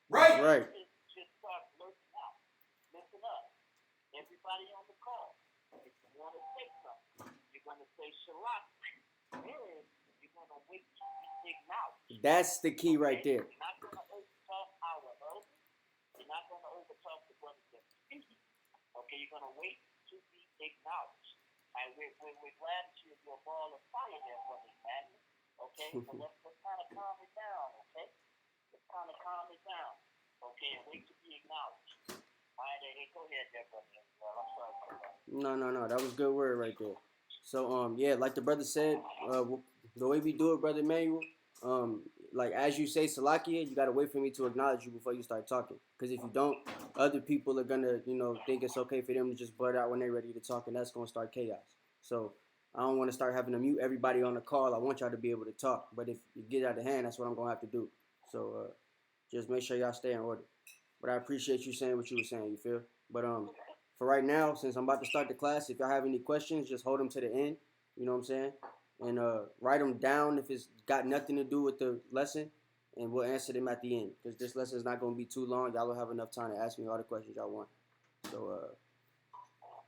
Right. Just start blurting out. Listen up. Everybody on the call. If you want to say something, you're going to say shalak. Then you're going to wait to be acknowledged. That's the key right there. You're not going to overtalk our elders. You're not going to overtalk the brothers that are speaking. Okay, you're going to wait to be acknowledged. And we're glad that you're a ball of fire there, Brother Emmanuel. Okay, so let's kind of calm it down, okay? Let's kind of calm it down. Okay, and wait to be acknowledged. All right, hey, go ahead there, Brother. I'm sorry. No. That was good word right there. So, yeah, like the brother said, the way we do it, Brother Emmanuel, like as you say, Salakia, you gotta wait for me to acknowledge you before you start talking. Because if you don't, other people are gonna, think it's okay for them to just blurt out when they're ready to talk, and that's gonna start chaos. So I don't want to start having to mute everybody on the call. I want y'all to be able to talk. But if you get out of hand, that's what I'm gonna have to do. So just make sure y'all stay in order. But I appreciate you saying what you were saying. You feel? But for right now, since I'm about to start the class, if y'all have any questions, just hold them to the end. You know what I'm saying? And write them down if it's got nothing to do with the lesson, and we'll answer them at the end. Because this lesson is not going to be too long. Y'all will have enough time to ask me all the questions y'all want. So,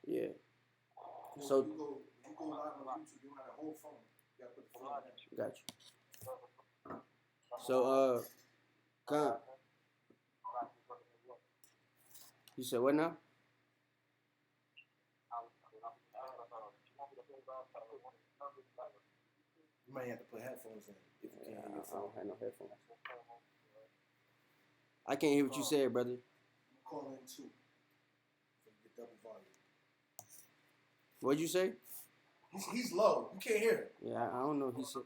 yeah. So you go live on YouTube, you have a whole phone. You gotta put the phone down. Got you. So, Khan. You said what now? You might have to put headphones in if you can't hear your phone. I don't have no headphones. I can't hear what you said, brother. Call in too. So you get double volume. What'd you say? He's low. You can't hear him. Yeah, I don't know. He said.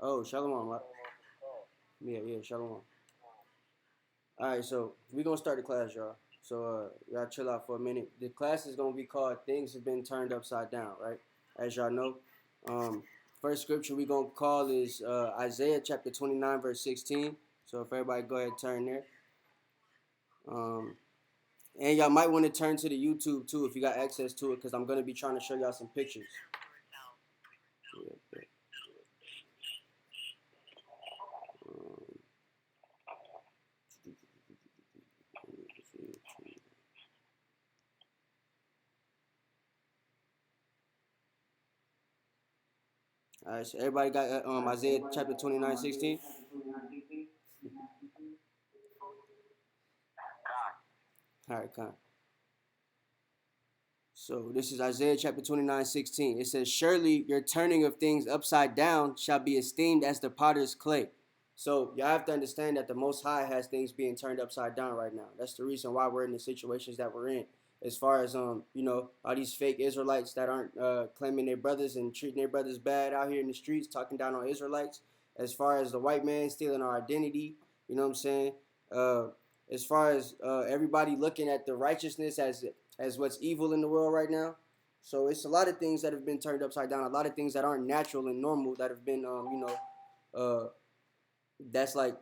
Oh, shalom, right? Yeah, shalom. All right, so we're going to start the class, y'all. So y'all chill out for a minute. The class is going to be called Things Have Been Turned Upside Down, right? As y'all know. First scripture we're going to call is Isaiah chapter 29, verse 16. So if everybody go ahead and turn there. And y'all might want to turn to the YouTube, too, if you got access to it, because I'm going to be trying to show y'all some pictures. Yeah. All right, so everybody got Isaiah chapter 29, 16? All right, come. So this is Isaiah chapter 29, 16. It says, surely your turning of things upside down shall be esteemed as the potter's clay. So y'all have to understand that the Most High has things being turned upside down right now. That's the reason why we're in the situations that we're in. As far as, all these fake Israelites that aren't claiming their brothers and treating their brothers bad out here in the streets, talking down on Israelites. As far as the white man stealing our identity, you know what I'm saying? As far as everybody looking at the righteousness as what's evil in the world right now. So it's a lot of things that have been turned upside down, a lot of things that aren't natural and normal that have been, that's like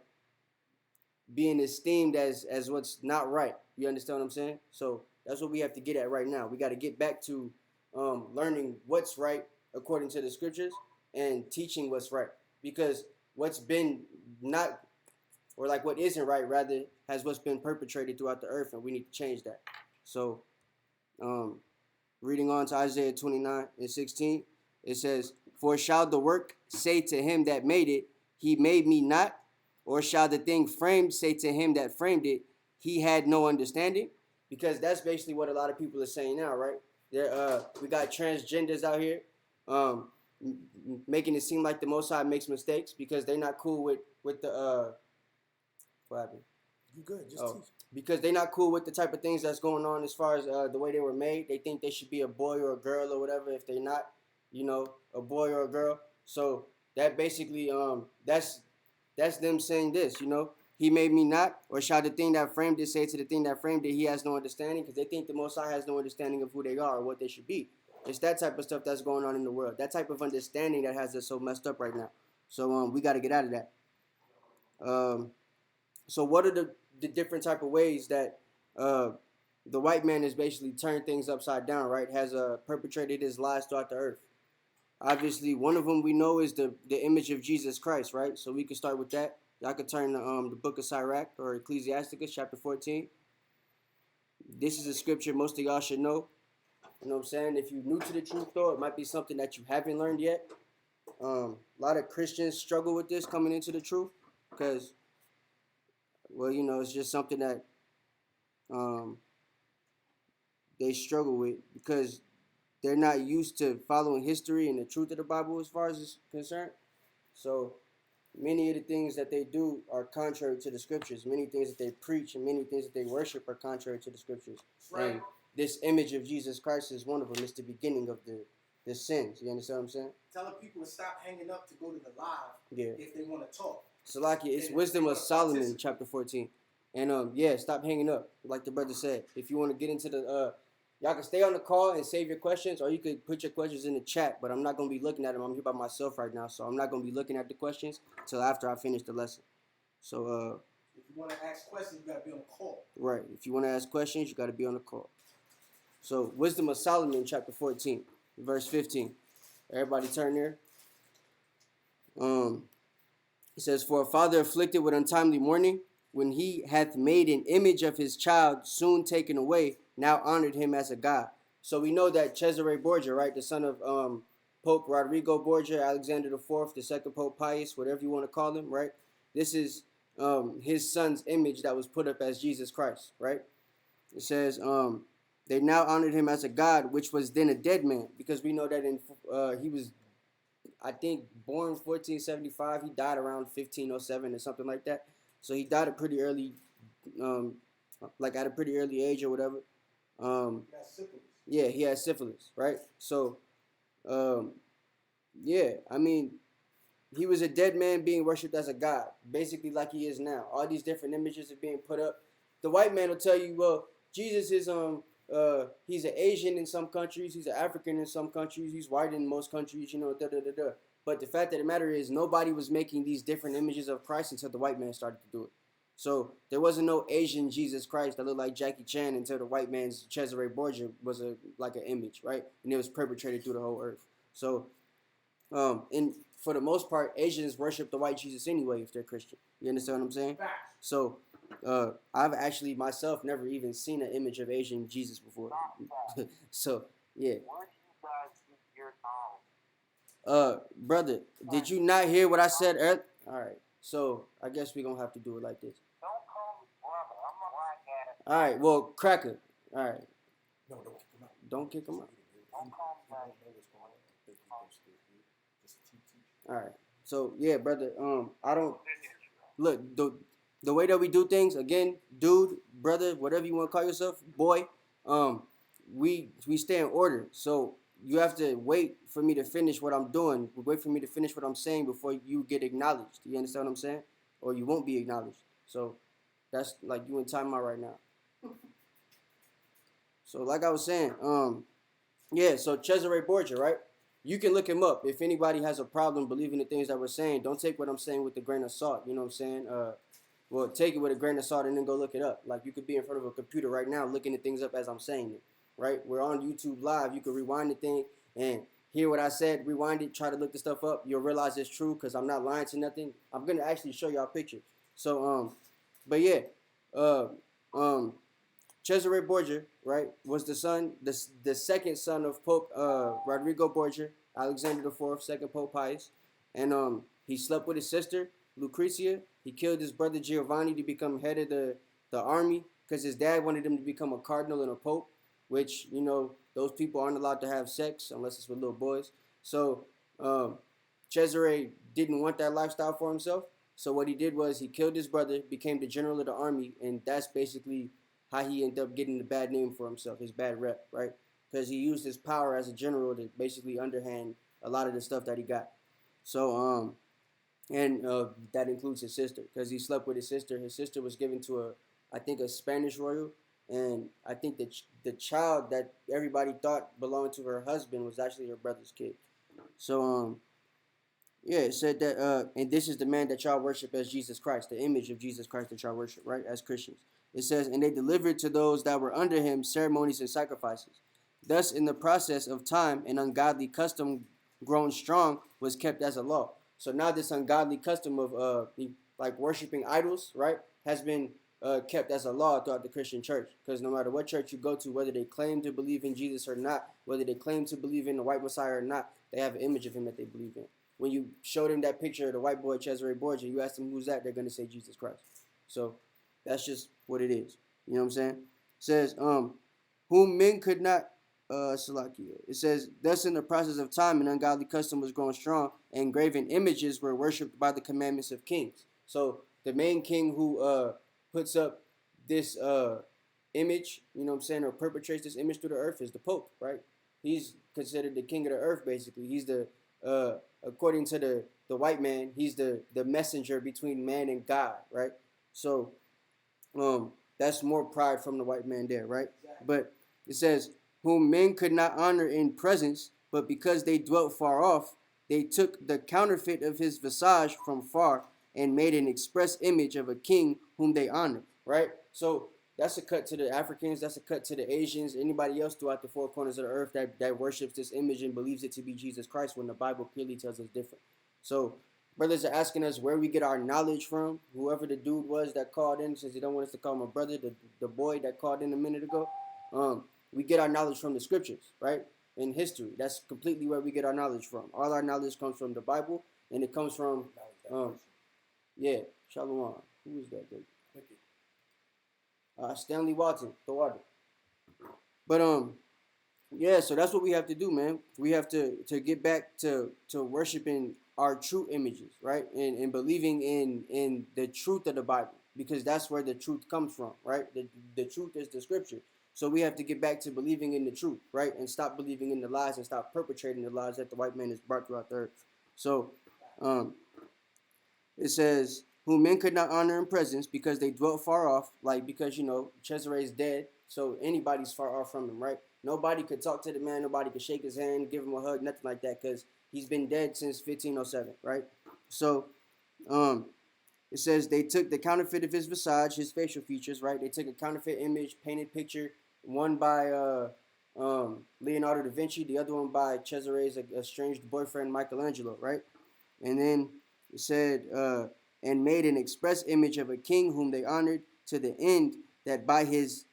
being esteemed as what's not right. You understand what I'm saying? So that's what we have to get at right now. We got to get back to learning what's right according to the scriptures and teaching what's right. Because what's been not, or like what isn't right, rather, has what's been perpetrated throughout the earth, and we need to change that. So, reading on to Isaiah 29 and 16, it says, for shall the work say to him that made it, he made me not? Or shall the thing framed say to him that framed it, he had no understanding? Because that's basically what a lot of people are saying now, right? We got transgenders out here making it seem like the Most High makes mistakes because they're not cool with the what happened? You good? Just teach. Because they're not cool with the type of things that's going on as far as the way they were made. They think they should be a boy or a girl or whatever if they're not, a boy or a girl. So that basically that's them saying this, He made me not, or shall the thing that framed it say to the thing that framed it, he has no understanding? Because they think the Most High has no understanding of who they are or what they should be. It's that type of stuff that's going on in the world. That type of understanding that has us so messed up right now. So we got to get out of that. So what are the different type of ways that the white man has basically turned things upside down, right? Has perpetrated his lies throughout the earth. Obviously, one of them we know is the image of Jesus Christ, right? So we can start with that. Y'all can turn to the book of Sirach or Ecclesiasticus, chapter 14. This is a scripture most of y'all should know. You know what I'm saying? If you're new to the truth, though, it might be something that you haven't learned yet. A lot of Christians struggle with this coming into the truth because, well, you know, it's just something that um, they struggle with because they're not used to following history and the truth of the Bible as far as it's concerned. So many of the things that they do are contrary to the scriptures. Many things that they preach and many things that they worship are contrary to the scriptures. Right. And this image of Jesus Christ is one of them. It's the beginning of the sins. You understand what I'm saying? Telling people to stop hanging up to go to the live if they want to talk. Salakia, it's Wisdom of Solomon, chapter 14. And yeah, stop hanging up, like the brother said. If you want to get into the y'all can stay on the call and save your questions, or you could put your questions in the chat, but I'm not going to be looking at them. I'm here by myself right now, so I'm not going to be looking at the questions until after I finish the lesson. So if you want to ask questions, you got to be on the call. Right. If you want to ask questions, you got to be on the call. So Wisdom of Solomon, chapter 14, verse 15. Everybody turn there. It says, "For a father afflicted with untimely mourning, when he hath made an image of his child soon taken away, now honored him as a god." So we know that Cesare Borgia, right, the son of Pope Rodrigo Borgia, Alexander IV, the second Pope Pius, whatever you want to call him, right? This is his son's image that was put up as Jesus Christ, right? It says, they now honored him as a god, which was then a dead man, because we know that he was, I think, born 1475. He died around 1507 or something like that. So he died at pretty early, like at a pretty early age or whatever. Yeah, he had syphilis, right? So, yeah, I mean, he was a dead man being worshipped as a god, basically like he is now. All these different images are being put up. The white man will tell you, well, Jesus is he's an Asian in some countries, he's an African in some countries, he's white in most countries, you know, da da da da. But the fact of the matter is, nobody was making these different images of Christ until the white man started to do it. So there wasn't no Asian Jesus Christ that looked like Jackie Chan until the white man's Cesare Borgia was like an image, right? And it was perpetrated through the whole earth. So, and for the most part, Asians worship the white Jesus anyway if they're Christian. You understand what I'm saying? So, I've actually myself never even seen an image of Asian Jesus before. So, yeah. Brother, did you not hear what I said earlier? All right. So, I guess we're going to have to do it like this. Don't call me brother. I'm a black ass. All right. Well, Cracker. All right. No, don't kick him out. Don't kick him out. Don't call me brother. All right. So, yeah, brother, I don't look the way that we do things, again, dude, brother, whatever you want to call yourself, boy, we stay in order. So, you have to wait for me to finish what I'm doing. Wait for me to finish what I'm saying before you get acknowledged. You understand what I'm saying? Or you won't be acknowledged. So that's like you in timeout right now. So like I was saying, yeah, so Cesare Borgia, right? You can look him up. If anybody has a problem believing the things that we're saying, don't take what I'm saying with a grain of salt. You know what I'm saying? Well, take it with a grain of salt and then go look it up. Like you could be in front of a computer right now looking at things up as I'm saying it. Right? We're on YouTube Live. You can rewind the thing and hear what I said, rewind it, try to look the stuff up. You'll realize it's true because I'm not lying to nothing. I'm going to actually show y'all pictures. So, but yeah, Cesare Borgia, right, was the son, the second son of Pope Rodrigo Borgia, Alexander IV, second Pope Pius. And he slept with his sister, Lucrezia. He killed his brother Giovanni to become head of the army because his dad wanted him to become a cardinal and a pope, which, you know, those people aren't allowed to have sex unless it's with little boys. So Cesare didn't want that lifestyle for himself. So what he did was he killed his brother, became the general of the army, and that's basically how he ended up getting the bad name for himself, his bad rep, right? Because he used his power as a general to basically underhand a lot of the stuff that he got. So, and that includes his sister, because he slept with his sister. His sister was given to I think a Spanish royal, and I think that the child that everybody thought belonged to her husband was actually her brother's kid. So, Yeah, it said that, and this is the man that y'all worship as Jesus Christ, the image of Jesus Christ that y'all worship, right, as Christians. It says, and they delivered to those that were under him ceremonies and sacrifices. Thus, in the process of time, an ungodly custom grown strong was kept as a law. So now this ungodly custom of like worshiping idols, right, has been kept as a law throughout the Christian church. Because no matter what church you go to, whether they claim to believe in Jesus or not, whether they claim to believe in the white Messiah or not, they have an image of him that they believe in. When you show them that picture of the white boy Cesare Borgia, you ask them who's that, they're gonna say Jesus Christ. So that's just what it is. You know what I'm saying? It says, whom men could not Salakia. It says, thus in the process of time an ungodly custom was growing strong, and graven images were worshipped by the commandments of kings. So the main king who puts up this image, you know what I'm saying, or perpetrates this image through the earth is the Pope, right? He's considered the king of the earth, basically. He's the according to the white man, he's the messenger between man and God, right? So that's more pride from the white man there, right? Exactly. But it says, whom men could not honor in presence, but because they dwelt far off, they took the counterfeit of his visage from far and made an express image of a king whom they honored, right? So that's a cut to the Africans, that's a cut to the Asians, anybody else throughout the four corners of the earth that worships this image and believes it to be Jesus Christ when the Bible clearly tells us different. So brothers are asking us where we get our knowledge from. Whoever the dude was that called in, since he don't want us to call him a brother, the boy that called in a minute ago, we get our knowledge from the scriptures, right? In history, that's completely where we get our knowledge from. All our knowledge comes from the Bible, and it comes from, yeah, Shalom. Who is that dude? Stanley Walton, the water. But yeah, so that's what we have to do, man. We have to get back to worshiping our true images, right? And believing in the truth of the Bible, because that's where the truth comes from, right? The truth is the scripture. So we have to get back to believing in the truth, right? And stop believing in the lies and stop perpetrating the lies that the white man has brought throughout the earth. So it says, whom men could not honor in presence because they dwelt far off, like because, you know, Cesare is dead, so anybody's far off from him, right? Nobody could talk to the man, nobody could shake his hand, give him a hug, nothing like that, because he's been dead since 1507, right? So it says they took the counterfeit of his visage, his facial features, right? They took a counterfeit image, painted picture, one by Leonardo da Vinci, the other one by Cesare's estranged boyfriend Michelangelo, right? And then it said, and made an express image of a king whom they honored, to the end that by his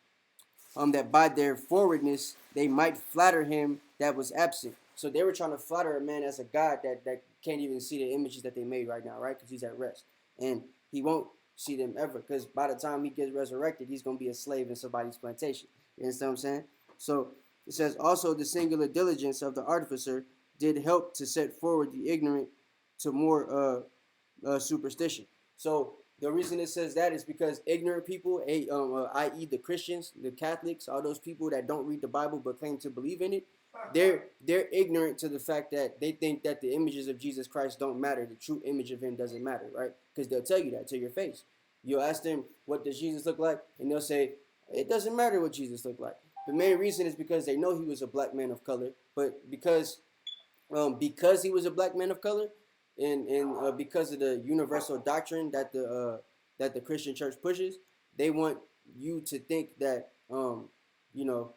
that by their forwardness they might flatter him that was absent. So they were trying to flatter a man as a god that can't even see the images that they made right now, right? Because he's at rest. And he won't see them ever, because by the time he gets resurrected, he's going to be a slave in somebody's plantation. You understand what I'm saying? So it says, also the singular diligence of the artificer did help to set forward the ignorant to more superstition. So the reason it says that is because ignorant people, i.e. the Christians, the Catholics, all those people that don't read the Bible but claim to believe in it, they're ignorant to the fact that they think that the images of Jesus Christ don't matter. The true image of him doesn't matter, right? Because they'll tell you that to your face. You'll ask them, what does Jesus look like? And they'll say, it doesn't matter what Jesus looked like. The main reason is because they know he was a black man of color, but because he was a black man of color, and because of the universal doctrine that the Christian church pushes, they want you to think that you know,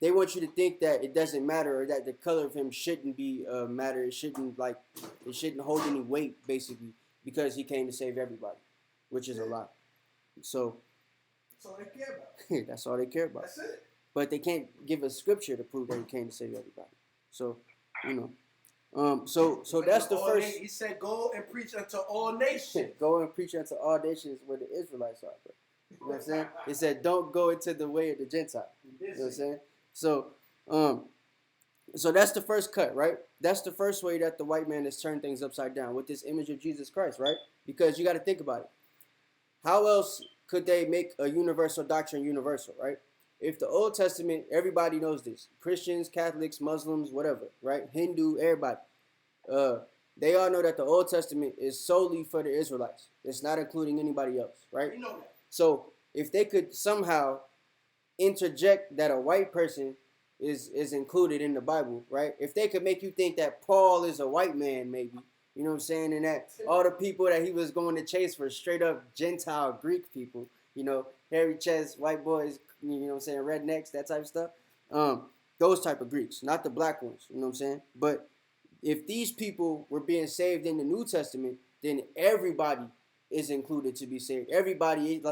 they want you to think that it doesn't matter, or that the color of him shouldn't be matter. It shouldn't hold any weight, basically, because he came to save everybody, which is a lie. So that's all they care about. that's all they care about. That's it. But they can't give us scripture to prove that he came to save everybody. So, you know. So that's the first. He said, "Go and preach unto all nations." Go and preach unto all nations where the Israelites are, bro. You know what I'm saying? He said, "Don't go into the way of the Gentile." You know what I'm saying? So, so that's the first cut, right? That's the first way that the white man has turned things upside down with this image of Jesus Christ, right? Because you got to think about it. How else could they make a universal doctrine universal, right? If the Old Testament, everybody knows this. Christians, Catholics, Muslims, whatever, right? Hindu, everybody. They all know that the Old Testament is solely for the Israelites. It's not including anybody else, right? We know that. So if they could somehow interject that a white person is included in the Bible, right? If they could make you think that Paul is a white man, maybe, you know what I'm saying, and that all the people that he was going to chase were straight up Gentile Greek people, you know, hairy chest, white boys, you know what I'm saying, rednecks, that type of stuff. Those type of Greeks, not the black ones, you know what I'm saying? But if these people were being saved in the New Testament, then everybody is included to be saved. Everybody is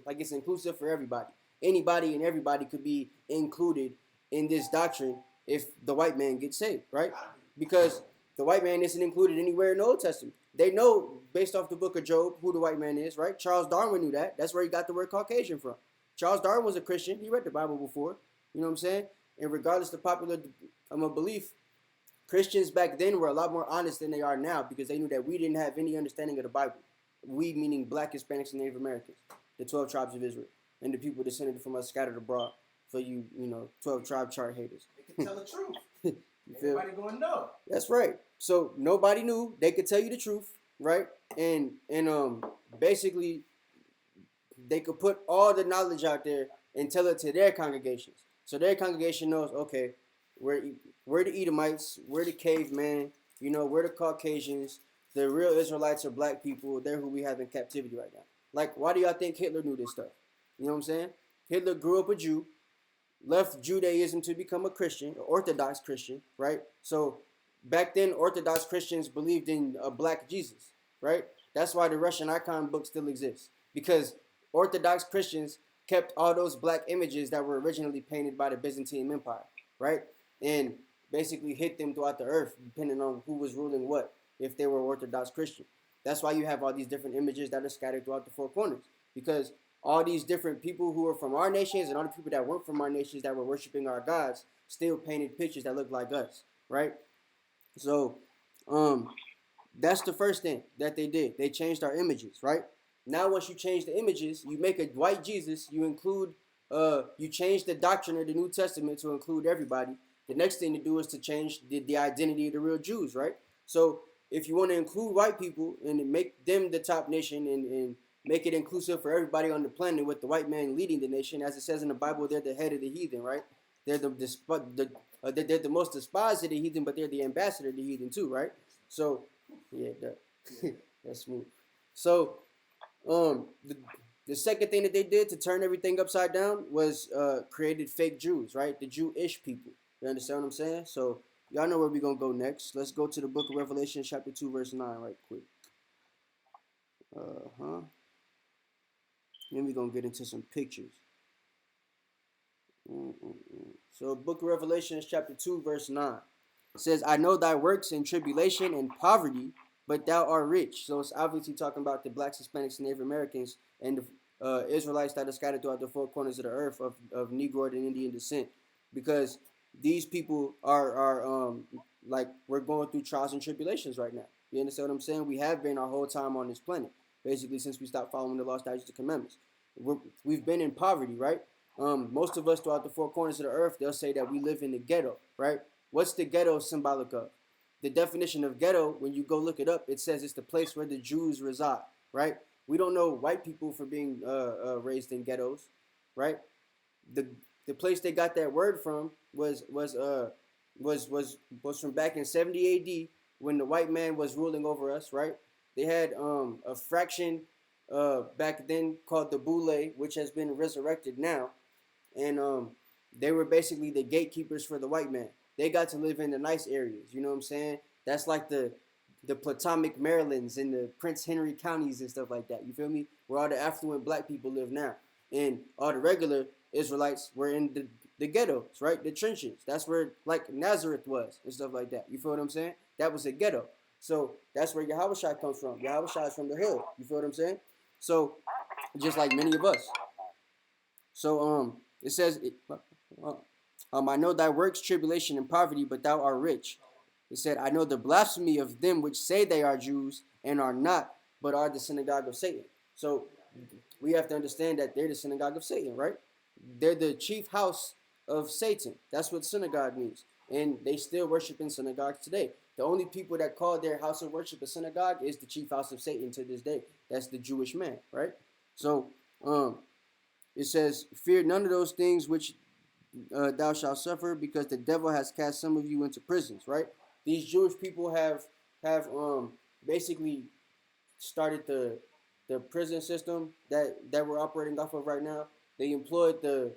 like it's inclusive for everybody. Anybody and everybody could be included in this doctrine if the white man gets saved, right? Because the white man isn't included anywhere in the Old Testament. They know based off the book of Job who the white man is, right? Charles Darwin knew that. That's where he got the word Caucasian from. Charles Darwin was a Christian. He read the Bible before. You know what I'm saying? And regardless of popular belief, Christians back then were a lot more honest than they are now because they knew that we didn't have any understanding of the Bible. We, meaning black, Hispanics, and Native Americans, the 12 tribes of Israel, and the people descended from us scattered abroad. For you, 12 tribe chart haters. They can tell the truth. You feel? Everybody gonna know. That's right. So nobody knew. They could tell you the truth, right? And basically, they could put all the knowledge out there and tell it to their congregations. So their congregation knows, okay, we're the Edomites, we're the cavemen, we're the Caucasians. The real Israelites are black people. They're who we have in captivity right now. Like, why do y'all think Hitler knew this stuff? You know what I'm saying? Hitler grew up a Jew, left Judaism to become a Christian, an Orthodox Christian, right? So back then, Orthodox Christians believed in a black Jesus, right? That's why the Russian icon book still exists, because Orthodox Christians kept all those black images that were originally painted by the Byzantine Empire, right? And basically hid them throughout the earth, depending on who was ruling what, if they were Orthodox Christian. That's why you have all these different images that are scattered throughout the four corners, because all these different people who are from our nations and all the people that weren't from our nations that were worshiping our gods still painted pictures that look like us, right? So, that's the first thing that they did. They changed our images, right? Now, once you change the images, you make a white Jesus. You change the doctrine of the New Testament to include everybody. The next thing to do is to change the identity of the real Jews, right? So, if you want to include white people and make them the top nation and make it inclusive for everybody on the planet with the white man leading the nation, as it says in the Bible, they're the head of the heathen, right? They're they're the most despised of the heathen, but they're the ambassador of the heathen too, right? So, yeah, that's smooth. So, the second thing that they did to turn everything upside down was created fake Jews, right? The Jewish people. You understand what I'm saying? So, y'all know where we're going to go next. Let's go to the book of Revelation, chapter 2, verse 9, right quick. Then we're going to get into some pictures. So, book of Revelation, chapter 2, verse 9. It says, I know thy works in tribulation and poverty, but thou art rich. So, it's obviously talking about the blacks, Hispanics, and Native Americans, and the Israelites that are scattered throughout the four corners of the earth of Negroid and Indian descent. Because these people are like, we're going through trials and tribulations right now. You understand what I'm saying? We have been our whole time on this planet, basically since we stopped following the law, statutes, and commandments. We've been in poverty, right? Most of us throughout the four corners of the earth, they'll say that we live in the ghetto, right? What's the ghetto symbolic of? The definition of ghetto, when you go look it up, it says it's the place where the Jews reside, right? We don't know white people for being raised in ghettos, right? The place they got that word from was from back in 70 AD when the white man was ruling over us, right? They had a fraction back then called the Boule, which has been resurrected now, and they were basically the gatekeepers for the white man. They got to live in the nice areas, you know what I'm saying? That's like the Potomac, Marylands, and the Prince Henry counties and stuff like that. You feel me? Where all the affluent black people live now, and all the regular Israelites were in the ghettos, right? The trenches. That's where like Nazareth was and stuff like that. You feel what I'm saying? That was a ghetto. So that's where Yahushua comes from. Yahushua is from the hood. You feel what I'm saying? So just like many of us. So it says, I know thy works, tribulation, and poverty, but thou art rich. It said, I know the blasphemy of them which say they are Jews and are not, but are the synagogue of Satan. So we have to understand that they're the synagogue of Satan, right? They're the chief house of Satan. That's what synagogue means. And they still worship in synagogues today. The only people that call their house of worship a synagogue is the chief house of Satan to this day. That's the Jewish man, right? So it says, fear none of those things which thou shalt suffer, because the devil has cast some of you into prisons, right? These Jewish people have basically started the prison system that we're operating off of right now. They employed the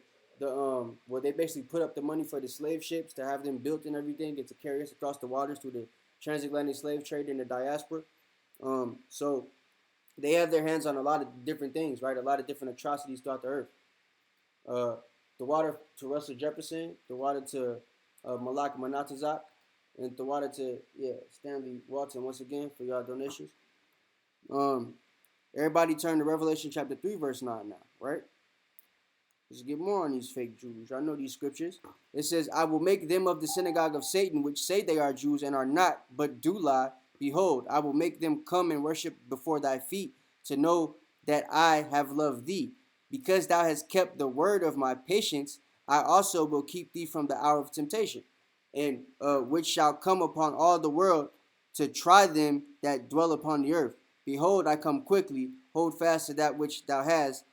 where they basically put up the money for the slave ships to have them built and everything, and to carry us across the waters through the transatlantic slave trade in the diaspora. So they have their hands on a lot of different things, right? A lot of different atrocities throughout the earth. Uh, the water to Russell Jefferson, the water to Malak Manatazak, and the water to Stanley Walton once again for y'all donations. Um, Everybody turn to Revelation chapter 3, verse 9 now, right? Let's get more on these fake Jews. I know these scriptures. It says, I will make them of the synagogue of Satan, which say they are Jews and are not, but do lie. Behold, I will make them come and worship before thy feet, to know that I have loved thee. Because thou hast kept the word of my patience, I also will keep thee from the hour of temptation, and which shall come upon all the world to try them that dwell upon the earth. Behold, I come quickly. Hold fast to that which thou hast,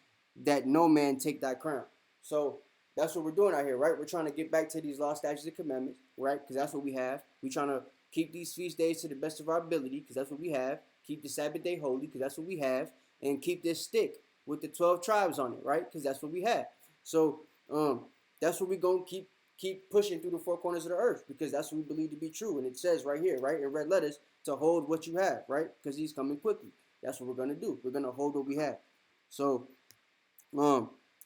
that no man take thy crown. So that's what we're doing out here, right? We're trying to get back to these law, statutes, and commandments, right? Because that's what we have. We're trying to keep these feast days to the best of our ability, because that's what we have. Keep the Sabbath day holy, because that's what we have. And keep this stick with the 12 tribes on it, right? Because that's what we have. So that's what we're going to keep pushing through the four corners of the earth, because that's what we believe to be true. And it says right here, right, in red letters, to hold what you have, right? Because he's coming quickly. That's what we're going to do. We're going to hold what we have. So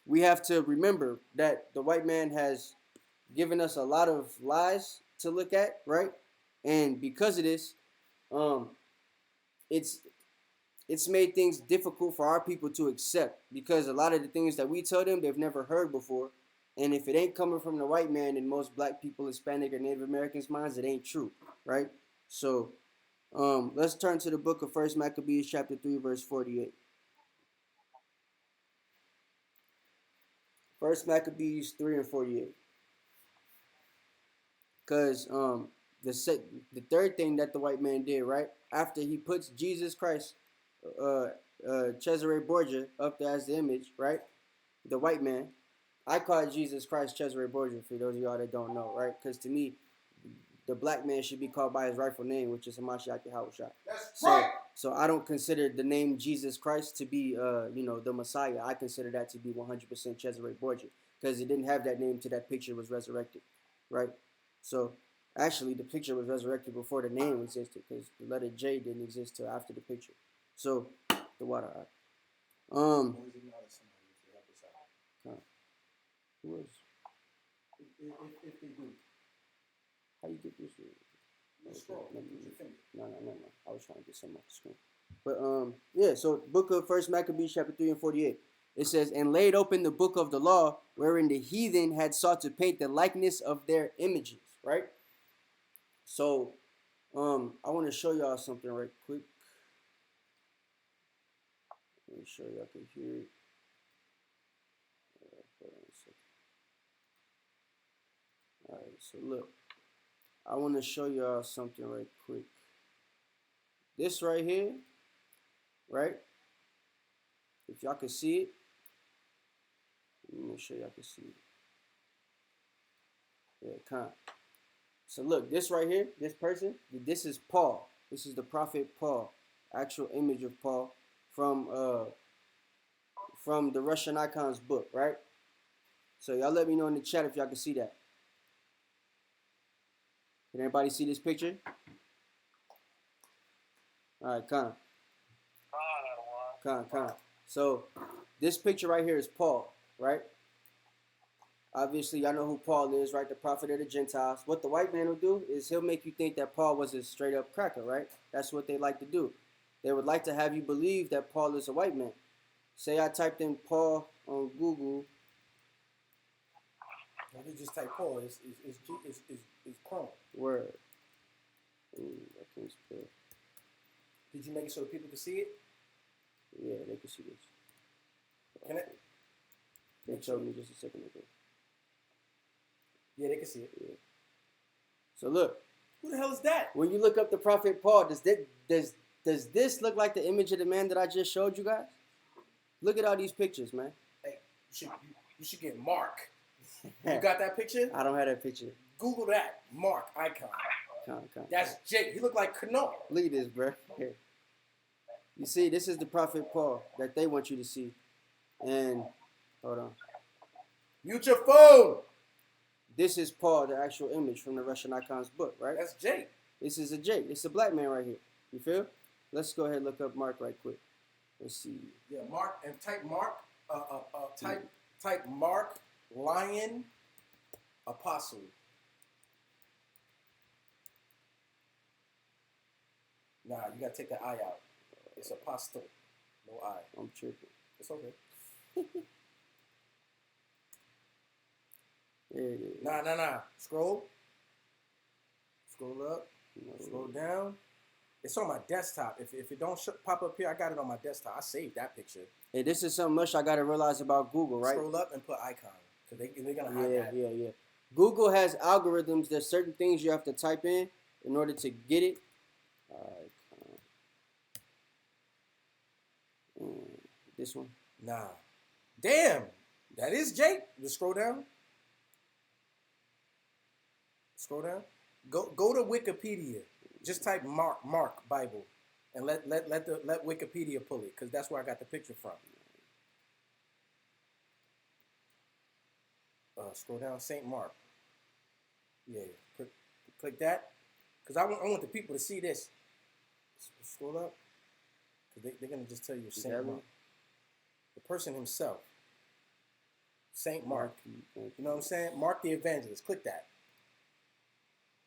we have to remember that the white man has given us a lot of lies to look at, right? And because of this, it's made things difficult for our people to accept, because a lot of the things that we tell them, they've never heard before. And if it ain't coming from the white man in most black people, Hispanic, or Native Americans' minds, it ain't true, right? So let's turn to the book of 1 Maccabees chapter 3, verse 48. 1 Maccabees 3 and 48. Because the third thing that the white man did, right, after he puts Jesus Christ, Cesare Borgia, up there as the image, right, the white man, I call Jesus Christ Cesare Borgia, for those of y'all that don't know, right? Because to me, the black man should be called by his rightful name, which is Hamashiach Yahushua. So I don't consider the name Jesus Christ to be, the Messiah. I consider that to be 100% Cesare Borgia, because he didn't have that name till that picture was resurrected, right? So actually, the picture was resurrected before the name existed, because the letter J didn't exist till after the picture. So the water. Who was? If they do. How you get this? Scroll. No. I was trying to get something off the screen. But so book of 1 Maccabees chapter 3 and 48. It says, and laid open the book of the law, wherein the heathen had sought to paint the likeness of their images, right? So I want to show y'all something right quick. Let me show y'all can hear it. Hold on a second. All right, so look. I want to show y'all something right quick. This right here, right? If y'all can see it, let me make sure y'all can see it. Yeah, kind of. So look, this right here, this person, this is Paul. This is the prophet Paul, actual image of Paul from the Russian Icons book, right? So y'all let me know in the chat if y'all can see that. Can everybody see this picture? All right, Con. So this picture right here is Paul, right? Obviously, y'all know who Paul is, right? The prophet of the Gentiles. What the white man will do is he'll make you think that Paul was a straight up cracker, right? That's what they like to do. They would like to have you believe that Paul is a white man. Say I typed in Paul on Google. Now we just type Paul. It's Chrome. Word. I can't spell. Did you make it so that people can see it? Yeah, they can see this. Can it? They told me just a second ago. Yeah, they can see it. Yeah. So look. Who the hell is that? When you look up the prophet Paul, does this look like the image of the man that I just showed you guys? Look at all these pictures, man. Hey, you should get Mark. You got that picture? I don't have that picture. Google that. Mark icon. That's Jake. He look like Canard. Look at this, bro. Here. You see, this is the Prophet Paul that they want you to see. And, hold on. Mute your phone. This is Paul, the actual image from the Russian Icons book, right? That's Jake. This is a Jake. It's a black man right here. You feel? Let's go ahead and look up Mark right quick. Let's see. Yeah, Mark, and type Mark, type Mark, Lion, Apostle. Nah, you gotta take the I out. It's apostle, no I. I'm tripping. It's okay. There it is. Nah. Scroll up. No. Scroll down. It's on my desktop. If it don't pop up here, I got it on my desktop. I saved that picture. Hey, this is something much I got to realize about Google, right? Scroll up and put icon. Because they're going to hide that. Yeah. Google has algorithms. There's certain things you have to type in order to get it. This one. Nah. Damn. That is Jake. Just scroll down. Scroll down. Go to Wikipedia. Just type Mark Bible, and let Wikipedia pull it, because that's where I got the picture from. Scroll down, Saint Mark. Yeah, click that, because I want the people to see this. Scroll up, because they're gonna just tell you Saint Mark, the person himself, Saint Mark. You know what I'm saying? Mark the Evangelist. Click that.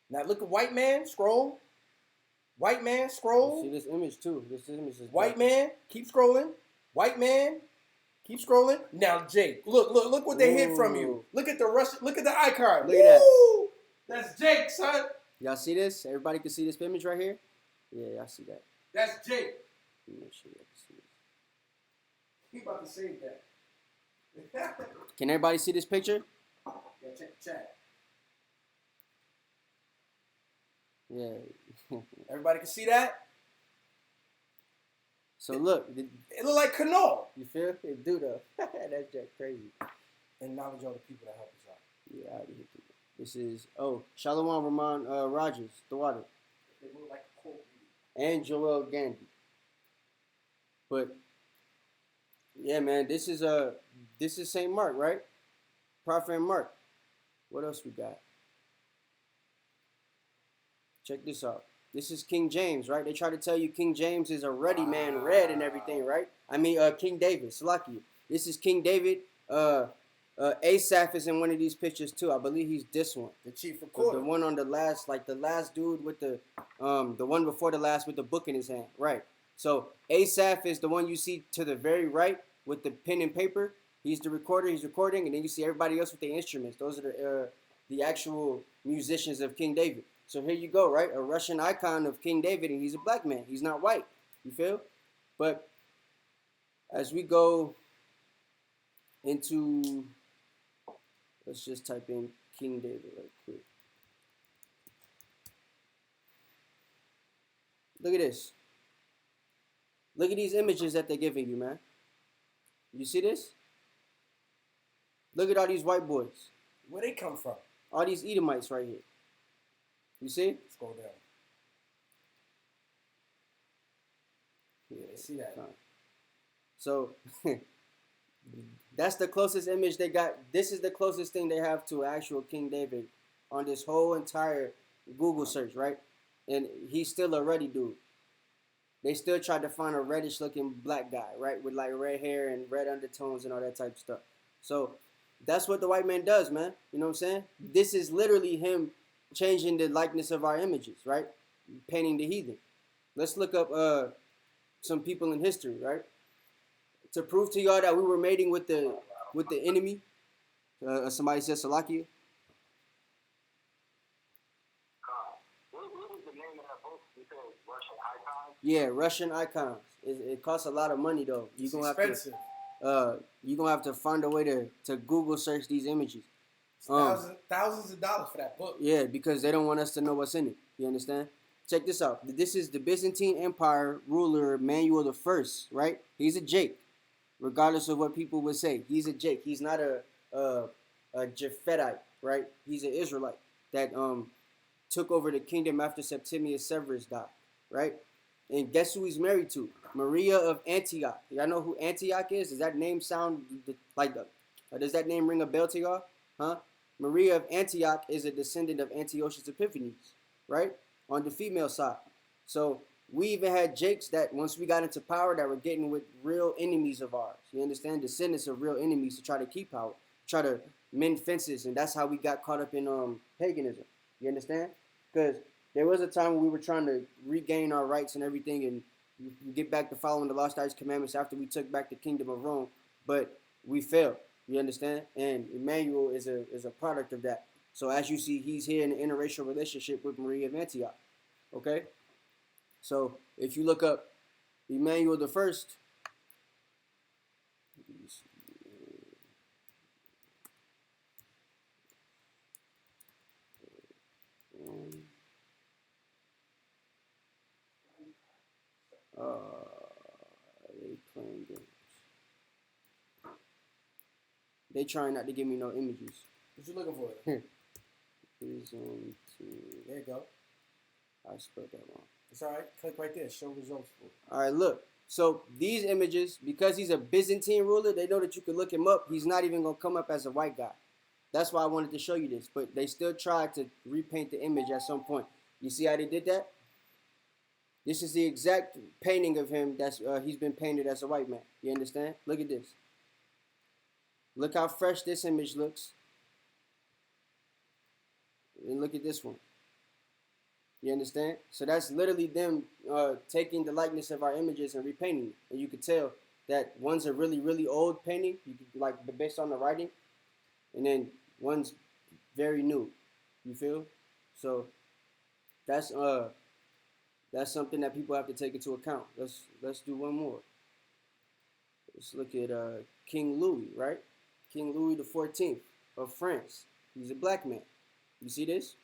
Now look at white man. Scroll. White man, scroll. See this image too. This image is white man, keep scrolling. White man, keep scrolling. Now, Jake, look what they hid from you. Look at the Russian. Look at the icon. Look at that. That's Jake, son. Y'all see this? Everybody can see this image right here. Yeah, I see that. That's Jake. Let me make sure you can see this. He about to save that. Can everybody see this picture? Yeah, check the chat. Yeah. Everybody can see that? So look. It look like Canal. You feel? It do though. That's just crazy. Acknowledge all the people that help us out. Yeah, I already hit it. This is, Shalom Ramon Rogers, the water. They look like a cold. And Joel Gandhi. But, yeah, man, this is St. Mark, right? Prophet Mark. What else we got? Check this out. This is King James, right? They try to tell you King James is a ruddy man, red and everything, right? I mean, King David, Salakia. This is King David. Asaph is in one of these pictures too. I believe he's this one. The chief recorder. The one on the last, like the last dude with the one before the last with the book in his hand, right? So Asaph is the one you see to the very right with the pen and paper. He's the recorder. He's recording, and then you see everybody else with the instruments. Those are the actual musicians of King David. So here you go, right? A Russian icon of King David, and he's a black man. He's not white. You feel? But as we go into, let's just type in King David right quick. Look at this. Look at these images that they're giving you, man. You see this? Look at all these white boys. Where they come from? All these Edomites right here. You see? Scroll down. Yeah, I see that. So that's the closest image they got. This is the closest thing they have to actual King David on this whole entire Google search, right? And he's still a ruddy dude. They still tried to find a reddish looking black guy, right? With like red hair and red undertones and all that type of stuff. So that's what the white man does, man. You know what I'm saying? This is literally him changing the likeness of our images, right? Painting the heathen. Let's look up some people in history, right? To prove to y'all that we were mating with the enemy. Somebody says Salakia. What was the name of that book? You said Russian Icons? Yeah, Russian Icons. It costs a lot of money though. It's expensive. You're gonna have to find a way to Google search these images. Thousands of dollars for that book. Yeah, because they don't want us to know what's in it. You understand? Check this out. This is the Byzantine Empire ruler Manuel I, right? He's a Jake, regardless of what people would say. He's a Jake. He's not a a Japhetite, right? He's an Israelite that took over the kingdom after Septimius Severus died, right? And guess who he's married to? Maria of Antioch. Y'all know who Antioch is? Does that name sound like does that name ring a bell to y'all? Huh? Maria of Antioch is a descendant of Antiochus Epiphanes, right? On the female side. So we even had Jakes that once we got into power that were getting with real enemies of ours. You understand? Descendants of real enemies to try to keep power, try to mend fences, and that's how we got caught up in paganism. You understand? Because there was a time when we were trying to regain our rights and everything and get back to following the law, statutes, commandments after we took back the kingdom of Rome, but we failed. You understand? And Emmanuel is a product of that. So as you see, he's here in an interracial relationship with Maria of Antioch. Okay? So if you look up Emmanuel the First, they playing games. They trying not to give me no images. What you looking for? Presenting. There you go. I spelled that wrong. It's all right. Click right there. Show results for it. All right, look. So these images, because he's a Byzantine ruler, they know that you can look him up. He's not even going to come up as a white guy. That's why I wanted to show you this. But they still tried to repaint the image at some point. You see how they did that? This is the exact painting of him that's he's been painted as a white man. You understand? Look at this. Look how fresh this image looks. And look at this one. You understand? So that's literally them taking the likeness of our images and repainting it. And you could tell that one's a really, really old painting, you could, like based on the writing, and then one's very new. You feel? So that's something that people have to take into account. Let's do one more. Let's look at King Louie, right? King Louis XIV of France. He's a black man. You see this?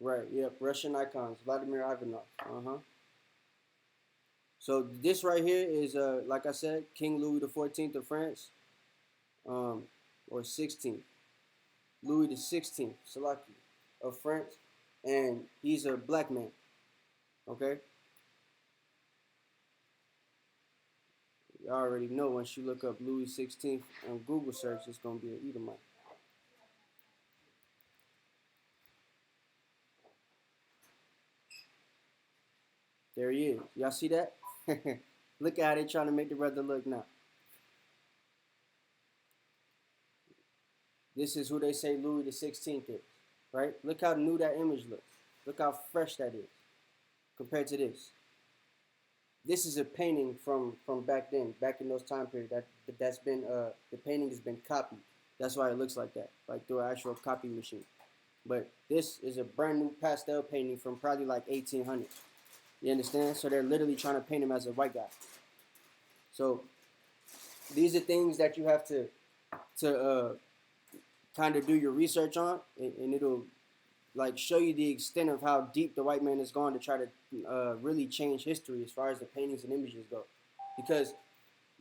Right, yep, Russian icons, Vladimir Ivanov. So this right here is, like I said, King Louis XIV of France, or 16th. Louis XVI, Salaki, of France, and he's a black man, okay? You already know once you look up Louis XVI on Google search, it's going to be an Edomite. There he is. Y'all see that? Look at how they trying to make the brother look now. This is who they say Louis XVI is, right? Look how new that image looks. Look how fresh that is compared to this. This is a painting from back then, back in those time periods. That's been the painting has been copied. That's why it looks like that, like through an actual copy machine. But this is a brand new pastel painting from probably like 1800. You understand? So they're literally trying to paint him as a white guy. So these are things that you have to kind of do your research on, and it'll like show you the extent of how deep the white man has gone to try to really change history as far as the paintings and images go. Because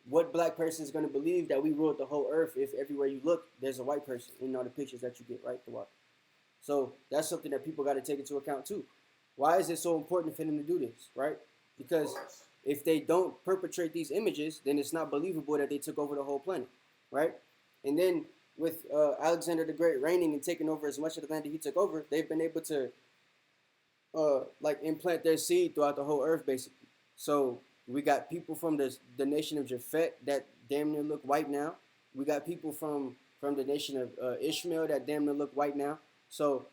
what black person is going to believe that we ruled the whole earth if everywhere you look there's a white person in all the pictures that you get, right? So that's something that people got to take into account too. Why is it so important for them to do this, right? Because if they don't perpetrate these images, then it's not believable that they took over the whole planet, right? And then with Alexander the Great reigning and taking over as much of the land that he took over, they've been able to like implant their seed throughout the whole earth, basically. So we got people from the nation of Japhet that damn near look white now. We got people from the nation of Ishmael that damn near look white now. So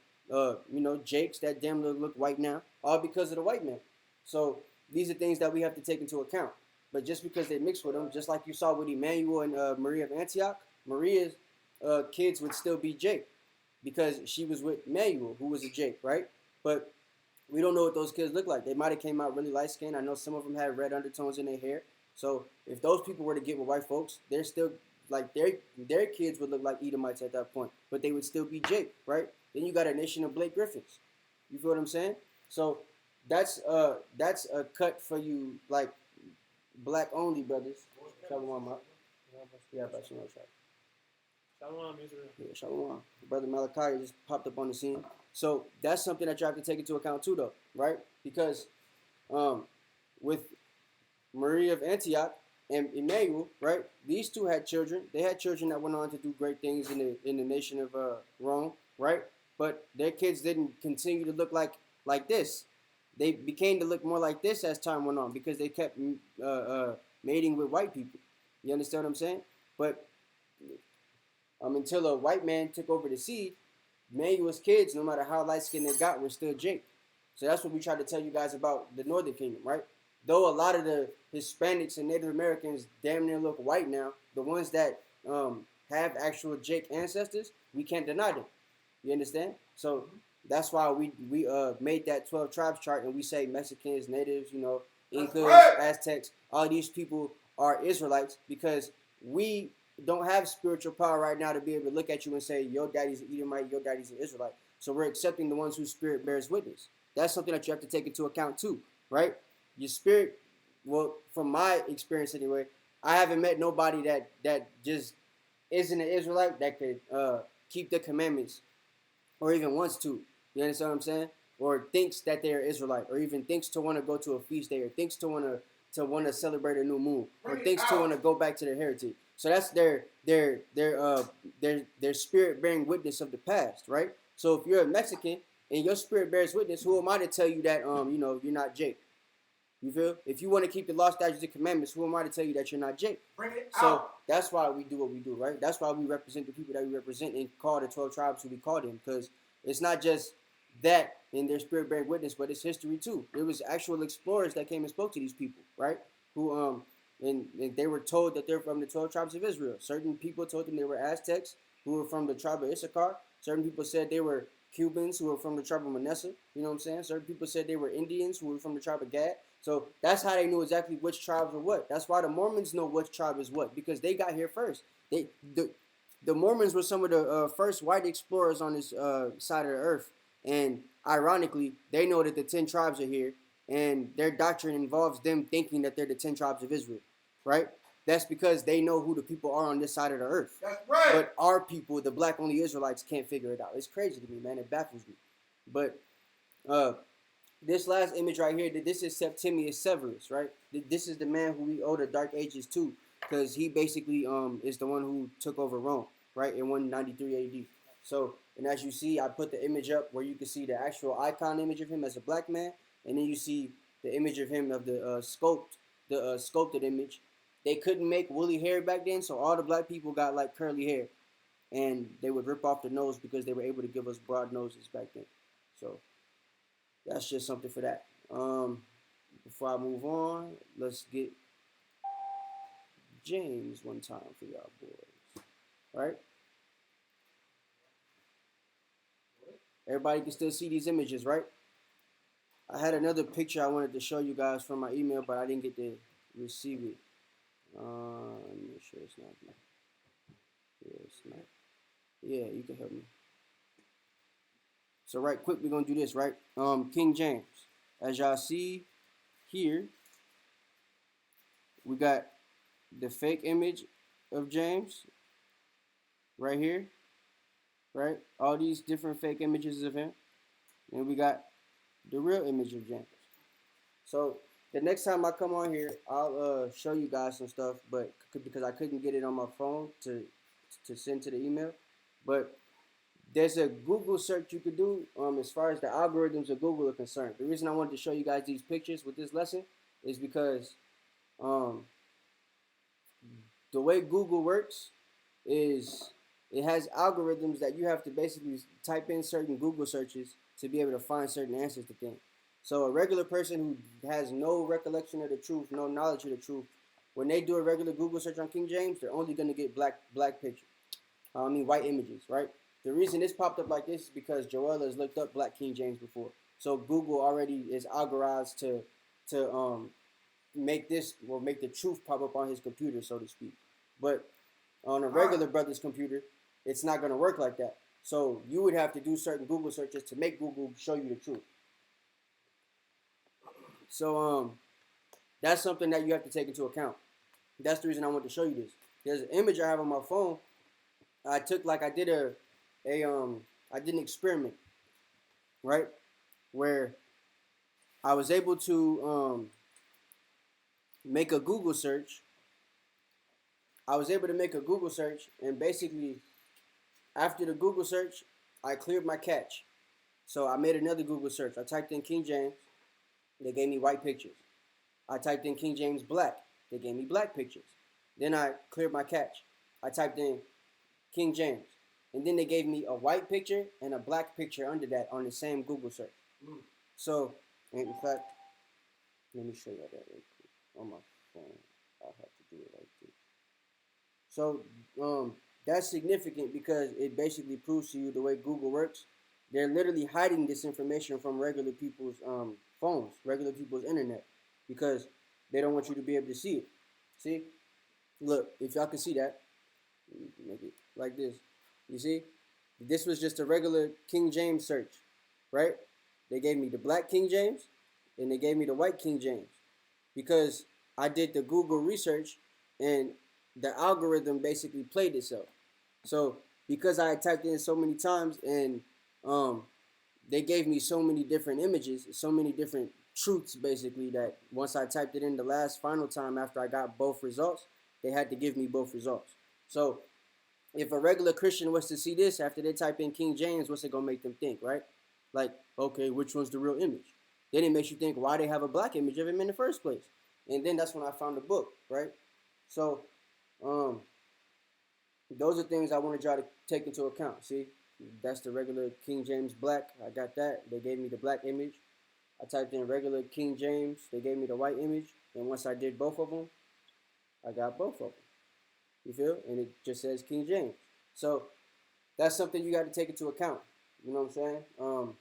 Jakes that damn near look white now, all because of the white man. So these are things that we have to take into account. But just because they mix with them, just like you saw with Emmanuel and Maria of Antioch, Maria's kids would still be Jake because she was with Emmanuel, who was a Jake, right? But we don't know what those kids look like. They might have came out really light skinned. I know some of them had red undertones in their hair. So if those people were to get with white folks, they're still like their kids would look like Edomites at that point, but they would still be Jake, right? Then you got a nation of Blake Griffins. You feel what I'm saying? So that's a cut for you, like black only brothers. Shalom, Mark. Yeah, but Shalom. Shalom, Israel. Yeah, Shalom. Brother Malachi just popped up on the scene. So that's something that you have to take into account too, though, right? Because with Marie of Antioch and Emmanuel, right? These two had children. They had children that went on to do great things in the nation of Rome, right? But their kids didn't continue to look like this. They became to look more like this as time went on because they kept mating with white people. You understand what I'm saying? But until a white man took over the seed, Emmanuel's kids, no matter how light skinned they got, were still Jake. So that's what we try to tell you guys about the Northern Kingdom, right? Though a lot of the Hispanics and Native Americans damn near look white now, the ones that have actual Jake ancestors, we can't deny them. You understand? So that's why we made that 12 tribes chart, and we say Mexicans, Natives, Incas, Aztecs, all these people are Israelites because we don't have spiritual power right now to be able to look at you and say your daddy's an Edomite, your daddy's an Israelite. So we're accepting the ones whose spirit bears witness. That's something that you have to take into account too, right? Your spirit, well, from my experience anyway, I haven't met nobody that just isn't an Israelite that could keep the commandments or even wants to. You understand what I'm saying? Or thinks that they're Israelite, or even thinks to want to go to a feast day, or thinks to want to celebrate a new moon, or thinks to want to go back to their heritage. So that's their spirit bearing witness of the past, right? So if you're a Mexican and your spirit bears witness, who am I to tell you that you're not Jake? You feel? If you want to keep the law, statutes, and commandments, who am I to tell you that you're not Jake? So that's why we do what we do, right? That's why we represent the people that we represent and call the 12 tribes who we call them, because it's not just that in their spirit bearing witness, but it's history too. There was actual explorers that came and spoke to these people, right? Who and they were told that they're from the 12 tribes of Israel. Certain people told them they were Aztecs who were from the tribe of Issachar. Certain people said they were Cubans who were from the tribe of Manasseh. You know what I'm saying? Certain people said they were Indians who were from the tribe of Gad. So that's how they knew exactly which tribes were what. That's why the Mormons know which tribe is what, because they got here first. The Mormons were some of the first white explorers on this side of the earth. And ironically, they know that the 10 tribes are here, and their doctrine involves them thinking that they're the 10 tribes of Israel, right? That's because they know who the people are on this side of the earth. That's right. But our people, the black-only Israelites, can't figure it out. It's crazy to me, man. It baffles me. But this last image right here, this is Septimius Severus, right? This is the man who we owe the Dark Ages to, because he basically is the one who took over Rome, right, in 193 AD. So, and as you see, I put the image up where you can see the actual icon image of him as a black man, and then you see the image of him of the sculpted image. They couldn't make woolly hair back then, so all the black people got like curly hair, and they would rip off the nose because they were able to give us broad noses back then. So that's just something for that. Before I move on, let's get James one time for y'all boys, right? Everybody can still see these images, right? I had another picture I wanted to show you guys from my email, but I didn't get to receive it. Let me make sure it's not. Yeah, it's not. Yeah, you can help me. So right quick, we're going to do this, right? King James. As y'all see here, we got the fake image of James right here, right? All these different fake images of him. And we got the real image of James. So the next time I come on here, I'll show you guys some stuff, but because I couldn't get it on my phone to send to the email. But there's a Google search you could do as far as the algorithms of Google are concerned. The reason I wanted to show you guys these pictures with this lesson is because the way Google works is it has algorithms that you have to basically type in certain Google searches to be able to find certain answers to things. So a regular person who has no recollection of the truth, no knowledge of the truth, when they do a regular Google search on King James, they're only going to get white images, right? The reason this popped up like this is because Joel has looked up Black King James before. So Google already is algorithmed to make the truth pop up on his computer, so to speak. But on a regular brother's computer, it's not going to work like that. So you would have to do certain Google searches to make Google show you the truth. So that's something that you have to take into account. That's the reason I want to show you this. There's an image I have on my phone. I took like I did I did an experiment, right? Where I was able to make a Google search. I was able to make a Google search, and basically after the Google search, I cleared my cache. So I made another Google search. I typed in King James. They gave me white pictures. I typed in King James black. They gave me black pictures. Then I cleared my cache. I typed in King James. And then they gave me a white picture and a black picture under that on the same Google search. So, in fact, let me show you that real quick on my phone. I'll have to do it like this. So, that's significant because it basically proves to you the way Google works. They're literally hiding this information from regular people's phones, regular people's internet, because they don't want you to be able to see it. See? Look, if y'all can see that, make it like this. You see? This was just a regular King James search, right? They gave me the black King James, and they gave me the white King James, because I did the Google research, and the algorithm basically played itself. So because I had typed in so many times, and they gave me so many different images, so many different truths, basically, that once I typed it in the last final time after I got both results, they had to give me both results. So if a regular Christian was to see this after they type in King James, what's it gonna make them think, right? Like, okay, which one's the real image? Then it makes you think why they have a black image of him in the first place. And then that's when I found the book, right? So those are things I wanted y'all to take into account. See, that's the regular King James black. I got that. They gave me the black image. I typed in regular King James. They gave me the white image. And once I did both of them, I got both of them. You feel? And it just says King James. So that's something you got to take into account. You know what I'm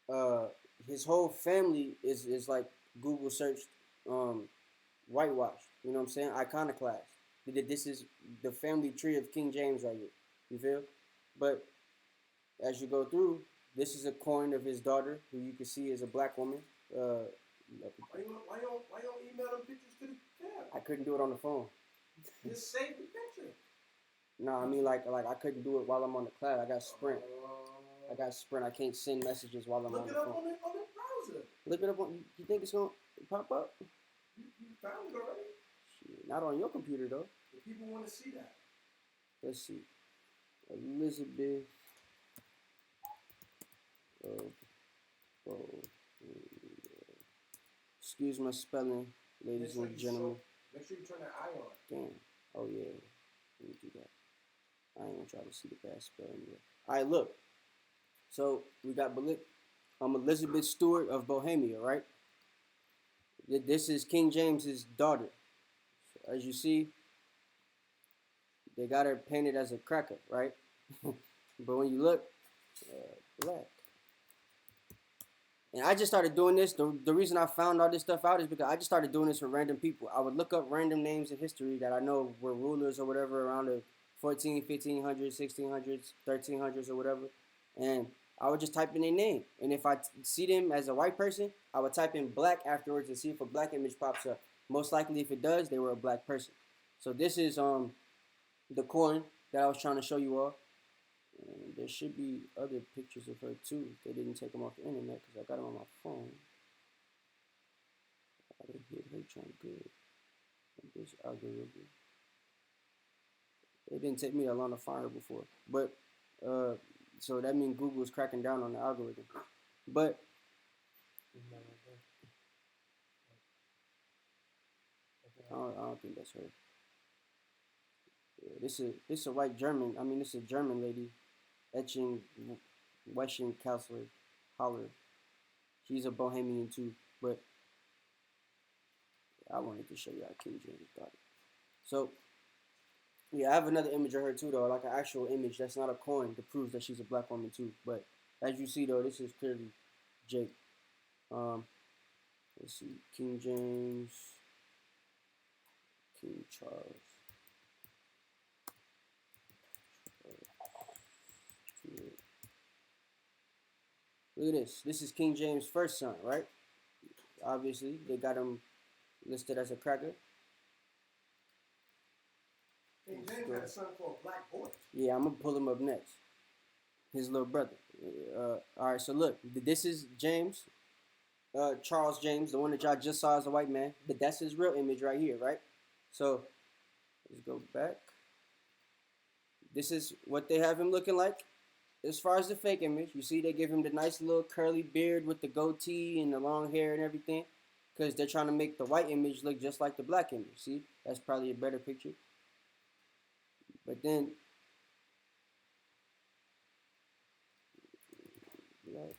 saying? His whole family is like Google searched whitewashed. You know what I'm saying? Iconoclast. This is the family tree of King James right here. You feel? But as you go through, this is a coin of his daughter, who you can see is a black woman. Why you email them pictures to the tab? I couldn't do it on the phone. Just save the picture. No, I mean like I couldn't do it while I'm on the cloud. I got Sprint. I can't send messages while I'm on the phone. Look it up on the browser. Look it up on. You think it's gonna pop up? You found it already. Shit, not on your computer though. The people want to see that. Let's see. Elizabeth. Excuse my spelling, ladies and gentlemen. Make sure you turn that eye on. Damn. Oh yeah. Let me do that. I ain't gonna try to see the bad spelling yet. Alright, look. So we got Elizabeth Stewart of Bohemia, right? This is King James's daughter. So as you see, they got her painted as a cracker, right? But when you look, black. And I just started doing this. The reason I found all this stuff out is because I just started doing this for random people. I would look up random names in history that I know were rulers or whatever around the 1500s, 1600s, 1300s or whatever. And I would just type in their name. And if I see them as a white person, I would type in black afterwards and see if a black image pops up. Most likely, if it does, they were a black person. So this is the coin that I was trying to show you all. And there should be other pictures of her too. They didn't take them off the internet because I got them on my phone. I hit her trying good. This algorithm. It didn't take me that long to find her before. But so that means Google is cracking down on the algorithm. But I don't think that's her. Yeah, this is a white German. I mean, this is a German lady. Etching Western Counselor Holler. She's a Bohemian too, but I wanted to show you how King James got it. So yeah, I have another image of her too though, like an actual image that's not a coin that proves that she's a black woman too. But as you see though, this is clearly Jake. Let's see, King James, King Charles. Look at this. This is King James' first son, right? Obviously, they got him listed as a cracker. James had a son called Black Boy. Yeah, I'm gonna pull him up next. His little brother. All right, so look, this is James, Charles James, the one that y'all just saw as a white man. But that's his real image right here, right? So let's go back. This is what they have him looking like. As far as the fake image, you see they give him the nice little curly beard with the goatee and the long hair and everything, because they're trying to make the white image look just like the black image. See, that's probably a better picture. But then, like,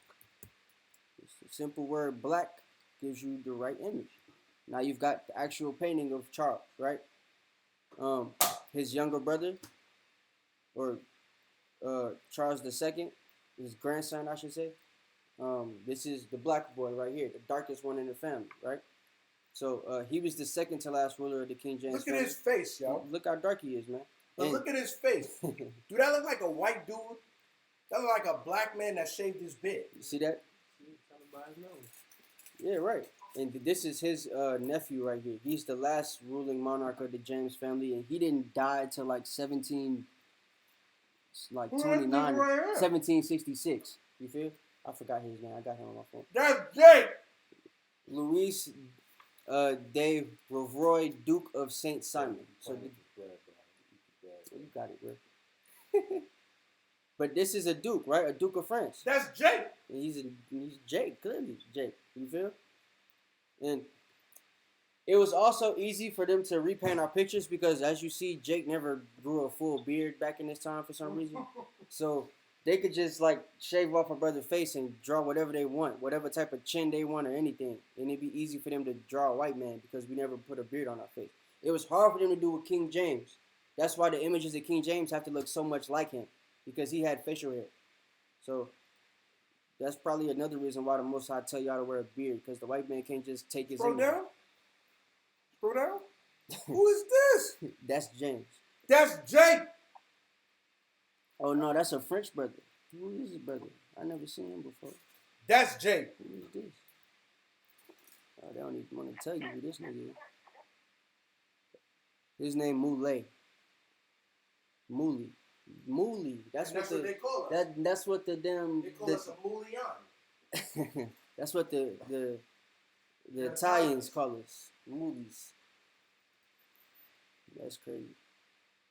the simple word black gives you the right image. Now you've got the actual painting of Charles, right? His younger brother, or Charles II, his grandson, I should say. This is the black boy right here, the darkest one in the family, right? So he was the second to last ruler of the King James family. Look at his face, yo. Look how dark he is, man. But look at his face. Do that look like a white dude? That look like a black man that shaved his beard. You see that? Tell him by his nose. Yeah, right. And this is his nephew right here. He's the last ruling monarch of the James family, and he didn't die till like 29, 1766. You feel? I forgot his name. I got him on my phone. That's Jake. Louis de Rouvroy, Duke of Saint Simon. So you got it, bro. But this is a duke, right? A duke of France. That's Jake. And he's Jake, clearly Jake. You feel? And it was also easy for them to repaint our pictures because, as you see, Jake never grew a full beard back in this time for some reason. So they could just like shave off a brother's face and draw whatever they want, whatever type of chin they want or anything. And it'd be easy for them to draw a white man because we never put a beard on our face. It was hard for them to do with King James. That's why the images of King James have to look so much like him, because he had facial hair. So that's probably another reason why the Most High tell y'all to wear a beard, because the white man can't just take his Scroll image. down. Scroll down. Who is this? That's James. That's Jake. Oh no, that's a French brother. Who is this brother? I never seen him before. That's Jake. Who is this? Oh, they don't even want to tell you who this nigga is. His name Moulay. Mooly. That's what they call us. That's what the damn. They call us a Moulian. That's what the Italians call us. Moolies. That's crazy.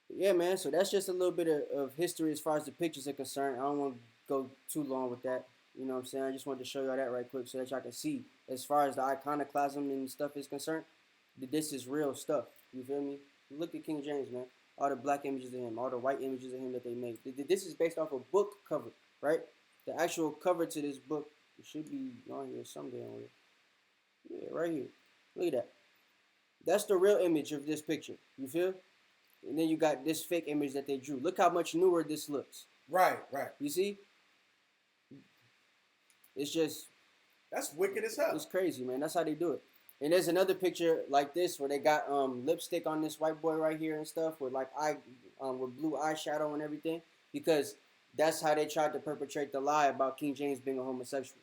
But yeah, man. So that's just a little bit of history as far as the pictures are concerned. I don't want to go too long with that. You know what I'm saying? I just wanted to show y'all that right quick so that y'all can see as far as the iconoclasm and stuff is concerned. This is real stuff. You feel me? Look at King James, man. All the black images of him, all the white images of him that they made. This is based off a book cover, right? The actual cover to this book should be on here someday. Yeah, right here. Look at that. That's the real image of this picture. You feel? And then you got this fake image that they drew. Look how much newer this looks. Right. You see? It's just... That's wicked as hell. It's crazy, man. That's how they do it. And there's another picture like this where they got lipstick on this white boy right here and stuff with like with blue eyeshadow and everything, because that's how they tried to perpetrate the lie about King James being a homosexual.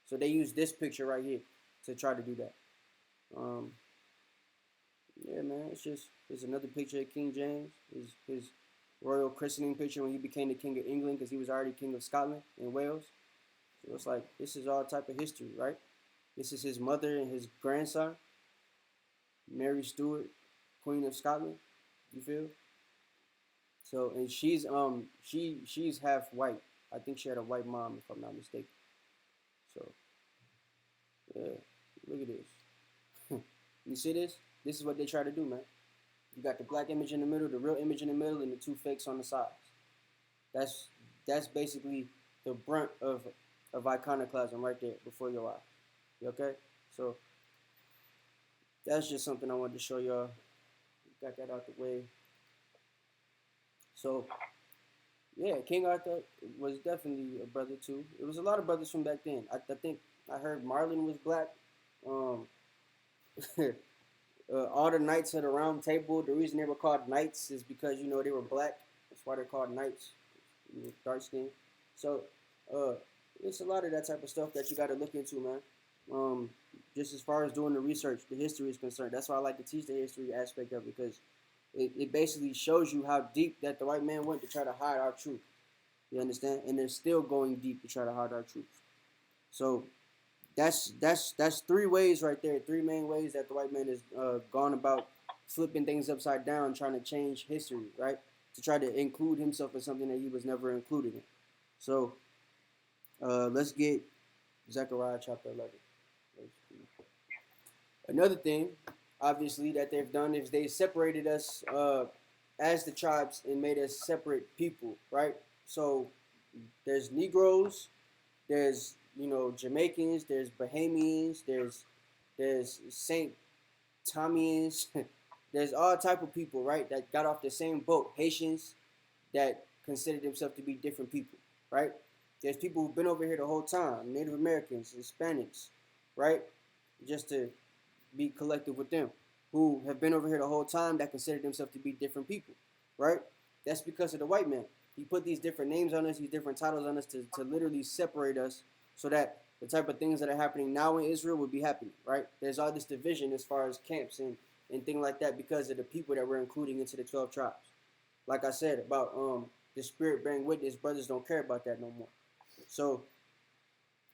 So they used this picture right here to try to do that. Yeah, man. It's another picture of King James. His royal christening picture when he became the King of England, because he was already King of Scotland and Wales. So it's like, this is all type of history, right? This is his mother and his grandson, Mary Stuart, Queen of Scotland. You feel? So, and she's half white. I think she had a white mom, if I'm not mistaken. So, yeah, look at this. You see this? This is what they try to do, man. You got the black image in the middle, the real image in the middle, and the two fakes on the sides. That's basically the brunt of iconoclasm right there before your eyes. You okay? So that's just something I wanted to show y'all. Got that out the way. So yeah, King Arthur was definitely a brother too. It was a lot of brothers from back then. I think I heard Marlon was black. All the knights of the round table, the reason they were called knights is because, you know, they were black. That's why they're called knights. Dark skin. So it's a lot of that type of stuff that you got to look into, man. Just as far as doing the research, the history is concerned. That's why I like to teach the history aspect of it, because it basically shows you how deep that the white man went to try to hide our truth. You understand? And they're still going deep to try to hide our truth. So that's three ways right there, three main ways that the white man has gone about flipping things upside down, trying to change history, right? To try to include himself in something that he was never included in. So let's get Zechariah chapter 11. Another thing, obviously, that they've done is they separated us as the tribes and made us separate people, right? So there's Negroes, there's Jamaicans, there's Bahamians, there's Saint Tomians, there's all type of people, right, that got off the same boat. Haitians that consider themselves to be different people, right? There's people who've been over here the whole time, Native Americans, Hispanics, right? Just to be collective with them, who have been over here the whole time that consider themselves to be different people, right? That's because of the white man. He put these different names on us, these different titles on us to literally separate us so that the type of things that are happening now in Israel would be happening, right? There's all this division as far as camps and things like that because of the people that we're including into the 12 tribes. Like I said about the spirit bearing witness, brothers don't care about that no more. So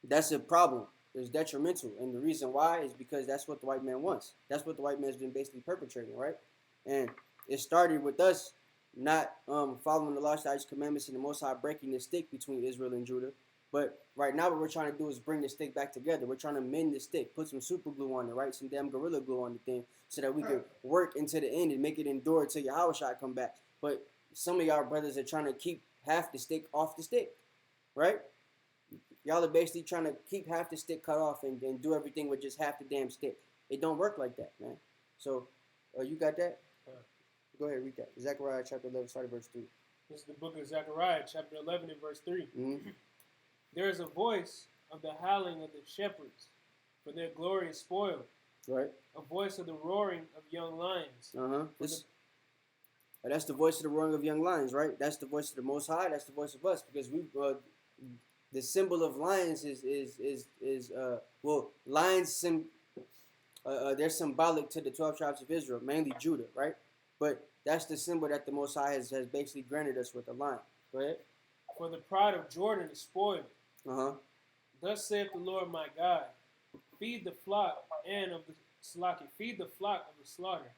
that's a problem. It's detrimental. And the reason why is because that's what the white man wants. That's what the white man's been basically perpetrating, right? And it started with us not following the law, statutes, commandments, and the Most High breaking the stick between Israel and Judah. But right now what we're trying to do is bring the stick back together. We're trying to mend the stick, put some super glue on it, right? Some damn Gorilla Glue on the thing so that we can work into the end and make it endure until Yahweh Shai come back. But some of y'all brothers are trying to keep half the stick off the stick, right? Y'all are basically trying to keep half the stick cut off and do everything with just half the damn stick. It don't work like that, man. So, you got that? Go ahead, read that. Zechariah chapter 11, start at verse 3. This is the book of Zechariah, chapter 11 and verse 3. Mm-hmm. There is a voice of the howling of the shepherds, for their glory is spoiled. Right. A voice of the roaring of young lions. That's the voice of the roaring of young lions, right? That's the voice of the Most High. That's the voice of us, because we the symbol of lions is lions. They're symbolic to the 12 tribes of Israel, mainly Judah, right? But that's the symbol that the Most High has basically granted us with a lion. Go ahead. For the pride of Jordan is spoiled. Thus saith the Lord my God, feed the flock and of the feed the flock of the slaughter,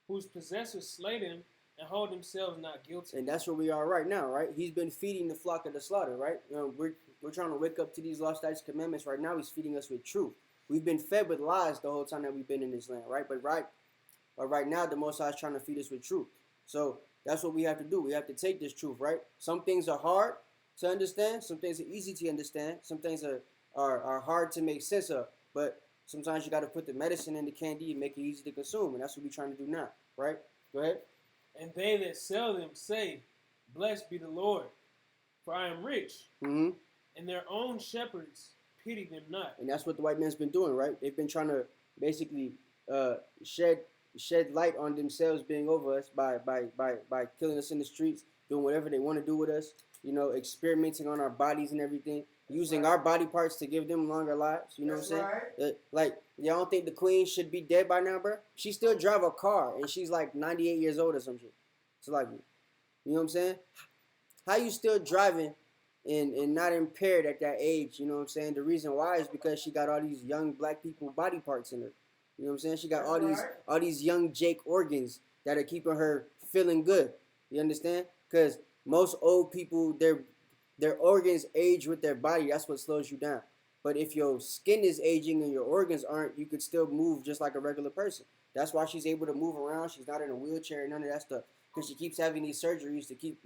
whose possessors slay them and hold themselves not guilty. And that's where we are right now, right? He's been feeding the flock of the slaughter, right? We're trying to wake up to these law, statutes, commandments. Right now, he's feeding us with truth. We've been fed with lies the whole time that we've been in this land, right? But right now, the Most High is trying to feed us with truth. So that's what we have to do. We have to take this truth, right? Some things are hard to understand. Some things are easy to understand. Some things are hard to make sense of. But sometimes you got to put the medicine in the candy and make it easy to consume. And that's what we're trying to do now, right? Go ahead. And they that sell them say, blessed be the Lord, for I am rich. Mm-hmm. And their own shepherds pity them not. And that's what the white man's been doing, right? They've been trying to basically shed light on themselves being over us by killing us in the streets, doing whatever they want to do with us, experimenting on our bodies and everything, using our body parts to give them longer lives. You know what I'm saying? Right. Like, y'all don't think the queen should be dead by now, bro? She still drive a car, and she's like 98 years old or some shit. So like, you know what I'm saying? How you still driving and not impaired at that age? You know what I'm saying? The reason why is because she got all these young black people body parts in her. You know what I'm saying? She got all these young Jake organs that are keeping her feeling good. You understand? Because most old people, their organs age with their body. That's what slows you down. But if your skin is aging and your organs aren't, you could still move just like a regular person. That's why she's able to move around. She's not in a wheelchair and none of that stuff. Because she keeps having these surgeries to keep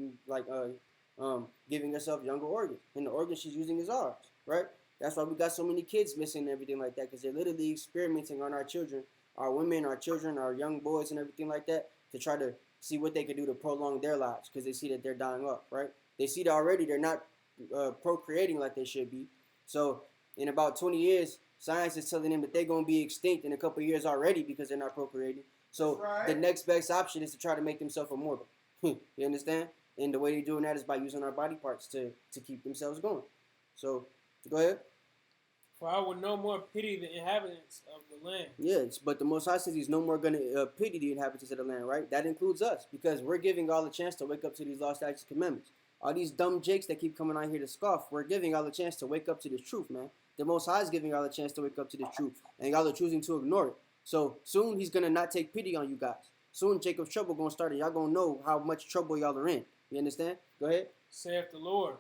giving herself younger organs. And the organ she's using is ours, right? That's why we got so many kids missing and everything like that, because they're literally experimenting on our children, our women, our children, our young boys and everything like that to try to see what they can do to prolong their lives, because they see that they're dying off, right? They see that already they're not procreating like they should be. So in about 20 years, science is telling them that they're going to be extinct in a couple of years already because they're not procreating. So the next best option is to try to make themselves immortal. You understand? And the way they're doing that is by using our body parts to keep themselves going. So go ahead. For I will no more pity the inhabitants of the land. Yes, but the Most High says He's no more going to pity the inhabitants of the land, right? That includes us, because we're giving all a chance to wake up to these law, statutes, and commandments. All these dumb jakes that keep coming out here to scoff, we're giving all a chance to wake up to this truth, man. The Most High is giving all a chance to wake up to this truth, and y'all are choosing to ignore it. So soon He's going to not take pity on you guys. Soon Jacob's trouble going to start, and y'all going to know how much trouble y'all are in. You understand? Go ahead. Saith the Lord.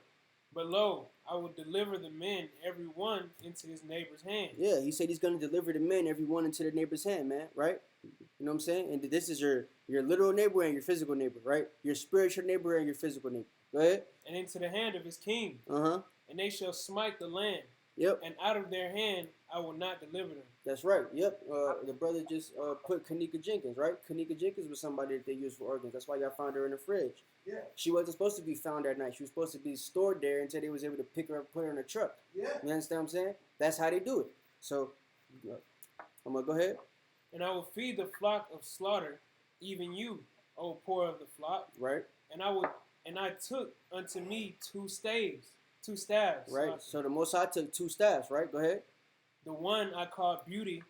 But lo, I will deliver the men, every one, into his neighbor's hand. Yeah, He said He's going to deliver the men, every one, into their neighbor's hand, man, right? You know what I'm saying? And this is your literal neighbor and your physical neighbor, right? Your spiritual neighbor and your physical neighbor. Go ahead. And into the hand of his king. Uh-huh. And they shall smite the land. Yep. And out of their hand I will not deliver them. That's right. Yep. The brother just put Kanika Jenkins, right? Kanika Jenkins was somebody that they used for organs. That's why y'all found her in the fridge. Yeah. She wasn't supposed to be found that night. She was supposed to be stored there until they was able to pick her up, put her in a truck. Yeah. You understand what I'm saying? That's how they do it. So, I'm going to go ahead. And I will feed the flock of slaughter, even you, O poor of the flock. Right. And I took unto me two staves. Right. So the Most High took two staffs, right? Go ahead. The one I called beauty,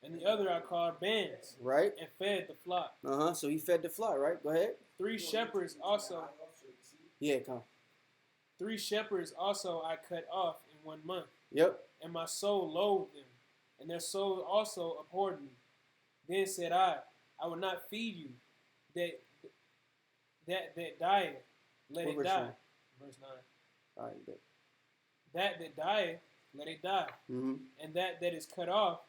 and the other I called bands. Right. And fed the flock. Uh-huh. So He fed the flock, right? Go ahead. 3 shepherds also. Yeah, come. 3 shepherds also I cut off in 1 month. Yep. And my soul loathed them, and their soul also abhorred me. Then said I will not feed you. That dieth, let it die. Verse 9. All right, good. That dieth, let it die. Mm-hmm. And that is cut off,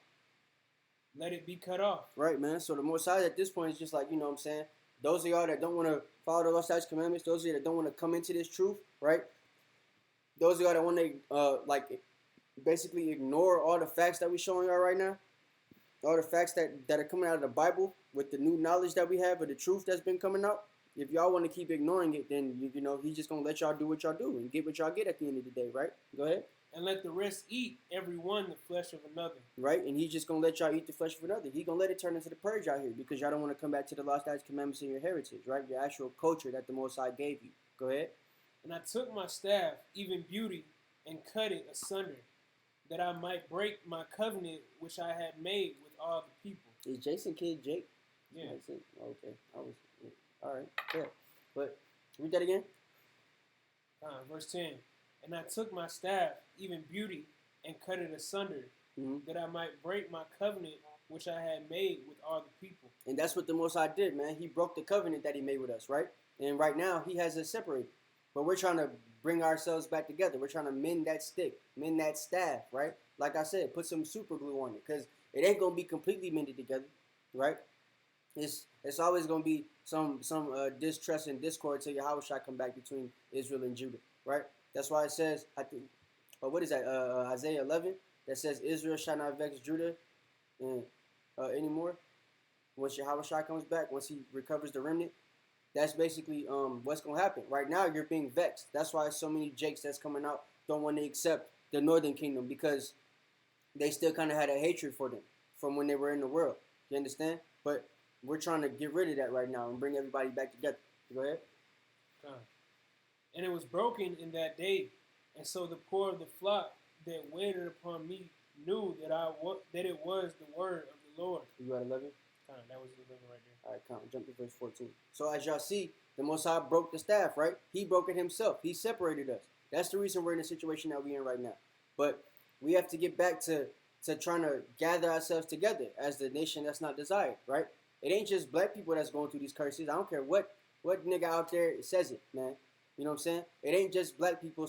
let it be cut off. Right, man. So the Most High at this point is just like, you know what I'm saying? Those of y'all that don't want to follow the law, statutes, commandments, those of you that don't want to come into this truth, right? Those of y'all that want to, basically ignore all the facts that we're showing y'all right now, all the facts that are coming out of the Bible with the new knowledge that we have of the truth that's been coming out. If y'all want to keep ignoring it, then, you know, He's just going to let y'all do what y'all do and get what y'all get at the end of the day, right? Go ahead. And let the rest eat, every one, the flesh of another. Right? And He's just going to let y'all eat the flesh of another. He's going to let it turn into the purge out here because y'all don't want to come back to the law, statutes, commandments, and your heritage, right? Your actual culture that the Most High gave you. Go ahead. And I took my staff, even beauty, and cut it asunder, that I might break my covenant which I had made with all the people. Is Jason Kid Jake? Yeah. Okay. All right. Yeah. But read that again. Verse 10. And I took my staff, even beauty, and cut it asunder, that I might break my covenant which I had made with all the people. And that's what the Most High did, man. He broke the covenant that He made with us, right? And right now, He has us separated. But we're trying to bring ourselves back together. We're trying to mend that stick, mend that staff, right? Like I said, put some super glue on it because it ain't going to be completely mended together, right? It's always going to be some distrust and discord till Yahushua come back between Israel and Judah, right? That's why it says, I think, what is that, Isaiah 11, that says Israel shall not vex Judah anymore. Once Yahushua comes back, once He recovers the remnant, that's basically what's going to happen. Right now, you're being vexed. That's why so many jakes that's coming out don't want to accept the northern kingdom because they still kind of had a hatred for them from when they were in the world. You understand? But we're trying to get rid of that right now and bring everybody back together. Go ahead. And it was broken in that day. And so the poor of the flock that waited upon me knew that it was the word of the Lord. You at 11? That was 11 right there. All right, count. Jump to verse 14. So as y'all see, the Most High broke the staff, right? He broke it Himself. He separated us. That's the reason we're in the situation that we're in right now. But we have to get back to trying to gather ourselves together as the nation that's not desired, right? It ain't just black people that's going through these curses. I don't care what nigga out there says it, man. You know what I'm saying? It ain't just black people,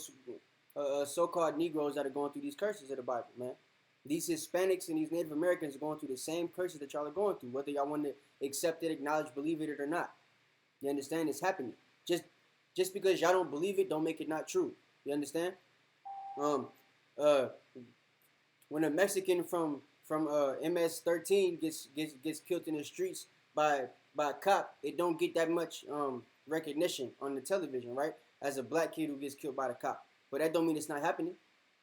so-called Negroes that are going through these curses of the Bible, man. These Hispanics and these Native Americans are going through the same curses that y'all are going through, whether y'all want to accept it, acknowledge, believe it or not. You understand? It's happening. Just because y'all don't believe it, don't make it not true. You understand? When a Mexican from MS-13 gets killed in the streets by a cop, it don't get that much recognition on the television, right? As a black kid who gets killed by the cop. But that don't mean it's not happening.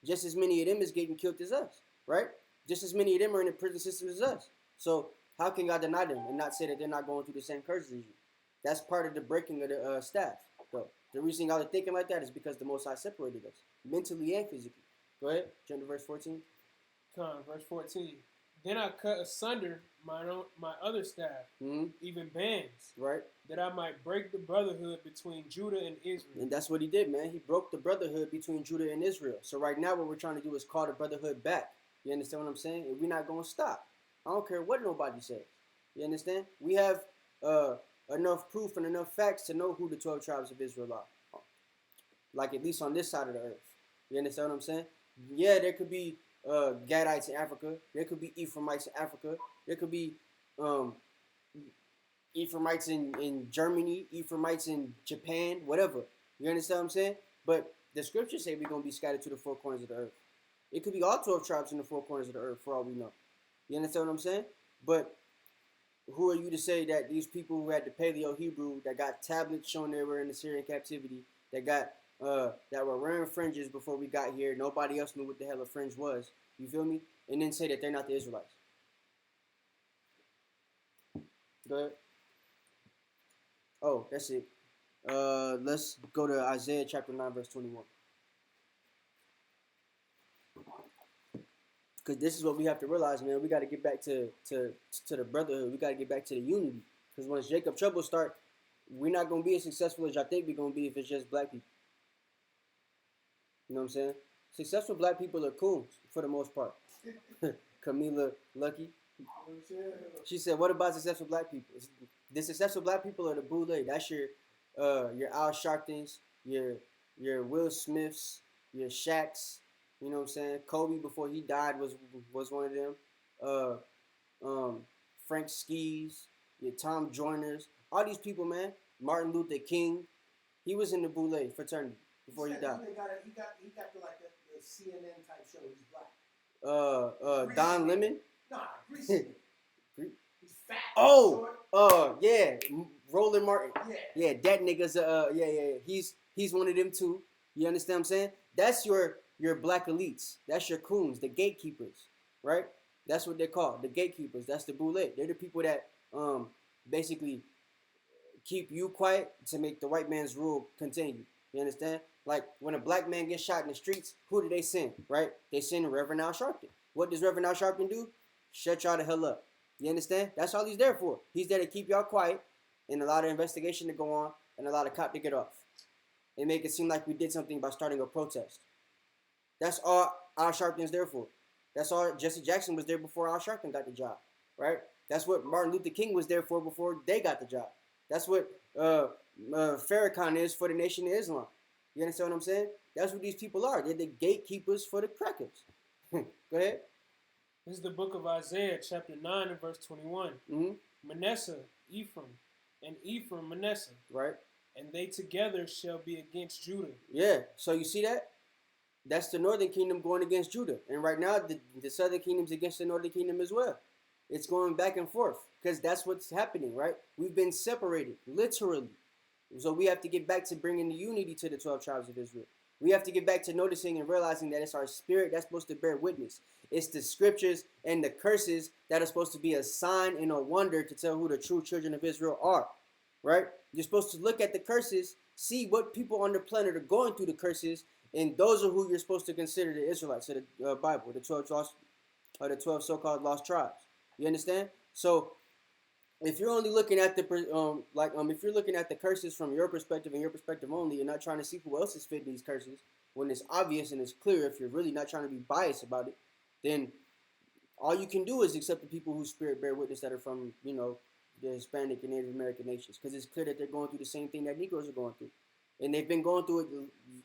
Just as many of them is getting killed as us, right? Just as many of them are in the prison system as us. So how can God deny them and not say that they're not going through the same curses as you? That's part of the breaking of the staff. So the reason y'all are thinking like that is because the Most High separated us, mentally and physically. Go ahead, jump to verse 14. Verse 14. Then I cut asunder my other staff, even bands, right? That I might break the brotherhood between Judah and Israel. And that's what he did, man. He broke the brotherhood between Judah and Israel. So right now what we're trying to do is call the brotherhood back. You understand what I'm saying? And we're not going to stop. I don't care what nobody says. You understand? We have enough proof and enough facts to know who the 12 tribes of Israel are. Like at least on this side of the earth. You understand what I'm saying? Yeah, there could be Gadites in Africa. There could be Ephraimites in Africa. There could be Ephraimites in Germany, Ephraimites in Japan, whatever. You understand what I'm saying? But the scriptures say we're going to be scattered to the four corners of the earth. It could be all 12 tribes in the four corners of the earth for all we know. You understand what I'm saying? But who are you to say that these people who had the Paleo Hebrew, that got tablets showing they were in the Syrian captivity, that were wearing fringes before we got here, nobody else knew what the hell a fringe was, you feel me? And then say that they're not the Israelites. Go ahead. Oh, that's it. Let's go to Isaiah chapter 9, verse 21. Because this is what we have to realize, man. We got to get back to the brotherhood. We got to get back to the unity. Because once Jacob trouble start, we're not going to be as successful as y'all think we're going to be if it's just black people. You know what I'm saying? Successful black people are cool for the most part. Camila Lucky. She said, what about successful black people? The successful black people are the boule. That's your Al Sharptons, your Will Smiths, your Shaqs. You know what I'm saying? Kobe, before he died, was one of them. Frank Skis, your Tom Joyners. All these people, man. Martin Luther King. He was in the boule fraternity before he died. He got the CNN type show. He's black. Don Lemon. Nah, Greasy. He's fat. Oh, yeah. Roland Martin. Yeah, that nigga's He's one of them too. You understand what I'm saying? That's your black elites. That's your coons, the gatekeepers, right? That's what they're called, the gatekeepers. That's the boule. They're the people that basically keep you quiet to make the white man's rule continue. You understand? Like when a black man gets shot in the streets, who do they send, right? They send Reverend Al Sharpton. What does Reverend Al Sharpton do? Shut y'all the hell up. You understand? That's all he's there for. He's there to keep y'all quiet and a lot of investigation to go on and a lot of cop to get off. And make it seem like we did something by starting a protest. That's all Al Sharpton's there for. That's all Jesse Jackson was there before Al Sharpton got the job, right? That's what Martin Luther King was there for before they got the job. That's what Farrakhan is for the Nation of Islam. You understand what I'm saying? That's what these people are. They're the gatekeepers for the crackers. Go ahead. This is the book of Isaiah, chapter 9 and verse 21. Manasseh, Ephraim, and Ephraim, Manasseh. Right. And they together shall be against Judah. Yeah. So you see that? That's the northern kingdom going against Judah. And right now, the southern kingdom's against the northern kingdom as well. It's going back and forth because that's what's happening, right? We've been separated, literally. So we have to get back to bringing the unity to the 12 tribes of Israel. We have to get back to noticing and realizing that it's our spirit that's supposed to bear witness. It's the scriptures and the curses that are supposed to be a sign and a wonder to tell who the true children of Israel are, right? You're supposed to look at the curses, see what people on the planet are going through the curses, and those are who you're supposed to consider the Israelites of the Bible, the 12 so-called lost tribes. You understand? So if you're only looking at if you're looking at the curses from your perspective and your perspective only, and not trying to see who else is fitting these curses, when it's obvious and it's clear, if you're really not trying to be biased about it, then all you can do is accept the people whose spirit bear witness that are from, the Hispanic and Native American nations, because it's clear that they're going through the same thing that Negroes are going through, and they've been going through it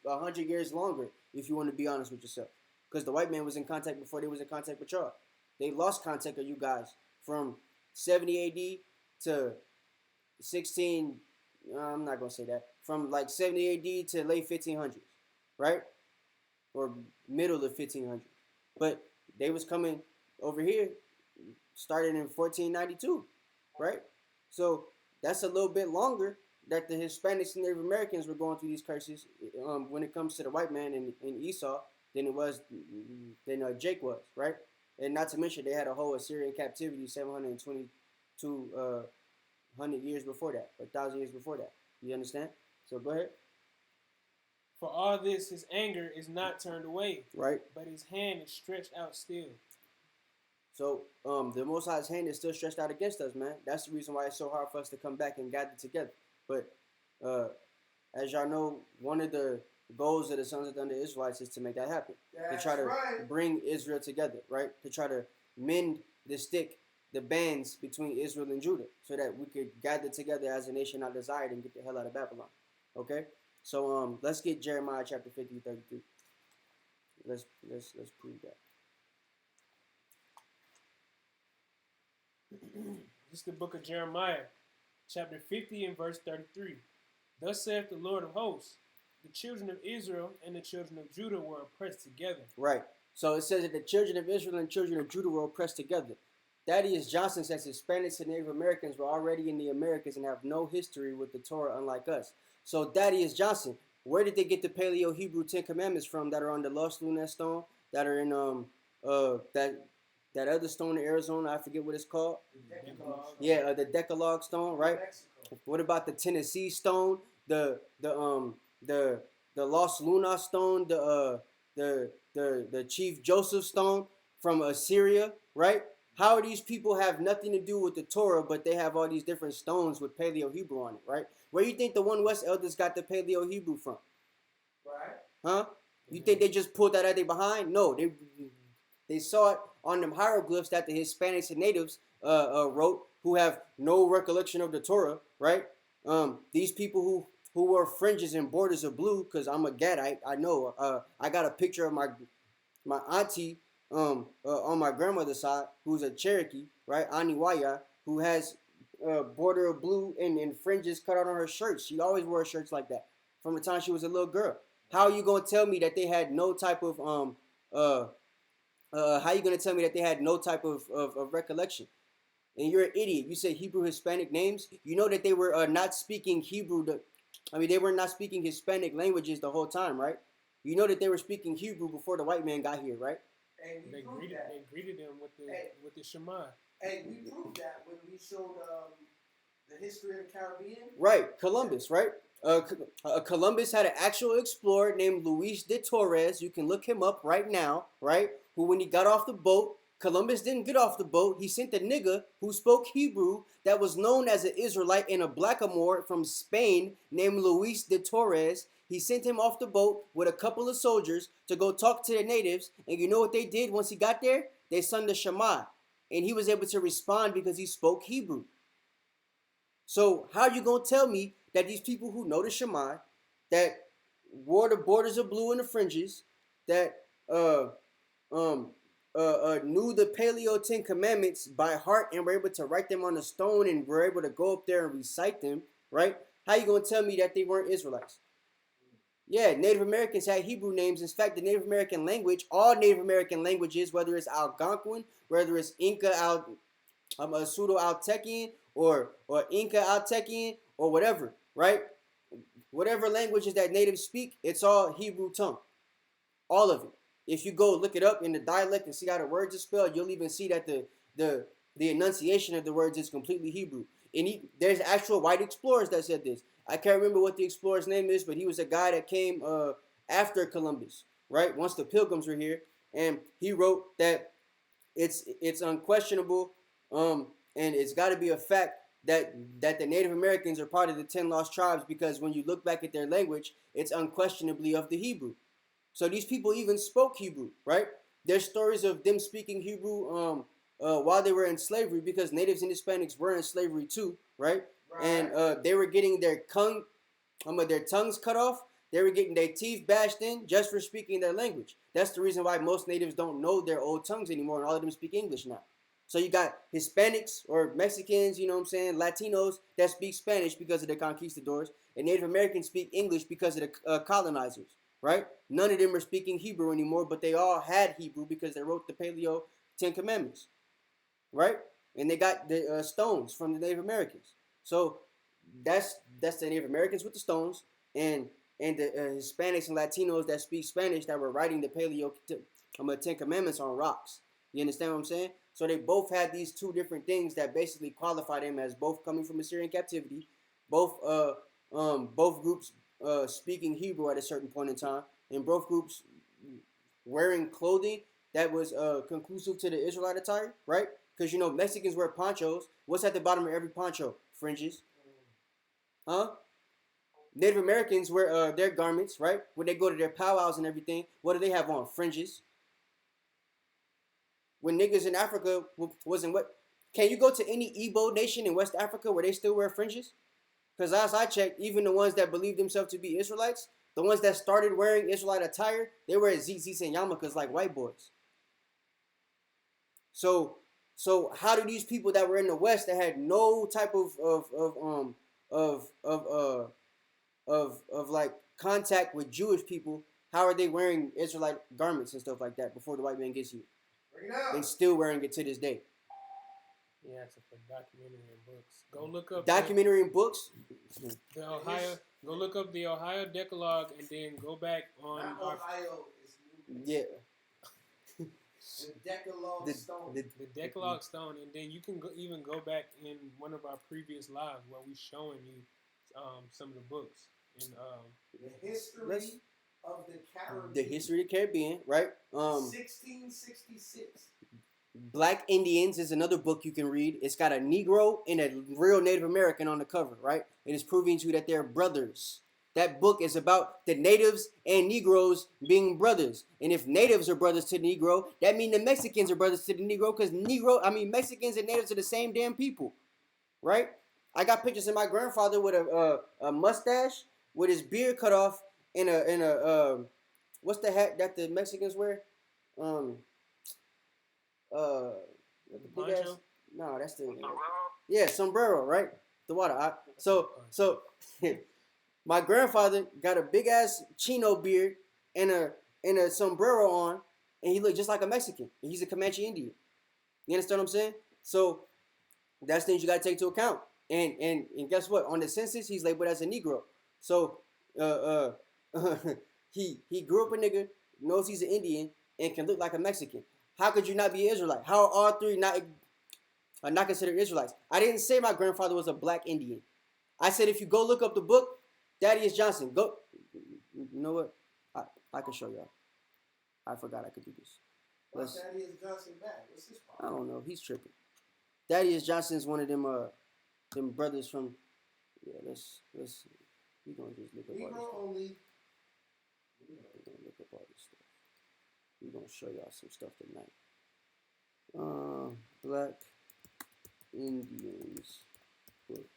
100 years longer, if you want to be honest with yourself, because the white man was in contact before they was in contact with y'all. They lost contact with you guys from 70 AD to 16, I'm not going to say that, from like 70 AD to late 1500s, right? Or middle of 1500s. But they was coming over here, started in 1492, right? So that's a little bit longer that the Hispanics and Native Americans were going through these curses when it comes to the white man and Esau than Jake was, right? And not to mention they had a whole Assyrian captivity 722 100 years before that, or 1,000 years before that. You understand? So go ahead. For all this, his anger is not turned away, right? But his hand is stretched out still. So the Most High's hand is still stretched out against us, man. That's the reason why it's so hard for us to come back and gather together. But as y'all know, one of the goals of the sons of the Israelites is to make that happen. That's to try to right. bring Israel together, right? To try to mend the bands between Israel and Judah, so that we could gather together as a nation not desired and get the hell out of Babylon. Okay? So let's get Jeremiah chapter 50, 33. Let's prove that. This is the book of Jeremiah, chapter 50 and verse 33. Thus saith the Lord of hosts, the children of Israel and the children of Judah were oppressed together. Right. So it says that the children of Israel and children of Judah were oppressed together. Thaddeus Johnson says Hispanics and Native Americans were already in the Americas and have no history with the Torah, unlike us. So Thaddeus Johnson, where did they get the Paleo Hebrew 10 Commandments from that are on the Lost Lunar stone, that are in that other stone in Arizona? I forget what it's called. Yeah, the Decalogue stone, right? Mexico. What about the Tennessee stone, the Lost Lunar stone, the Chief Joseph stone from Assyria, right? How these people have nothing to do with the Torah, but they have all these different stones with Paleo Hebrew on it, right? Where you think the One West elders got the Paleo Hebrew from? Right. Huh? You think they just pulled that out of their behind? No, they saw it on them hieroglyphs that the Hispanics and natives wrote, who have no recollection of the Torah, right? These people who wore fringes and borders of blue, because I'm a Gadite, I know. I got a picture of my auntie on my grandmother's side, who's a Cherokee, right? Aniwaya, who has a border of blue and fringes cut out on her shirts. She always wore shirts like that from the time she was a little girl. How are you gonna tell me that they had no type of how you gonna tell me that they had no type of recollection? And you're an idiot. You say Hebrew Hispanic names. You know that they were not speaking Hebrew. They were not speaking Hispanic languages the whole time, right? You know that they were speaking Hebrew before the white man got here, right? And They greeted them with the Shema. And we proved that when we showed the history of the Caribbean. Right, Columbus, right? Columbus had an actual explorer named Luis de Torres. You can look him up right now, right? Who, when he got off the boat, Columbus didn't get off the boat. He sent a nigga who spoke Hebrew that was known as an Israelite and a blackamoor from Spain named Luis de Torres. He sent him off the boat with a couple of soldiers to go talk to the natives. And you know what they did once he got there? They sung the Shema. And he was able to respond because he spoke Hebrew. So how are you going to tell me that these people who know the Shema, that wore the borders of blue and the fringes, that knew the Paleo 10 Commandments by heart and were able to write them on a stone and were able to go up there and recite them, right? How you going to tell me that they weren't Israelites? Yeah, Native Americans had Hebrew names. In fact, the Native American language, all Native American languages, whether it's Algonquin, whether it's Inca, Pseudo-Altecan, or Inca Altecan, or whatever, right? Whatever languages that natives speak, it's all Hebrew tongue. All of it. If you go look it up in the dialect and see how the words are spelled, you'll even see that the enunciation of the words is completely Hebrew. And there's actual white explorers that said this. I can't remember what the explorer's name is, but he was a guy that came after Columbus, right? Once the Pilgrims were here, and he wrote that it's unquestionable, and it's got to be a fact that the Native Americans are part of the 10 lost tribes, because when you look back at their language, it's unquestionably of the Hebrew. So these people even spoke Hebrew, right? There's stories of them speaking Hebrew while they were in slavery, because natives and Hispanics were in slavery too, right? And they were getting their tongues cut off. They were getting their teeth bashed in just for speaking their language. That's the reason why most natives don't know their old tongues anymore, and all of them speak English now. So you got Hispanics or Mexicans, Latinos that speak Spanish because of the conquistadors, and Native Americans speak English because of the colonizers, right? None of them are speaking Hebrew anymore, but they all had Hebrew because they wrote the Paleo 10 Commandments, right? And they got the stones from the Native Americans. So that's the Native Americans with the stones, and the Hispanics and Latinos that speak Spanish that were writing the Paleo 10 Commandments on rocks. You understand what I'm saying? So they both had these two different things that basically qualify them as both coming from Assyrian captivity, both groups speaking Hebrew at a certain point in time, and both groups wearing clothing that was conclusive to the Israelite attire, right? Because you know Mexicans wear ponchos. What's at the bottom of every poncho? Fringes. Huh? Native Americans wear their garments, right? When they go to their powwows and everything, what do they have on? Fringes. When niggas in Africa wasn't what? Can you go to any Igbo nation in West Africa where they still wear fringes? Because last I checked, even the ones that believe themselves to be Israelites, the ones that started wearing Israelite attire, they wear tzitzits and yarmulkes like white boys. So how do these people that were in the West that had no type of like contact with Jewish people, how are they wearing Israelite garments and stuff like that before the white man gets here? They still wearing it to this day. Yeah, it's for documentary and books. Go look up documentary and books. The Ohio. Go look up the Ohio Decalogue and then go back on. Ohio is new. Yeah. The Decalogue Stone. The Decalogue Stone, and then you can even go back in one of our previous lives where we showing you some of the books and the history of the Caribbean. The history of the Caribbean, right? 1666. Black Indians is another book you can read. It's got a Negro and a real Native American on the cover, right? It is proving to you that they're brothers. That book is about the natives and Negroes being brothers. And if natives are brothers to the Negro, that means the Mexicans are brothers to the Negro because Mexicans and natives are the same damn people, right? I got pictures of my grandfather with a mustache, with his beard cut off, in a what's the hat that the Mexicans wear? The big ass. No, that's the sombrero, right? The water. So my grandfather got a big ass chino beard and a sombrero on, and he looked just like a Mexican. And he's a Comanche Indian. You understand what I'm saying? So that's things you gotta take into account. And guess what? On the census, he's labeled as a Negro. So he grew up a nigga, knows he's an Indian, and can look like a Mexican. How could you not be an Israelite? How are all three not considered Israelites? I didn't say my grandfather was a black Indian. I said if you go look up the book, Thaddeus Johnson, go. You know what? I can show y'all. I forgot I could do this. What's Thaddeus Johnson back? What's his problem? I don't know. He's tripping. Thaddeus Johnson is one of them brothers from. Yeah, let's. We gonna just look up all this stuff. Only. We're gonna look up all this stuff. We're gonna show y'all some stuff tonight. Black Indians book.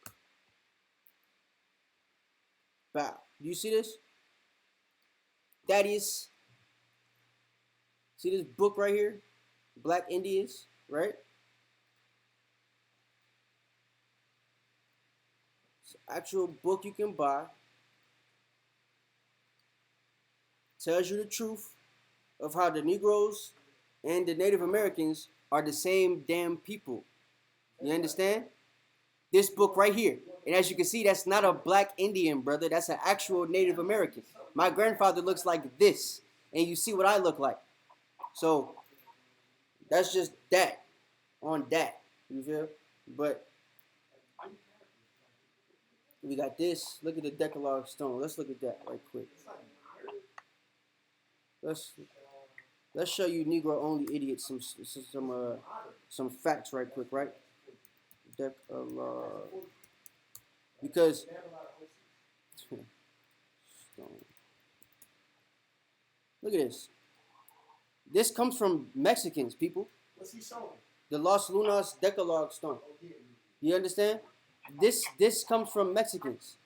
Bow. Do you see this? Thaddeus. See this book right here? Black Indians, right? It's an actual book you can buy. Tells you the truth of how the Negroes and the Native Americans are the same damn people. You understand? This book right here. And as you can see, that's not a black Indian, brother. That's an actual Native American. My grandfather looks like this. And you see what I look like. So, that's just that. On that. You feel? But, we got this. Look at the Decalogue Stone. Let's look at that right quick. Let's show you Negro only idiots some facts right quick, right? Decalogue. Because look at this. This comes from Mexicans, people. What's he showing? The Los Lunas Decalogue Stone. You understand? This comes from Mexicans.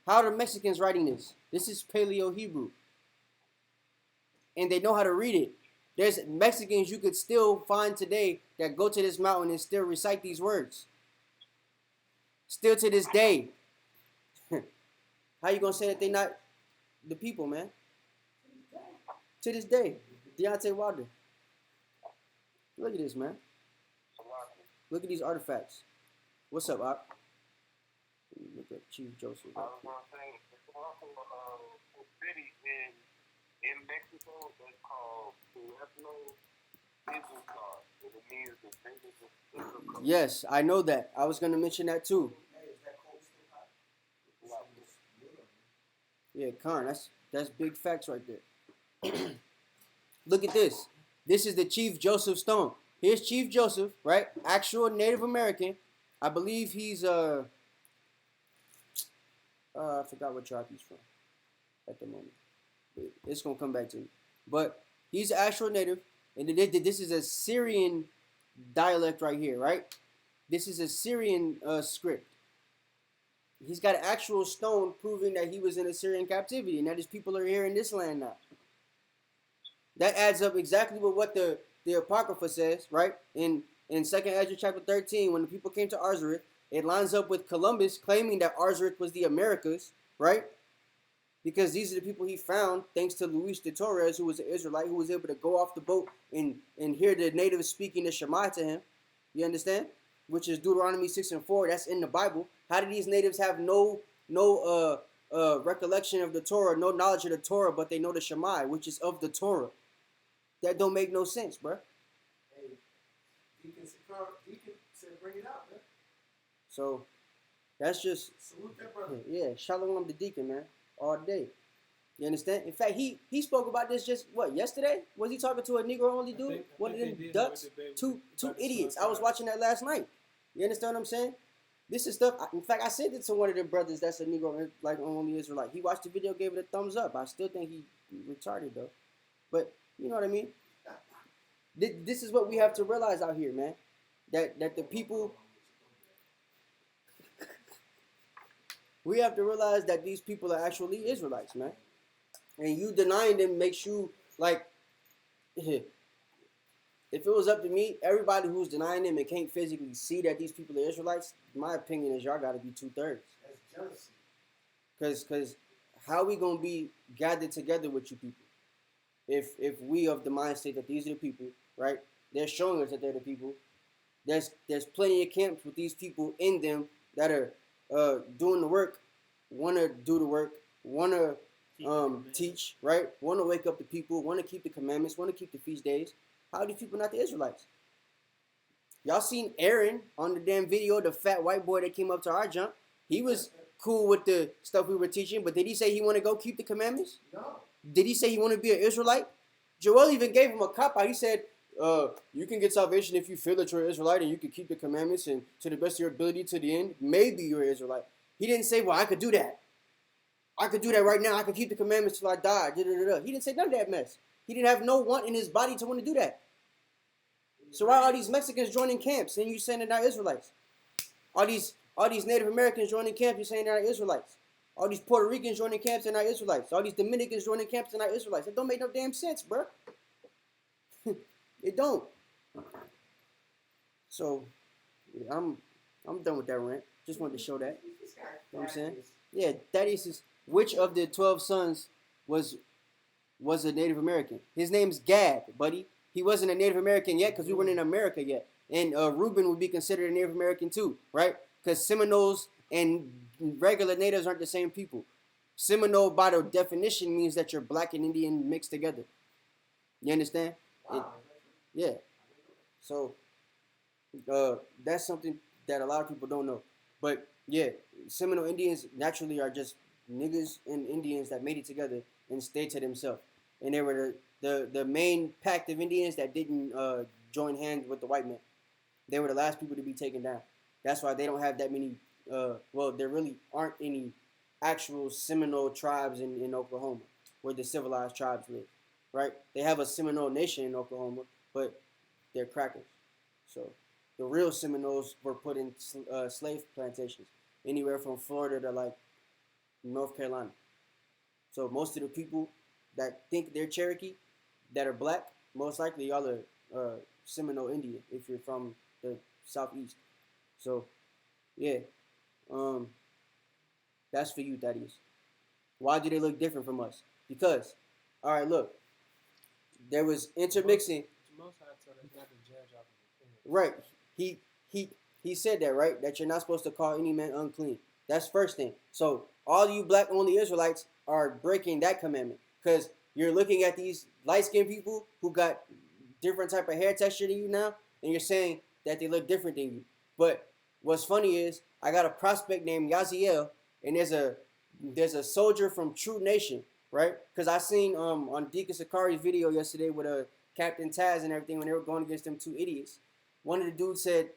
How are the Mexicans writing this? This is Paleo Hebrew. And they know how to read it. There's Mexicans you could still find today that go to this mountain and still recite these words. Still to this day. How you gonna say that they not the people, man? To this day. Deontay Wilder. Look at this, man. Look at these artifacts. What's up, Op? Look at Chief Joseph. I was gonna say, it's also a city in Mexico that's called Pueblo Biblical. It means the biblical. Yes, I know that. I was gonna mention that too. Yeah, Khan, that's big facts right there. Look at this. This is the Chief Joseph Stone. Here's Chief Joseph, right? Actual Native American. I believe he's I forgot what tribe he's from at the moment. It's gonna come back to me. But he's an actual native, and this is a Syrian dialect right here, right? This is a Syrian script. He's got an actual stone proving that he was in Assyrian captivity and that his people are here in this land now. That adds up exactly with what the Apocrypha says, right? In 2nd Ezra chapter 13, when the people came to Arzareth, it lines up with Columbus claiming that Arzareth was the Americas, right? Because these are the people he found, thanks to Louie de Torres, who was an Israelite, who was able to go off the boat and hear the natives speaking the Shema to him. You understand? Which is Deuteronomy 6:4. That's in the Bible. How did these natives have no recollection of the Torah, no knowledge of the Torah, but they know the Shema, which is of the Torah? That don't make no sense, bro. Hey, Deacon said bring it out, man. So that's just Salute that brother. yeah. Shalom the deacon, man, all day. You understand? In fact, he spoke about this just yesterday? Was he talking to a Negro only dude? One of them ducks? Two idiots. I was watching that last night. You understand what I'm saying? This is stuff. In fact, I said it to one of them brothers that's a Negro, like only Israelite. He watched the video, gave it a thumbs up. I still think he retarded though. But you know what I mean? This is what we have to realize out here, man. That the people, we have to realize that these people are actually Israelites, man. And you denying them makes you like, if it was up to me, everybody who's denying them and can't physically see that these people are Israelites, my opinion is y'all got to be 2/3. That's jealousy. Because how we going to be gathered together with you people? If we of the mindset that these are the people, right? They're showing us that they're the people. There's plenty of camps with these people in them that are doing the work, want to do the work, want to teach, right? Want to wake up the people, want to keep the commandments, want to keep the feast days. How are these people not the Israelites? Y'all seen Aaron on the damn video, the fat white boy that came up to our jump? He was cool with the stuff we were teaching, but did he say he want to go keep the commandments? No. Did he say he want to be an Israelite? Joel even gave him a cop out. He said, you can get salvation if you feel that you're an Israelite and you can keep the commandments and to the best of your ability to the end. Maybe you're an Israelite. He didn't say, well, I could do that. I could do that right now. I could keep the commandments till I die. He didn't say none of that mess. He didn't have no want in his body to want to do that. So why are these Mexicans joining camps and you saying they're not Israelites? All these Native Americans joining camps, you saying they're not Israelites? All these Puerto Ricans joining camps, they're not Israelites. All these Dominicans joining camps, they're not Israelites. It don't make no damn sense, bro. It don't. So, yeah, I'm done with that rant. Just wanted to show that. You know what I'm saying? Yeah, Thaddeus is, which of the 12 sons was a Native American? His name's Gad, buddy. He wasn't a Native American yet because we weren't in America yet. And Reuben would be considered a Native American too, right? Because Seminoles and regular natives aren't the same people. Seminole, by the definition, means that you're black and Indian mixed together. You understand? Wow. Yeah. So that's something that a lot of people don't know. But yeah, Seminole Indians naturally are just niggas and Indians that made it together and stayed to themselves. And they were the main pact of Indians that didn't join hands with the white men. They were the last people to be taken down. That's why they don't have that many. There really aren't any actual Seminole tribes in Oklahoma where the civilized tribes live, right? They have a Seminole nation in Oklahoma, but they're crackers. So the real Seminoles were put in slave plantations, anywhere from Florida to like North Carolina. So most of the people that think they're Cherokee, that are black, most likely y'all are Seminole Indian if you're from the southeast. So yeah. That's for you, Thaddeus. Why do they look different from us? Because, all right, look, there was intermixing. Right. He said that, right? That you're not supposed to call any man unclean. That's first thing. So all you black only Israelites are breaking that commandment because you're looking at these light-skinned people who got different type of hair texture than you now, and you're saying that they look different than you. But what's funny is I got a prospect named Yaziel, and there's a soldier from True Nation, right? Because I seen on Deacon Sakari's video yesterday with Captain Taz and everything when they were going against them two idiots. One of the dudes said,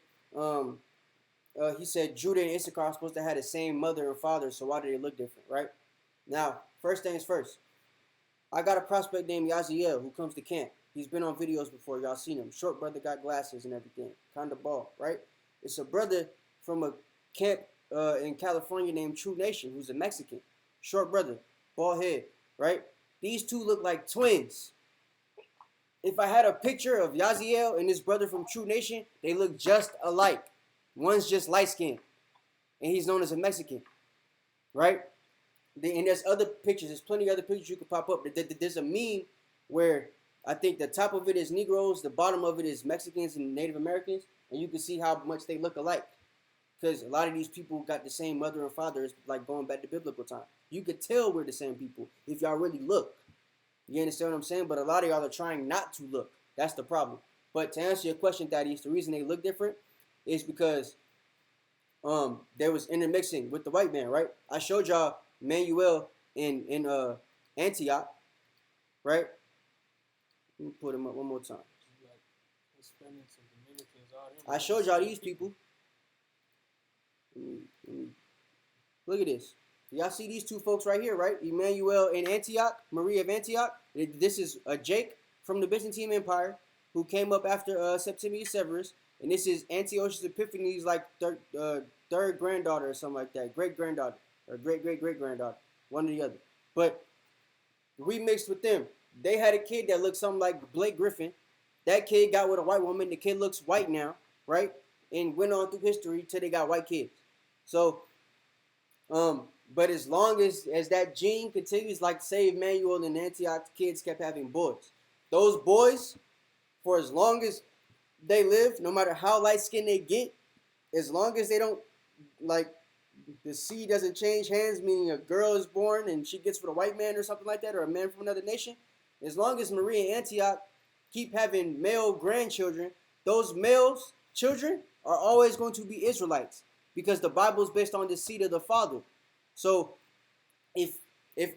he said Judah and Issachar are supposed to have the same mother and father, so why do they look different, right? Now, first things first. I got a prospect named Yaziel who comes to camp. He's been on videos before. Y'all seen him. Short brother, got glasses and everything. Kind of bald, right? It's a brother from a camp in California named True Nation who's a Mexican. Short brother, bald head, right? These two look like twins. If I had a picture of Yaziel and his brother from True Nation, they look just alike. One's just light-skinned, and he's known as a Mexican, right? And there's other pictures. There's plenty of other pictures you could pop up. There's a meme where I think the top of it is Negroes, the bottom of it is Mexicans and Native Americans, and you can see how much they look alike. Because a lot of these people got the same mother and father, like going back to biblical time. You could tell we're the same people if y'all really look. You understand what I'm saying? But a lot of y'all are trying not to look. That's the problem. But to answer your question, Thaddeus, the reason they look different is because there was intermixing with the white man, right? I showed y'all Manuel in Antioch, right? Let me put him up one more time. I showed y'all these people. Look at this. Y'all see these two folks right here, right? Emmanuel in Antioch, Marie of Antioch. This is Jake from the Byzantine Empire who came up after Septimius Severus. And this is Antiochus Epiphanes' like third granddaughter or something like that. Great-granddaughter or great-great-great-granddaughter. One or the other. But we mixed with them. They had a kid that looked something like Blake Griffin. That kid got with a white woman. The kid looks white now, right? And went on through history till they got white kids. So, but as long as that gene continues, like say Emmanuel and Antioch kids kept having boys. Those boys, for as long as they live, no matter how light skinned they get, as long as they don't, like, the seed doesn't change hands, meaning a girl is born and she gets with a white man or something like that, or a man from another nation, as long as Marie and Antioch keep having male grandchildren, those males, children, are always going to be Israelites because the Bible is based on the seed of the father. So if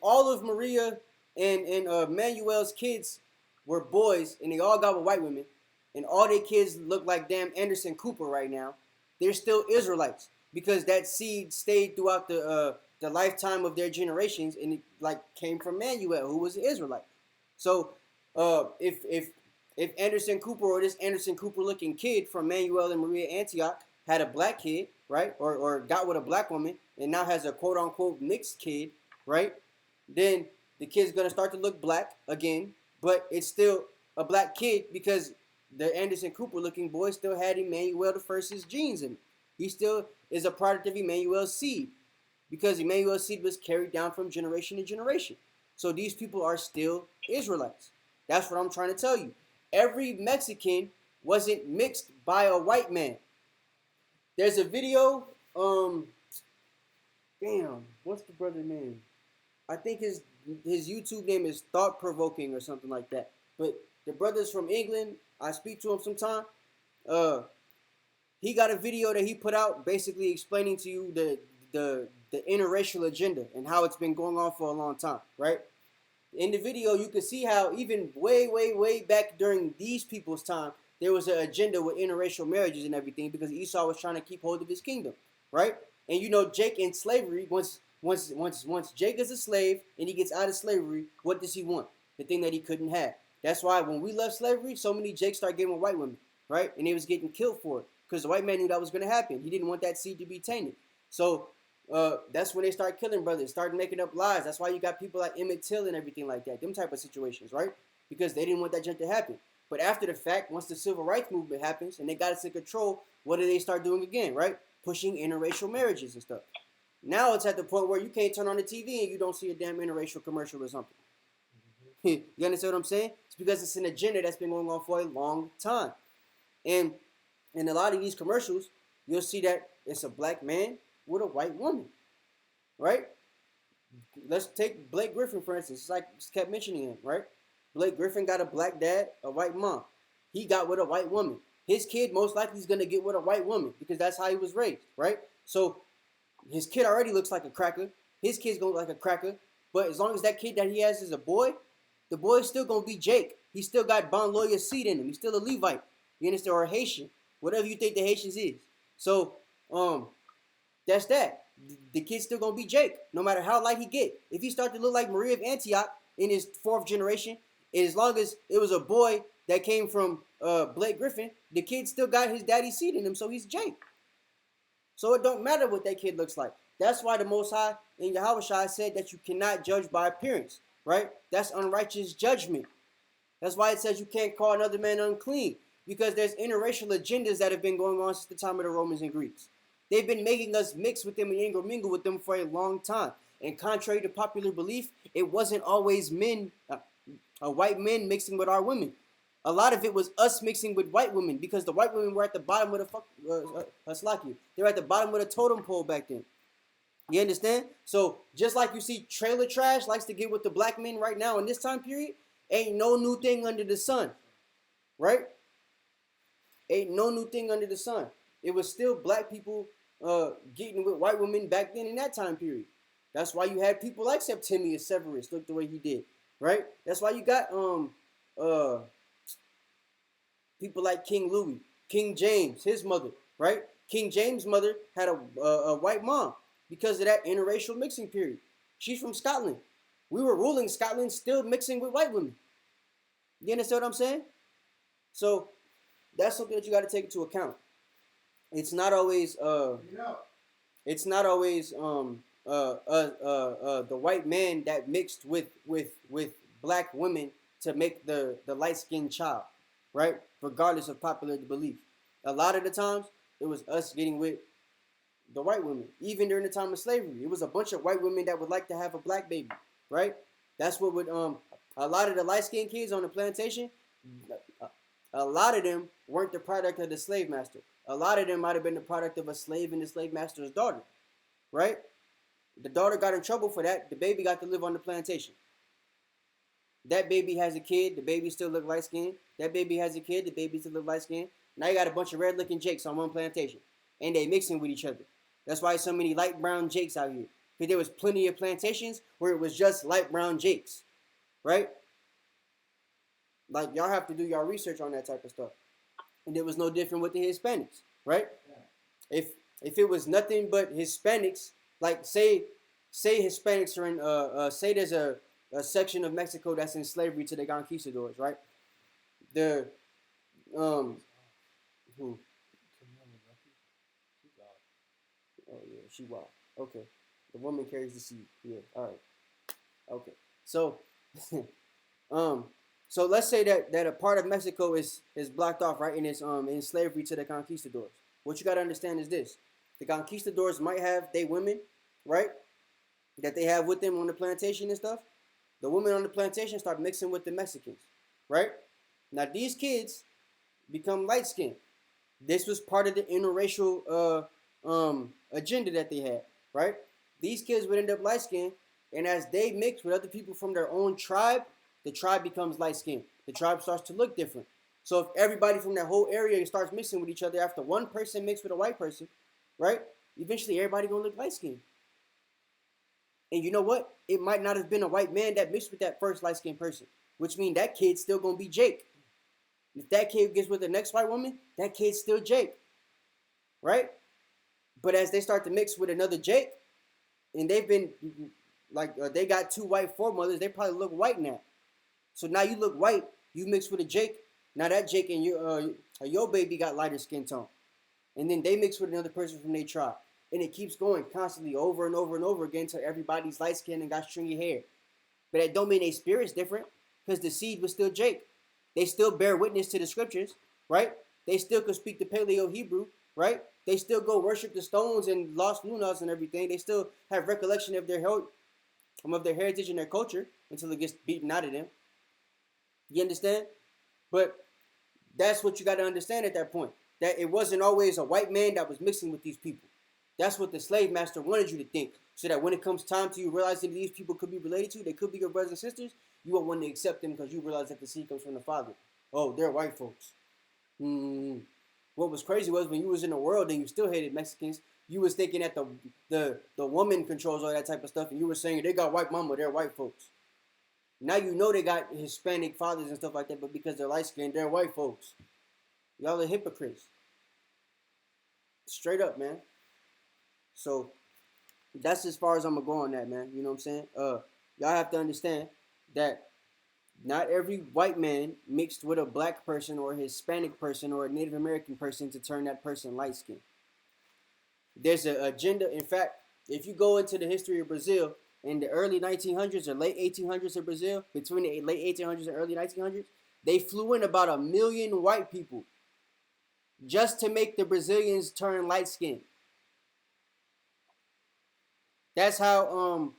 all of Maria and Manuel's kids were boys and they all got with white women and all their kids look like damn Anderson Cooper right now, they're still Israelites because that seed stayed throughout the lifetime of their generations and it like came from Manuel, who was an Israelite. So if Anderson Cooper or this Anderson Cooper looking kid from Manuel and Maria Antioch had a black kid, right, or got with a black woman and now has a quote unquote mixed kid, right, then the kid's gonna start to look black again, but it's still a black kid because the Anderson Cooper looking boy still had Emmanuel the First's genes in him. He still is a product of Emmanuel's seed because Emmanuel's seed was carried down from generation to generation. So these people are still Israelites. That's what I'm trying to tell you. Every Mexican wasn't mixed by a white man. There's a video, what's the brother's name? I think his YouTube name is Thought Provoking or something like that. But the brother's from England. I speak to him sometime. He got a video that he put out basically explaining to you the interracial agenda and how it's been going on for a long time, right? In the video, you can see how even way back during these people's time, there was an agenda with interracial marriages and everything because Esau was trying to keep hold of his kingdom, right? And you know, Jake in slavery, once Jake is a slave and he gets out of slavery, what does he want? The thing that he couldn't have. That's why when we left slavery, so many Jakes started getting with white women, right? And they was getting killed for it because the white man knew that was going to happen. He didn't want that seed to be tainted. So that's when they start killing brothers, started making up lies. That's why you got people like Emmett Till and everything like that, them type of situations, right? Because they didn't want that junk to happen. But after the fact, once the civil rights movement happens and they got us in control, what do they start doing again, right? Pushing interracial marriages and stuff. Now it's at the point where you can't turn on the TV and you don't see a damn interracial commercial or something. Mm-hmm. You understand what I'm saying? It's because it's an agenda that's been going on for a long time. And in a lot of these commercials, you'll see that it's a black man with a white woman, right? Let's take Blake Griffin, for instance. It's like just kept mentioning him, right? Blake Griffin got a black dad, a white mom. He got with a white woman. His kid most likely is going to get with a white woman because that's how he was raised, right? So his kid already looks like a cracker. His kid's going to look like a cracker. But as long as that kid that he has is a boy, the boy is still going to be Jake. He still got Bon Lawyer seed in him. He's still a Levite. You understand? Or a Haitian. Whatever you think the Haitians is. So, that's that. The kid's still gonna be Jake, no matter how light he get. If he start to look like Maria of Antioch in his 4th generation, and as long as it was a boy that came from Blake Griffin, the kid still got his daddy's seed in him, so he's Jake. So it don't matter what that kid looks like. That's why the Most High in Yahushua said that you cannot judge by appearance, right? That's unrighteous judgment. That's why it says you can't call another man unclean, because there's interracial agendas that have been going on since the time of the Romans and Greeks. They've been making us mix with them and intermingle with them for a long time. And contrary to popular belief, it wasn't always white men mixing with our women. A lot of it was us mixing with white women, because the white women were at the bottom of the they were at the bottom of the totem pole back then. You understand? So just like you see trailer trash likes to get with the black men right now in this time period, ain't no new thing under the sun, right? Ain't no new thing under the sun. It was still black people getting with white women back then in that time period. That's why you had people like Septimius Severus look the way he did, right? That's why you got people like King Louie, King James, his mother, right? King James' mother had a white mom because of that interracial mixing period. She's from Scotland. We were ruling Scotland, still mixing with white women. You understand what I'm saying? So that's something that you got to take into account. It's not always the white man that mixed with black women to make the light-skinned child, right? Regardless of popular belief. A lot of the times, it was us getting with the white women. Even during the time of slavery, it was a bunch of white women that would like to have a black baby, right? That's what would, a lot of the light-skinned kids on the plantation, a lot of them weren't the product of the slave master. A lot of them might have been the product of a slave and the slave master's daughter, right? The daughter got in trouble for that. The baby got to live on the plantation. That baby has a kid. The baby still look light-skinned. That baby has a kid. The baby still look light-skinned. Now you got a bunch of red-looking jakes on one plantation. And they mixing with each other. That's why so many light brown jakes out here. Because there was plenty of plantations where it was just light brown jakes, right? Like, y'all have to do y'all research on that type of stuff. And it was no different with the Hispanics, right? Yeah. If it was nothing but Hispanics, like say Hispanics are in say there's a section of Mexico that's in slavery to the conquistadors, right? The who? Oh yeah, she wild. Okay. The woman carries the seed. Yeah, all right. Okay. So so let's say that a part of Mexico is blocked off, right? And it's in slavery to the conquistadors. What you gotta understand is this: the conquistadors might have they women, right? That they have with them on the plantation and stuff. The women on the plantation start mixing with the Mexicans, right? Now these kids become light skinned. This was part of the interracial agenda that they had, right? These kids would end up light skinned, and as they mix with other people from their own tribe, the tribe becomes light-skinned. The tribe starts to look different. So if everybody from that whole area starts mixing with each other after one person mixed with a white person, right? Eventually everybody gonna look light-skinned. And you know what? It might not have been a white man that mixed with that first light-skinned person, which means that kid's still gonna be Jake. If that kid gets with the next white woman, that kid's still Jake, right? But as they start to mix with another Jake, and they've been like they got 2 white foremothers, they probably look white now. So now you look white, you mix with a Jake. Now that Jake and your baby got lighter skin tone. And then they mix with another person from their tribe. And it keeps going constantly over and over and over again until everybody's light skin and got stringy hair. But that don't mean their spirit's different, because the seed was still Jake. They still bear witness to the scriptures, right? They still could speak the Paleo Hebrew, right? They still go worship the stones and lost lunas and everything. They still have recollection of their heritage and their culture until it gets beaten out of them. You understand? But that's what you got to understand at that point. That it wasn't always a white man that was mixing with these people. That's what the slave master wanted you to think. So that when it comes time to you realizing these people could be related to, they could be your brothers and sisters, you won't want to accept them because you realize that the seed comes from the Father. Oh, they're white folks. What was crazy was when you was in the world and you still hated Mexicans, you was thinking that the woman controls all that type of stuff, and you were saying they got white mama, they're white folks. Now you know they got Hispanic fathers and stuff like that, but because they're light skinned, they're white folks. Y'all are hypocrites. Straight up, man. So that's as far as I'm gonna go on that, man. You know what I'm saying? Y'all have to understand that not every white man mixed with a black person or a Hispanic person or a Native American person to turn that person light skinned. There's an agenda. In fact, if you go into the history of Brazil in the early 1900s or late 1800s of Brazil, between the late 1800s and early 1900s, they flew in about 1 million white people just to make the Brazilians turn light skinned. That's how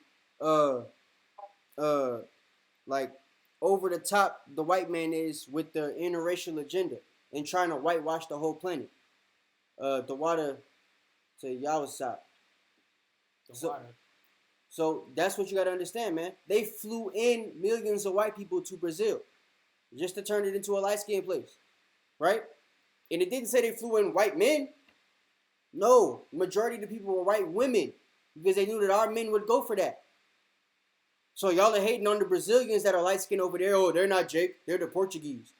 like over the top the white man is with the interracial agenda and trying to whitewash the whole planet. The water to Yawasop. So that's what you got to understand, man. They flew in millions of white people to Brazil just to turn it into a light-skinned place, right? And it didn't say they flew in white men. No, majority of the people were white women because they knew that our men would go for that. So y'all are hating on the Brazilians that are light-skinned over there. Oh, they're not Jake. They're the Portuguese.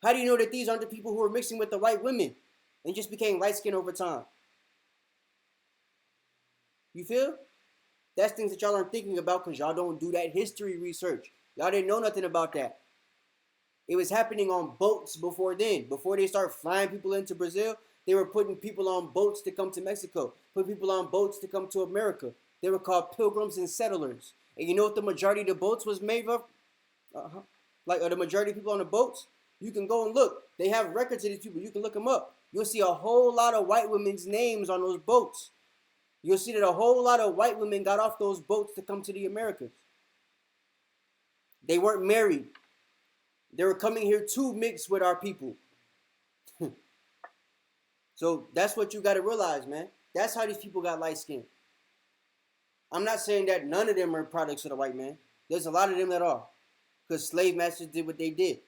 How do you know that these aren't the people who are mixing with the white women and just became light-skinned over time? You feel? That's things that y'all aren't thinking about because y'all don't do that history research. Y'all didn't know nothing about that. It was happening on boats before then. Before they start flying people into Brazil, they were putting people on boats to come to Mexico, putting people on boats to come to America. They were called pilgrims and settlers. And you know what the majority of the boats was made of? The majority of people on the boats? You can go and look. They have records of these people. You can look them up. You'll see a whole lot of white women's names on those boats. You'll see that a whole lot of white women got off those boats to come to the Americas. They weren't married. They were coming here to mix with our people. So that's what you got to realize, man. That's how these people got light skin. I'm not saying that none of them are products of the white man. There's a lot of them that are. Because slave masters did what they did.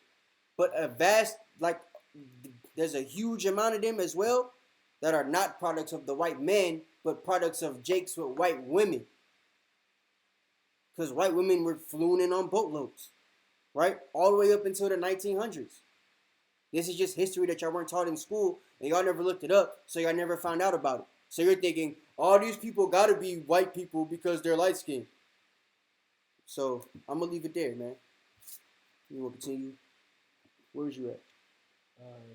But there's a huge amount of them as well that are not products of the white men, but products of Jakes with white women. Because white women were flew in on boatloads, right? All the way up until the 1900s. This is just history that y'all weren't taught in school, and y'all never looked it up, so y'all never found out about it. So you're thinking, all these people got to be white people because they're light-skinned. So I'm going to leave it there, man. You want to continue? Where's you at?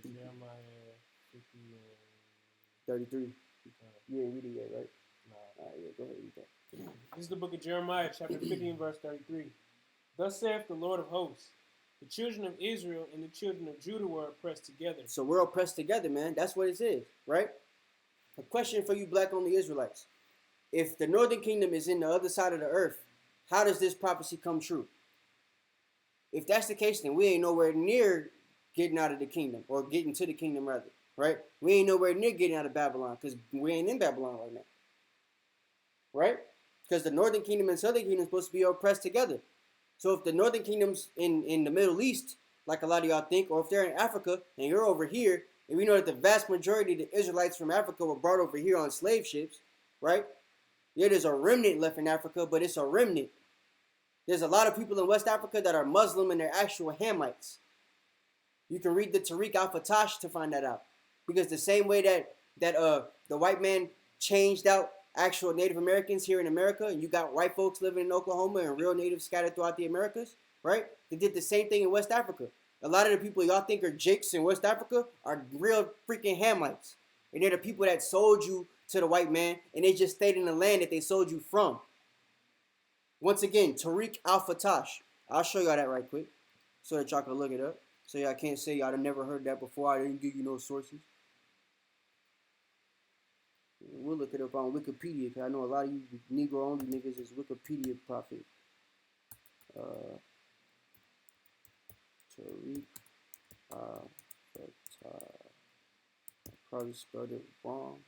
Jeremiah 50, 33. You ain't reading yet, right? Nah. All right, yeah, go ahead and read that. This is the book of Jeremiah, chapter 50 and verse 33. Thus saith the Lord of hosts, the children of Israel and the children of Judah were oppressed together. So we're oppressed together, man. That's what it is, right? A question for you black-only Israelites. If the northern kingdom is in the other side of the earth, how does this prophecy come true? If that's the case, then we ain't nowhere near getting out of the kingdom, or getting to the kingdom, rather, right? We ain't nowhere near getting out of Babylon, because we ain't in Babylon right now, right? Because the northern kingdom and southern kingdom are supposed to be oppressed together. So if the northern kingdom's in the Middle East, like a lot of y'all think, or if they're in Africa and you're over here, and we know that the vast majority of the Israelites from Africa were brought over here on slave ships, right? Yeah, there's a remnant left in Africa, but it's a remnant. There's a lot of people in West Africa that are Muslim and they're actual Hamites. You can read the Tariq al-Fatash to find that out. Because the same way that the white man changed out actual Native Americans here in America, and you got white folks living in Oklahoma and real natives scattered throughout the Americas, right? They did the same thing in West Africa. A lot of the people y'all think are Jakes in West Africa are real freaking Hamites. And they're the people that sold you to the white man, and they just stayed in the land that they sold you from. Once again, Tariq al-Fatash. I'll show y'all that right quick so that y'all can look it up. So y'all can't say y'all have never heard that before. I didn't give you no sources. We'll look it up on Wikipedia, because I know a lot of you Negro-only niggas is Wikipedia prophet. Tariq al-Fatash. I probably spelled it wrong.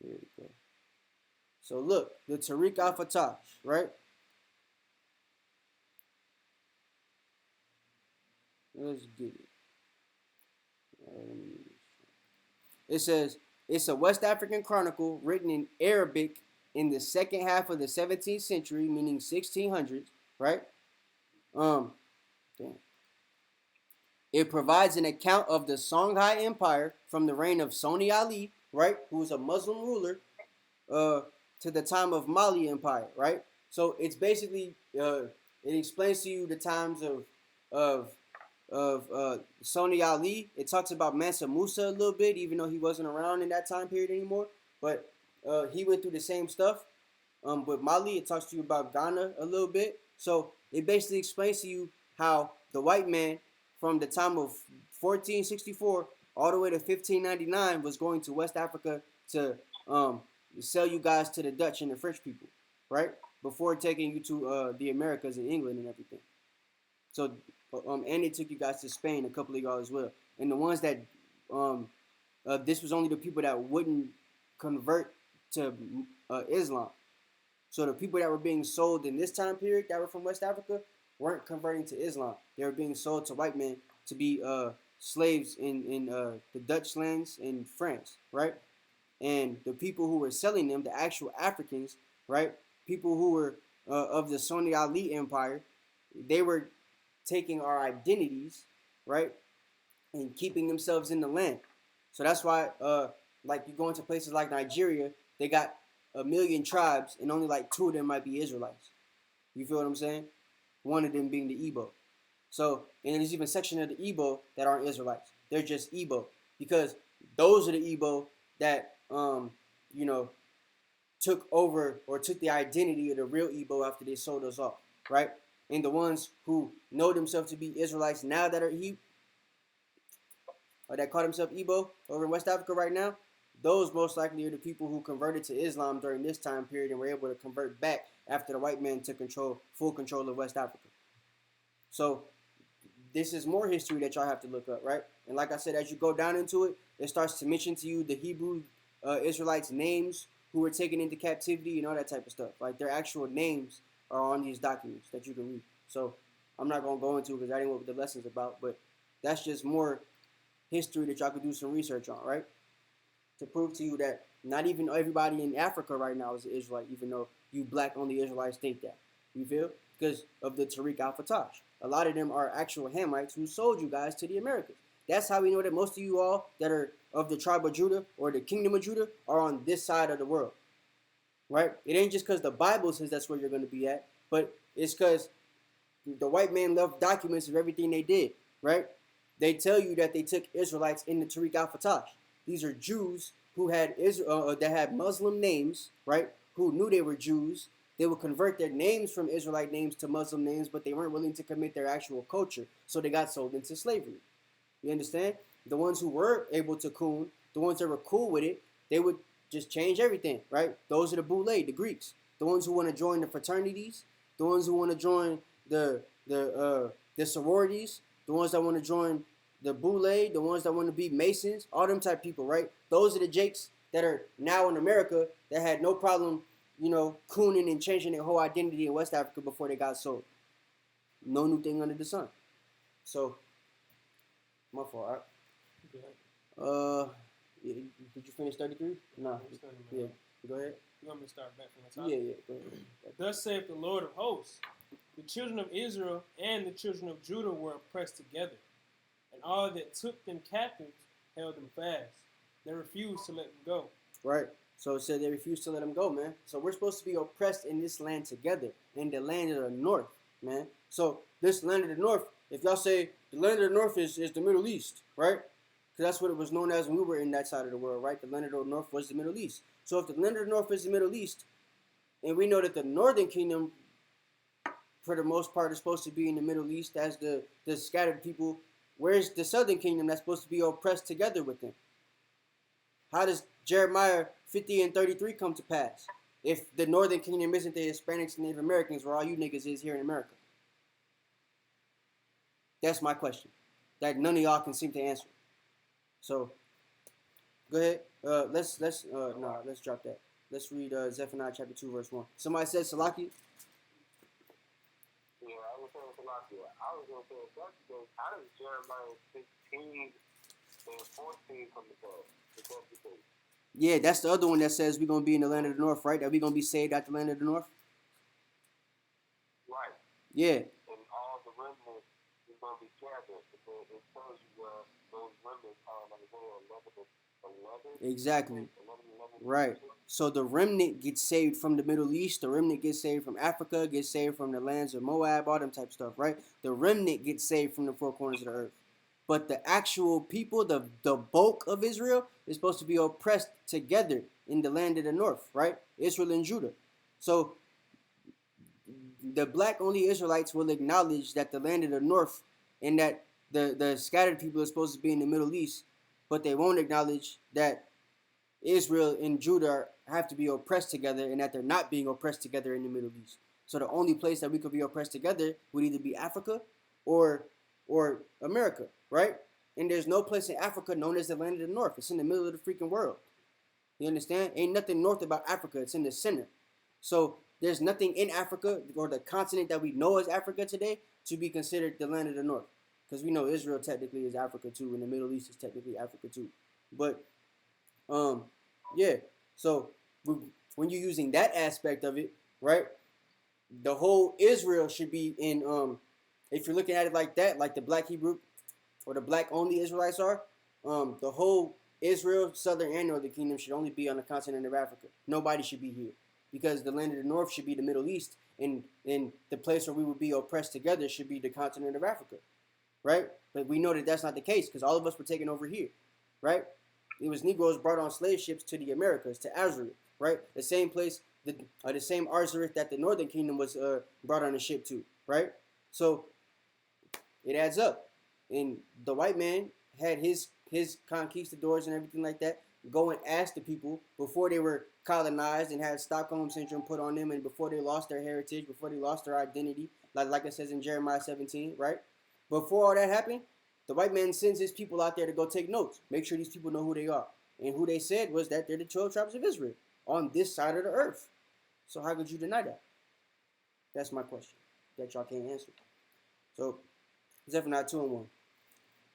There we go. So look, the Tariq al-Fatash, right? Let's get it. It says, it's a West African chronicle written in Arabic in the second half of the 17th century, meaning 1600s, right? Damn. It provides an account of the Songhai Empire from the reign of Soni Ali, right, who was a Muslim ruler, to the time of Mali Empire, right? So it's basically it explains to you the times of Soni Ali. It talks about Mansa Musa a little bit, even though he wasn't around in that time period anymore. But he went through the same stuff. With Mali, it talks to you about Ghana a little bit. So it basically explains to you how the white man from the time of 1464 all the way to 1599 was going to West Africa to sell you guys to the Dutch and the French people, right? Before taking you to the Americas and England and everything. So, and they took you guys to Spain, a couple of y'all as well. And the ones that, this was only the people that wouldn't convert to Islam. So the people that were being sold in this time period that were from West Africa weren't converting to Islam. They were being sold to white men to be slaves in the Dutch lands in France, right? And the people who were selling them, the actual Africans, right? People who were of the Soni Ali Empire, they were taking our identities, right? And keeping themselves in the land. So that's why, like you go into places like Nigeria, they got 1 million tribes and only like 2 of them might be Israelites. You feel what I'm saying? One of them being the Igbo. So, and there's even a section of the Igbo that aren't Israelites. They're just Igbo. Because those are the Igbo that, you know, took over or took the identity of the real Igbo after they sold us off, right? And the ones who know themselves to be Israelites now that are or that call themselves Igbo over in West Africa right now, those most likely are the people who converted to Islam during this time period and were able to convert back after the white man took full control of West Africa. So this is more history that y'all have to look up, right? And like I said, as you go down into it, it starts to mention to you the Hebrew Israelites' names who were taken into captivity and all that type of stuff. Like their actual names are on these documents that you can read. So I'm not going to go into it because I didn't know what the lesson's about, but that's just more history that y'all could do some research on, right? To prove to you that not even everybody in Africa right now is an Israelite, even though you black only Israelites think that. You feel? Because of the Tariq al-Fatah. A lot of them are actual Hamites who sold you guys to the Americas. That's how we know that most of you all that are of the tribe of Judah or the kingdom of Judah are on this side of the world. Right? It ain't just because the Bible says that's where you're going to be at, but it's because the white man left documents of everything they did. Right? They tell you that they took Israelites in the Tariq al-Fatah. These are Jews who had that had Muslim names, right? Who knew they were Jews. They would convert their names from Israelite names to Muslim names, but they weren't willing to commit their actual culture, so they got sold into slavery. You understand? The ones who were able to coon, the ones that were cool with it, they would just change everything, right? Those are the boule, the Greeks. The ones who want to join the fraternities, the ones who want to join the sororities, the ones that want to join the boule, the ones that want to be Masons, all them type people, right? Those are the Jakes that are now in America that had no problem, you know, cooning and changing their whole identity in West Africa before they got sold. No new thing under the sun. So, my fault. Did you finish 33? No. Yeah. Go ahead. You want me to start back from the top? Yeah. Go ahead. Thus saith the Lord of hosts, the children of Israel and the children of Judah were oppressed together, and all that took them captives held them fast. They refused to let them go. Right. So it said they refused to let them go, man. So we're supposed to be oppressed in this land together, in the land of the north, man. So this land of the north, if y'all say the land of the north is the Middle East, right? Because that's what it was known as when we were in that side of the world, right? The land of the north was the Middle East. So if the land of the north is the Middle East, and we know that the northern kingdom, for the most part, is supposed to be in the Middle East as the scattered people, where's the southern kingdom that's supposed to be oppressed together with them? How does Jeremiah 50 and 33 come to pass if the northern kingdom isn't the Hispanics and Native Americans where all you niggas is here in America? That's my question that none of y'all can seem to answer. So go ahead. Let's drop that. Let's read Zephaniah chapter 2 verse 1. Somebody said Salaki. Yeah, I was saying Salaki. I was going to say that's because how does Jeremiah 16 and 14 come to pass? Yeah, that's the other one that says we're gonna be in the land of the north, right? That we're gonna be saved at the land of the north. Right. Yeah. And all the remnant is going to be gathered. It tells you those remnants are like they 11. Exactly. 11. Right. So the remnant gets saved from the Middle East. The remnant gets saved from Africa. Gets saved from the lands of Moab. All them type of stuff. Right. The remnant gets saved from the four corners of the earth. But the actual people, the bulk of Israel, is supposed to be oppressed together in the land of the north. Right. Israel and Judah. So the black only Israelites will acknowledge that the land of the north and that the scattered people are supposed to be in the Middle East, but they won't acknowledge that Israel and Judah have to be oppressed together and that they're not being oppressed together in the Middle East. So the only place that we could be oppressed together would either be Africa or America, right? And there's no place in Africa known as the land of the north. It's in the middle of the freaking world. You understand? Ain't nothing north about Africa. It's in the center. So there's nothing in Africa or the continent that we know as Africa today to be considered the land of the north. Because we know Israel technically is Africa too, and the Middle East is technically Africa too. But yeah. So when you're using that aspect of it, right? The whole Israel should be in if you're looking at it like that, like the black Hebrew or the black only Israelites are, the whole Israel, southern and northern kingdom should only be on the continent of Africa. Nobody should be here. Because the land of the north should be the Middle East, and the place where we would be oppressed together should be the continent of Africa. Right? But we know that that's not the case because all of us were taken over here. Right? It was Negroes brought on slave ships to the Americas, to Azareth, right? The same place, the same Azareth that the Northern Kingdom was brought on a ship to, right? So it adds up. And the white man had his conquistadors and everything like that go and ask the people before they were colonized and had Stockholm Syndrome put on them and before they lost their heritage, before they lost their identity, like it says in Jeremiah 17, right? Before all that happened, the white man sends his people out there to go take notes. Make sure these people know who they are. And who they said was that they're the 12 tribes of Israel on this side of the earth. So how could you deny that? That's my question that y'all can't answer. So, Zephaniah 2 and 1.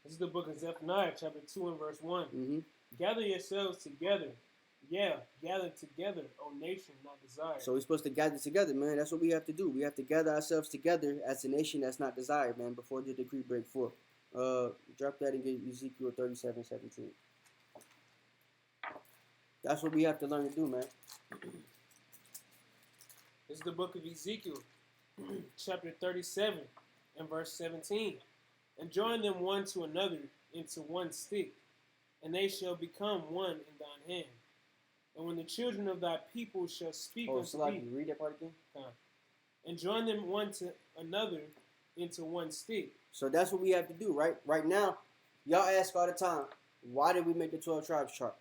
This is the book of Zephaniah, chapter 2 and verse 1. Mm-hmm. Gather yourselves together. Yeah, gather together, O nation not desired. So we're supposed to gather together, man. That's what we have to do. We have to gather ourselves together as a nation that's not desired, man, before the decree break forth. Drop that and get Ezekiel 37:17. That's what we have to learn to do, man. This is the book of Ezekiel, chapter 37 and verse 17. And join them one to another into one stick, and they shall become one in thine hand. And when the children of thy people shall speak unto thee, read that part again. And join them one to another into one stick. So that's what we have to do, right? Right now, y'all ask all the time, why did we make the 12 tribes chart?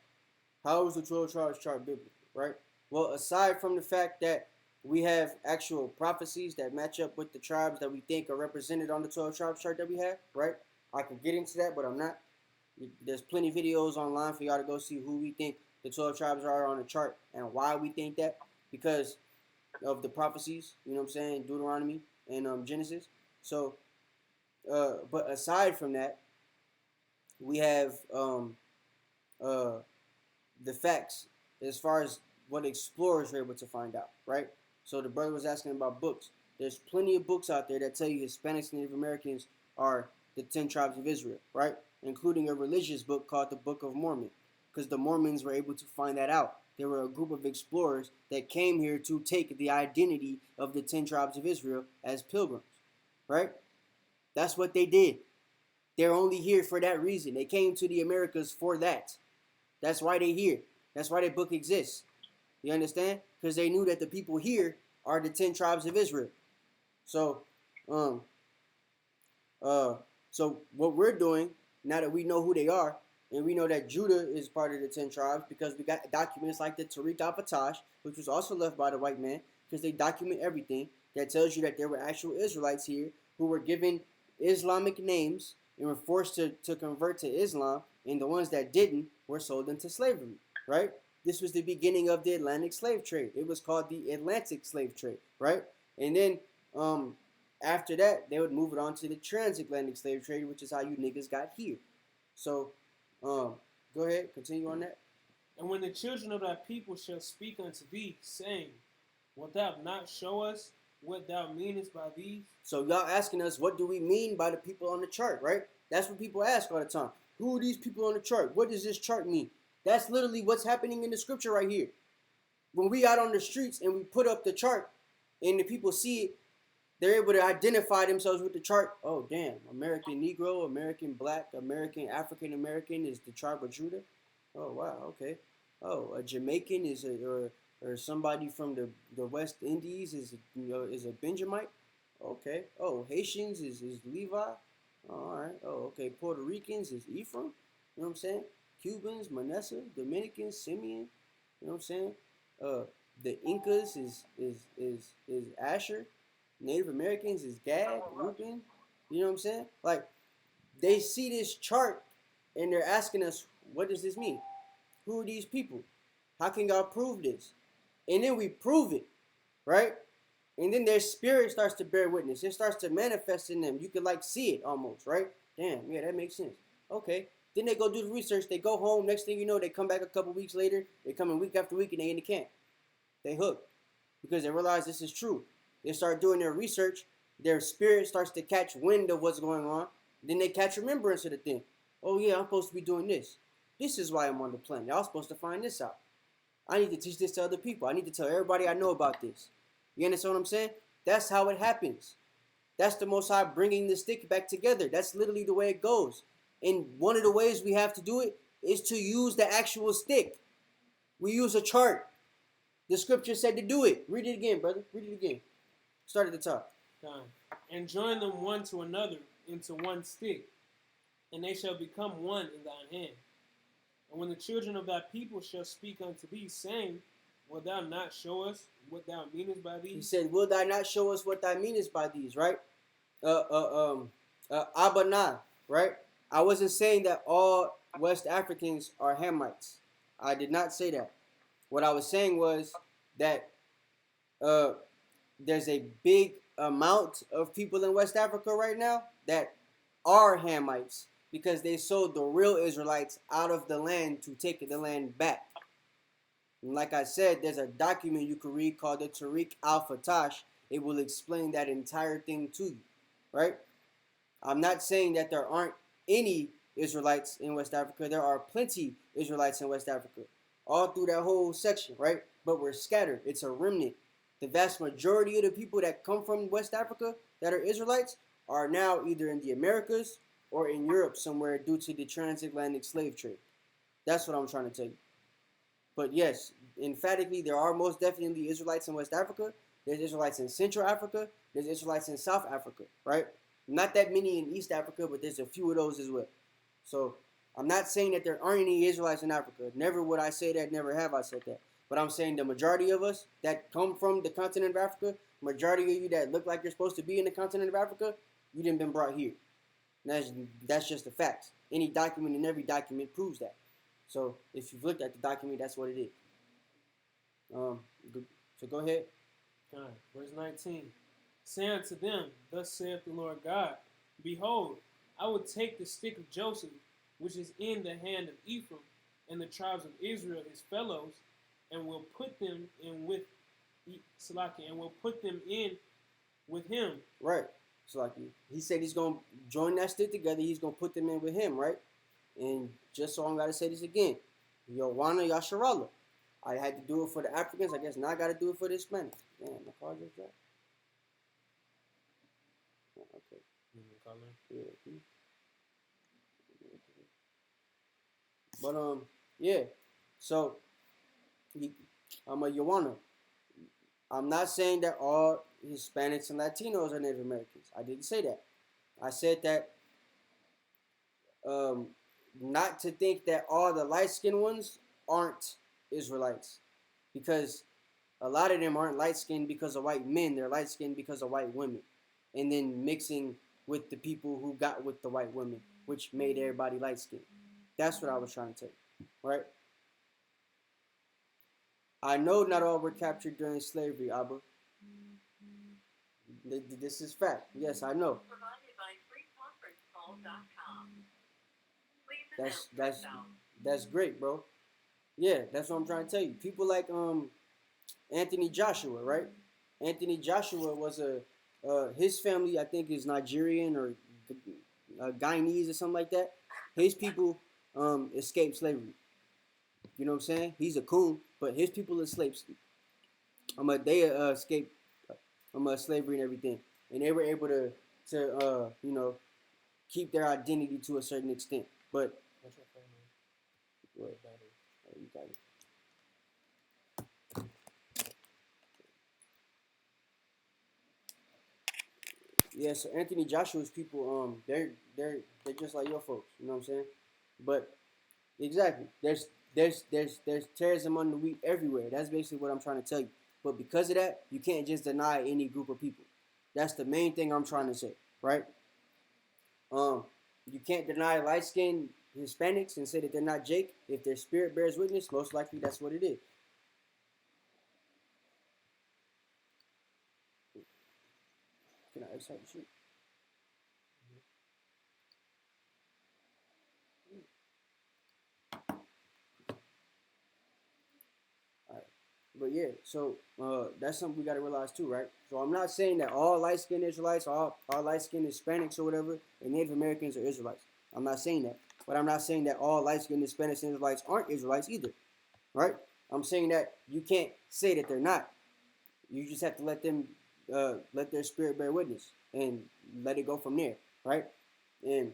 How was the 12 tribes chart biblical, right? Well, aside from the fact that we have actual prophecies that match up with the tribes that we think are represented on the 12 tribes chart that we have, right? I could get into that, but I'm not. There's plenty of videos online for y'all to go see who we think the 12 tribes are on the chart and why we think that. Because of the prophecies, you know what I'm saying, Deuteronomy and Genesis. So, but aside from that, we have the facts as far as what explorers were able to find out, right? So the brother was asking about books. There's plenty of books out there that tell you Hispanics and Native Americans are the 10 tribes of Israel, right? Including a religious book called the Book of Mormon, because the Mormons were able to find that out. They were a group of explorers that came here to take the identity of the 10 tribes of Israel as pilgrims, right? That's what they did. They're only here for that reason. They came to the Americas for that. That's why they're here. That's why that book exists. You understand? Because they knew that the people here are the 10 tribes of Israel. So, so what we're doing, now that we know who they are, and we know that Judah is part of the 10 tribes because we got documents like the Tariq al-Fatash, which was also left by the white man, because they document everything that tells you that there were actual Israelites here who were given Islamic names and were forced to convert to Islam, and the ones that didn't were sold into slavery, right? This was the beginning of the Atlantic slave trade. It was called the Atlantic slave trade, right? And then after that, they would move it on to the transatlantic slave trade, which is how you niggas got here. So, go ahead, continue on that. And when the children of thy people shall speak unto thee, saying, wilt thou not show us what thou meanest by these? So y'all asking us, what do we mean by the people on the chart, right? That's what people ask all the time. Who are these people on the chart? What does this chart mean? That's literally what's happening in the scripture right here. When we out on the streets and we put up the chart and the people see it, they're able to identify themselves with the chart. Oh, damn. American Negro, American Black, American African American is the tribe of Judah. Oh, wow. Okay. Oh, a Jamaican is or somebody from the West Indies is is a Benjamite. Okay. Oh, Haitians is Levi. All right. Oh, okay. Puerto Ricans is Ephraim. You know what I'm saying? Cubans, Manasseh, Dominicans, Simeon. You know what I'm saying? The Incas is Asher. Native Americans is Gad, Reuben. You know what I'm saying? Like, they see this chart and they're asking us, what does this mean? Who are these people? How can God prove this? And then we prove it, right? And then their spirit starts to bear witness. It starts to manifest in them. You can like see it almost, right? Damn, yeah, that makes sense. Okay. Then they go do the research. They go home. Next thing you know, they come back a couple weeks later. They come in week after week and they in the camp. They hooked because they realize this is true. They start doing their research. Their spirit starts to catch wind of what's going on. Then they catch remembrance of the thing. Oh yeah, I'm supposed to be doing this. This is why I'm on the planet. Y'all supposed to find this out. I need to teach this to other people. I need to tell everybody I know about this. You understand what I'm saying? That's how it happens. That's the Most High bringing the stick back together. That's literally the way it goes. And one of the ways we have to do it is to use the actual stick. We use a chart. The scripture said to do it. Read it again, brother. Read it again. Start at the top. And join them one to another into one stick, and they shall become one in thine hand. And when the children of thy people shall speak unto thee, saying, wilt thou not show us what thou meanest by these? He said, will thou not show us what thou meanest by these, right? Abanah, right? I wasn't saying that all West Africans are Hamites. I did not say that. What I was saying was that there's a big amount of people in West Africa right now that are Hamites because they sold the real Israelites out of the land to take the land back. And like I said, there's a document you can read called the Tariq al-Fatash. It will explain that entire thing to you, right? I'm not saying that there aren't any Israelites in West Africa. There are plenty Israelites in West Africa, all through that whole section, right? But we're scattered. It's a remnant. The vast majority of the people that come from West Africa that are Israelites are now either in the Americas or in Europe somewhere due to the transatlantic slave trade. That's what I'm trying to tell you. But yes, emphatically, there are most definitely Israelites in West Africa. There's Israelites in Central Africa. There's Israelites in South Africa, right? Not that many in East Africa, but there's a few of those as well. So I'm not saying that there aren't any Israelites in Africa. Never would I say that. Never have I said that. But I'm saying the majority of us that come from the continent of Africa, majority of you that look like you're supposed to be in the continent of Africa, you didn't been brought here. That's just a fact. Any document and every document proves that. So if you've looked at the document, that's what it is. So go ahead. Verse 19. Say unto them, thus saith the Lord God, behold, I will take the stick of Joseph, which is in the hand of Ephraim, and the tribes of Israel his fellows, and will put them in with Salaki, and will put them in with him. Right. Salaki. He said he's gonna join that stick together, he's gonna put them in with him, right? And just so I'm gotta say this again. Yowana Yasharallah. I had to do it for the Africans, I guess now I gotta do it for the Hispanics. Damn, my car just dropped. Okay. Yeah. But yeah. So I'm a Yowana. I'm not saying that all Hispanics and Latinos are Native Americans. I didn't say that. I said that not to think that all the light-skinned ones aren't Israelites. Because a lot of them aren't light-skinned because of white men. They're light-skinned because of white women. And then mixing with the people who got with the white women, which made everybody light-skinned. That's what I was trying to tell you. Right? I know not all were captured during slavery, Abba. This is fact. Yes, I know. That's great, bro. Yeah, that's what I'm trying to tell you. People like Anthony Joshua, right? Anthony Joshua was his family I think is Nigerian or Guyanese or something like that. His people escaped slavery. You know what I'm saying? He's a coon, but his people escaped. They escaped slavery and everything, and they were able to keep their identity to a certain extent. But What's your family? what? You got it. Yeah, so Anthony Joshua's people, they're just like your folks. You know what I'm saying? But exactly, there's terrorism on the wheat everywhere. That's basically what I'm trying to tell you. But because of that, you can't just deny any group of people. That's the main thing I'm trying to say, right? You can't deny light skinned Hispanics and say that they're not Jake. If their spirit bears witness, most likely that's what it is. Can I excite the shit? But yeah, so that's something we got to realize too, right? So I'm not saying that all light-skinned Israelites, all light-skinned Hispanics or whatever, and Native Americans are Israelites. I'm not saying that. But I'm not saying that all light-skinned Hispanics and Israelites aren't Israelites either, right? I'm saying that you can't say that they're not. You just have to let them, let their spirit bear witness and let it go from there, right? And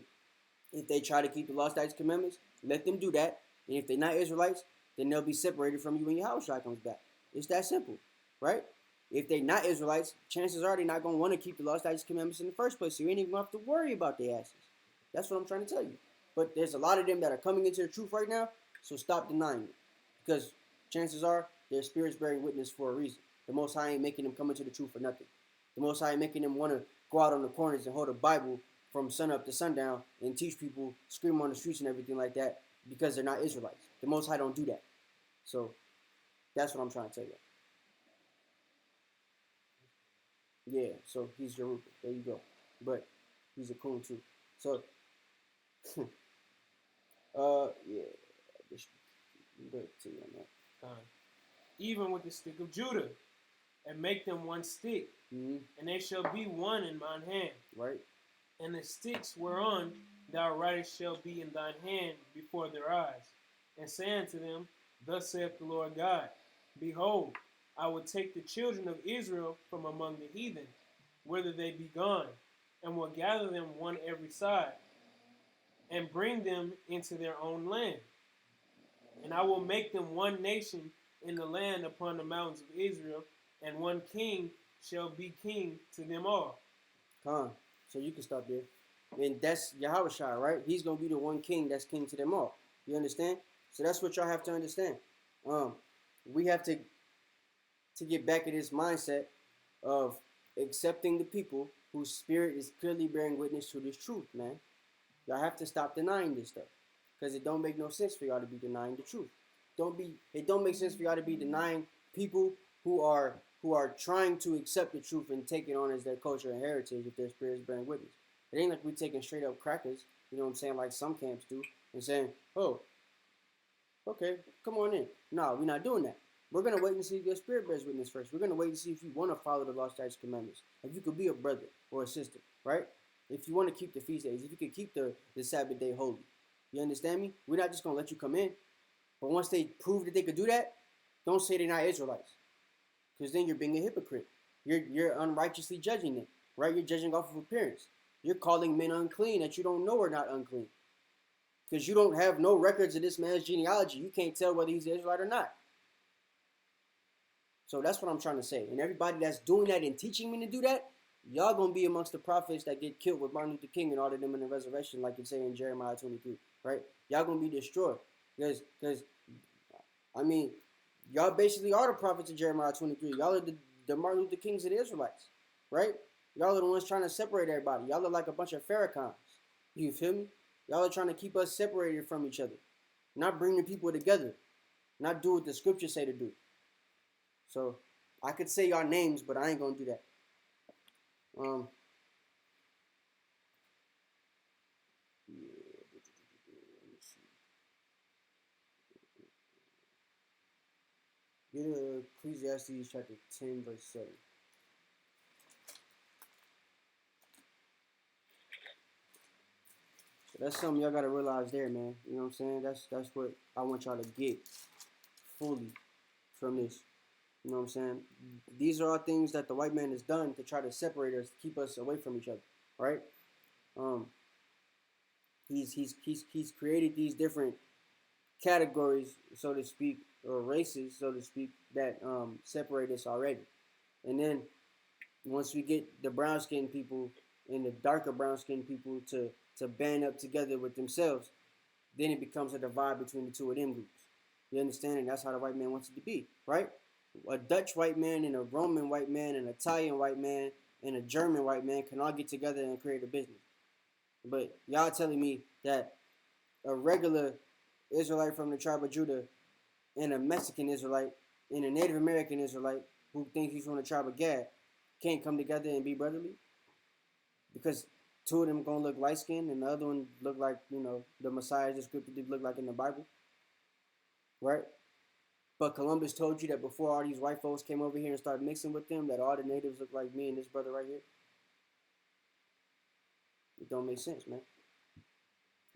if they try to keep the law, statutes, commandments, let them do that. And if they're not Israelites, then they'll be separated from you when Yahushua comes back. It's that simple, right? If they're not Israelites, chances are they're not going to want to keep the law, statutes, commandments in the first place. So you ain't even going to have to worry about their asses. That's what I'm trying to tell you. But there's a lot of them that are coming into the truth right now, so stop denying it. Because chances are their spirits bearing witness for a reason. The Most High ain't making them come into the truth for nothing. The Most High ain't making them want to go out on the corners and hold a Bible from sun up to sundown and teach people, scream on the streets and everything like that because they're not Israelites. The Most High don't do that. So that's what I'm trying to tell you. Yeah, so he's Jerusalem. There you go. But he's a coon too. So, yeah, good to you on that. Even with the stick of Judah, and make them one stick, and they shall be one in mine hand. Right. And the sticks whereon thou writest shall be in thine hand before their eyes. And say unto them, Thus saith the Lord God, Behold, I will take the children of Israel from among the heathen, whither they be gone, and will gather them one every side, and bring them into their own land. And I will make them one nation in the land upon the mountains of Israel, and one king shall be king to them all. So you can stop there. And that's Yahushua, right? He's going to be the one king that's king to them all. You understand? So that's what y'all have to understand. We have to get back in this mindset of accepting the people whose spirit is clearly bearing witness to this truth, man. Y'all have to stop denying this stuff. Because it don't make no sense for y'all to be denying the truth. It don't make sense for y'all to be denying people who are trying to accept the truth and take it on as their culture and heritage if their spirit is bearing witness. It ain't like we taking straight up crackers, you know what I'm saying, like some camps do, and saying, oh, okay, come on in. No, we're not doing that. We're going to wait and see if your spirit bears witness first. We're going to wait and see if you want to follow the law, statutes, commandments. If you could be a brother or a sister, right? If you want to keep the feast days, if you could keep the Sabbath day holy. You understand me? We're not just going to let you come in. But once they prove that they could do that, don't say they're not Israelites. Because then you're being a hypocrite. You're unrighteously judging them, right? You're judging off of appearance. You're calling men unclean that you don't know are not unclean. Because you don't have no records of this man's genealogy. You can't tell whether he's an Israelite or not. So that's what I'm trying to say. And everybody that's doing that and teaching me to do that, y'all going to be amongst the prophets that get killed with Martin Luther King and all of them in the resurrection, like it's saying in Jeremiah 23, right? Y'all going to be destroyed. Because, I mean, y'all basically are the prophets of Jeremiah 23. Y'all are the Martin Luther Kings of the Israelites, right? Y'all are the ones trying to separate everybody. Y'all are like a bunch of Farrakhan's. You feel me? Y'all are trying to keep us separated from each other. Not bring the people together. Not do what the scriptures say to do. So, I could say y'all names, but I ain't going to do that. Get Ecclesiastes chapter 10, verse 7. So that's something y'all gotta realize there, man. You know what I'm saying? That's what I want y'all to get fully from this. You know what I'm saying? These are all things that the white man has done to try to separate us, keep us away from each other, right? He's created these different categories, so to speak, or races, so to speak, that separate us already. And then once we get the brown skinned people and the darker brown skinned people to band up together with themselves, then it becomes a divide between the two of them groups. You understand? And that's how the white man wants it to be, right? A Dutch white man and a Roman white man, an Italian white man and a German white man can all get together and create a business. But y'all telling me that a regular Israelite from the tribe of Judah and a Mexican Israelite and a Native American Israelite who thinks he's from the tribe of Gad can't come together and be brotherly? Because two of them gonna look light skinned and the other one look like, the Messiah descripted to look like in the Bible. Right? But Columbus told you that before all these white folks came over here and started mixing with them, that all the natives look like me and this brother right here. It don't make sense, man.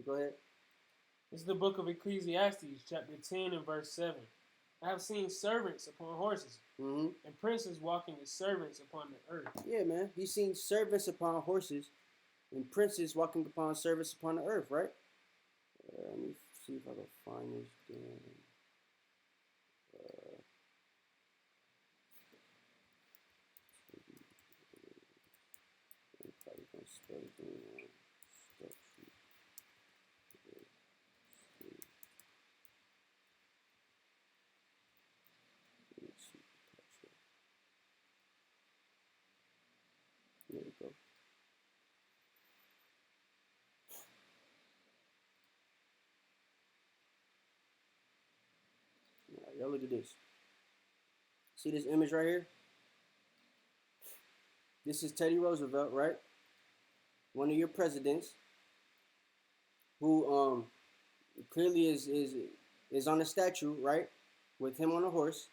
Go ahead. This is the book of Ecclesiastes, chapter 10 and verse 7. I have seen servants upon horses, and princes walking as servants upon the earth. Yeah, man. He's seen servants upon horses and princes walking upon servants upon the earth, right? Let me see if I can find this again. There we go. All right, y'all look at this. See this image right here? This is Teddy Roosevelt, right? One of your presidents, who clearly is on a statue, right? With him on a horse.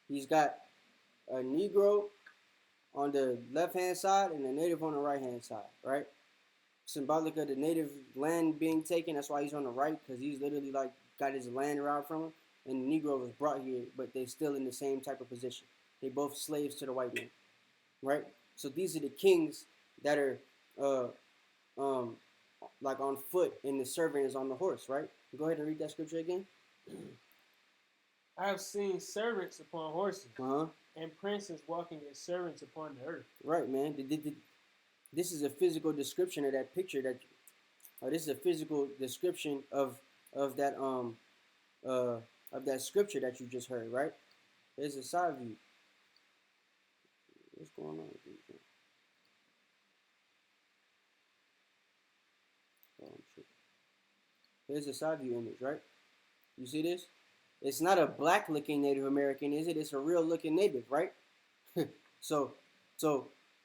He's got a Negro on the left-hand side and a native on the right-hand side, right? Symbolic of the native land being taken. That's why he's on the right, because he's literally like got his land robbed from him. And the Negro was brought here, but they're still in the same type of position. They both slaves to the white man, right? So these are the kings that are like on foot, and the servant is on the horse, right? Go ahead and read that scripture again. I have seen servants upon horses, and princes walking as servants upon the earth. Right, man. This is a physical description of that picture this is a physical description of that of that scripture that you just heard, right? There's a side view. What's going on with these things? Oh, here's a side view image, right? You see this? It's not a black looking Native American, is it? It's a real looking native, right? So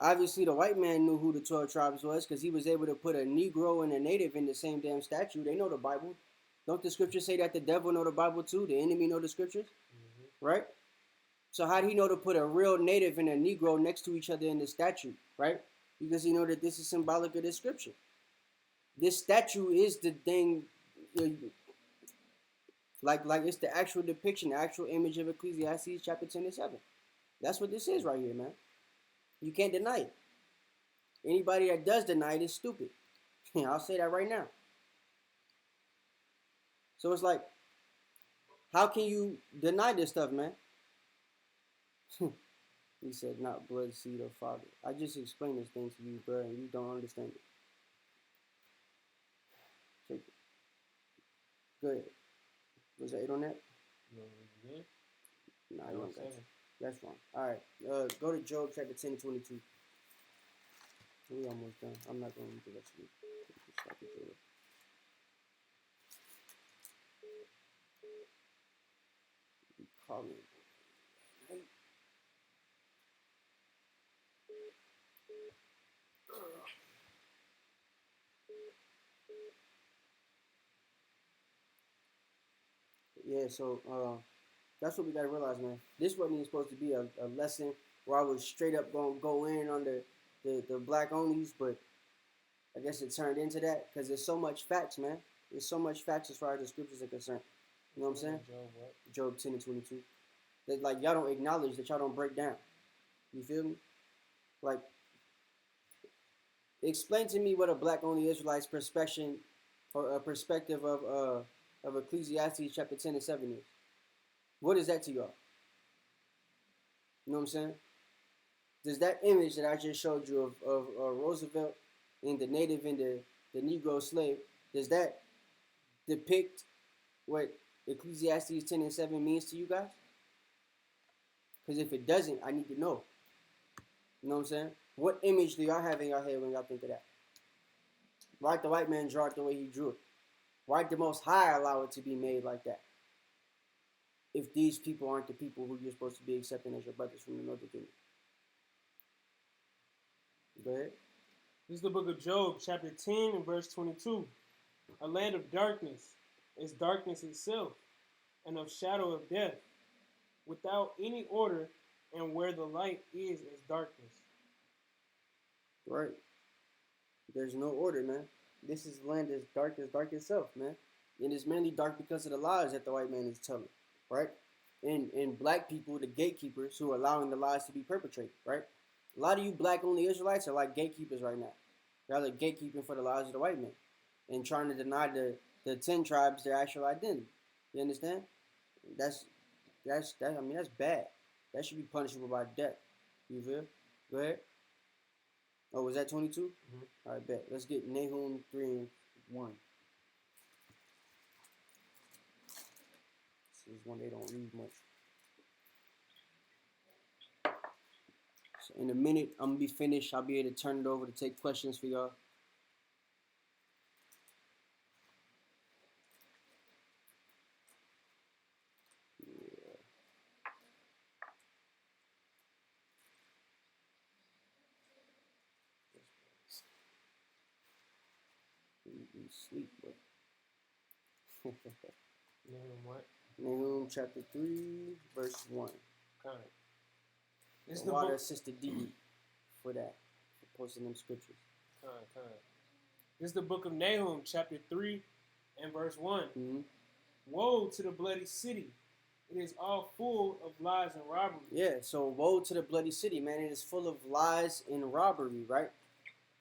obviously the white man knew who the 12 tribes was, because he was able to put a Negro and a native in the same damn statue. They know the Bible. Don't the scriptures say that the devil know the Bible too? The enemy know the scriptures? Right? So how do he know to put a real native and a Negro next to each other in the statue, right? Because he know that this is symbolic of this scripture. This statue is the thing, like it's the actual depiction, the actual image of Ecclesiastes chapter 10 and 7. That's what this is right here, man. You can't deny it. Anybody that does deny it is stupid. I'll say that right now. So it's like, how can you deny this stuff, man? He said, not blood, seed, or father. I just explained this thing to you, bro, and you don't understand it. Take it. Go ahead. Was that it on that? Nah, you don't got you. That's wrong. All right. Go to Job chapter 10 and 22. We almost done. I'm not going to read the rest of it. Stop it, Job. Call me. Yeah, so That's what we gotta realize, man. This wasn't even supposed to be a lesson where I was straight up gonna go in on the black onlys, but I guess it turned into that because there's so much facts, man. There's so much facts as far as the scriptures are concerned. You know what I'm saying? Job, what? Job 10 and 22. That like y'all don't acknowledge, that y'all don't break down. You feel me? Like, explain to me what a black only Israelite's perspective or a perspective of Ecclesiastes chapter 10 and 7 is. What is that to y'all? You know what I'm saying? Does that image that I just showed you of Roosevelt and the native and the Negro slave, does that depict what Ecclesiastes 10 and 7 means to you guys? Because if it doesn't, I need to know. You know what I'm saying? What image do y'all have in your head when y'all think of that? Why'd the white man draw it the way he drew it? Why'd the Most High allow it to be made like that? If these people aren't the people who you're supposed to be accepting as your brothers from the northern kingdom. Go ahead. This is the book of Job, chapter 10 and verse 22. A land of darkness is darkness itself, and of shadow of death, without any order, and where the light is darkness. Right. There's no order, man. This is land as dark itself, man. And it's mainly dark because of the lies that the white man is telling, right? And black people, the gatekeepers, who are allowing the lies to be perpetrated, right? A lot of you black-only Israelites are like gatekeepers right now. Y'all are gatekeeping for the lies of the white man and trying to deny the 10 tribes their actual identity. You understand? That's I mean, that's bad. That should be punishable by death. You feel? Go ahead. Oh, was that 22? Mm-hmm. All right, bet. Let's get Nahum 3 and 1. This is one they don't read much. So in a minute, I'm going to be finished. I'll be able to turn it over to take questions for y'all. You sleep, bro. Nahum what? Nahum chapter 3, verse 1. Kind. This is The the water book. Sister D for that, for posting them scriptures. Kind. This is the book of Nahum, chapter 3 and verse 1. Mm-hmm. Woe to the bloody city. It is all full of lies and robbery. Yeah, so woe to the bloody city, man. It is full of lies and robbery, right?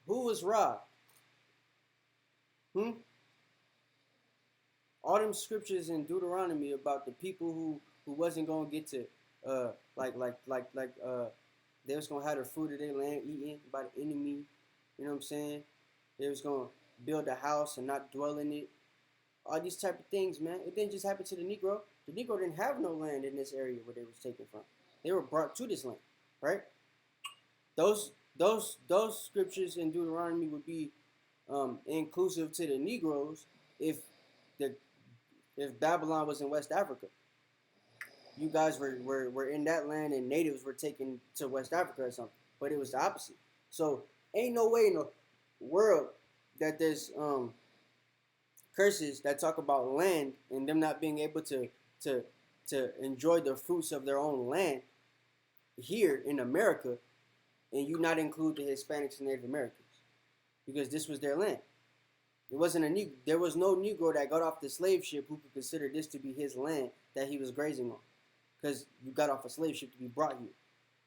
Who was robbed? All them scriptures in Deuteronomy about the people who wasn't gonna get to they was gonna have the fruit of their land eaten by the enemy. You know what I'm saying? They was gonna build a house and not dwell in it. All these type of things, man. It didn't just happen to the Negro. The Negro didn't have no land in this area where they was taken from. They were brought to this land, right? Those scriptures in Deuteronomy would be inclusive to the Negroes if Babylon was in West Africa. You guys were in that land and natives were taken to West Africa or something. But it was the opposite. So ain't no way in the world that there's curses that talk about land and them not being able to enjoy the fruits of their own land here in America, and you not include the Hispanics and Native Americans because this was their land. It wasn't there was no Negro that got off the slave ship who could consider this to be his land that he was grazing on, because you got off a slave ship to be brought here.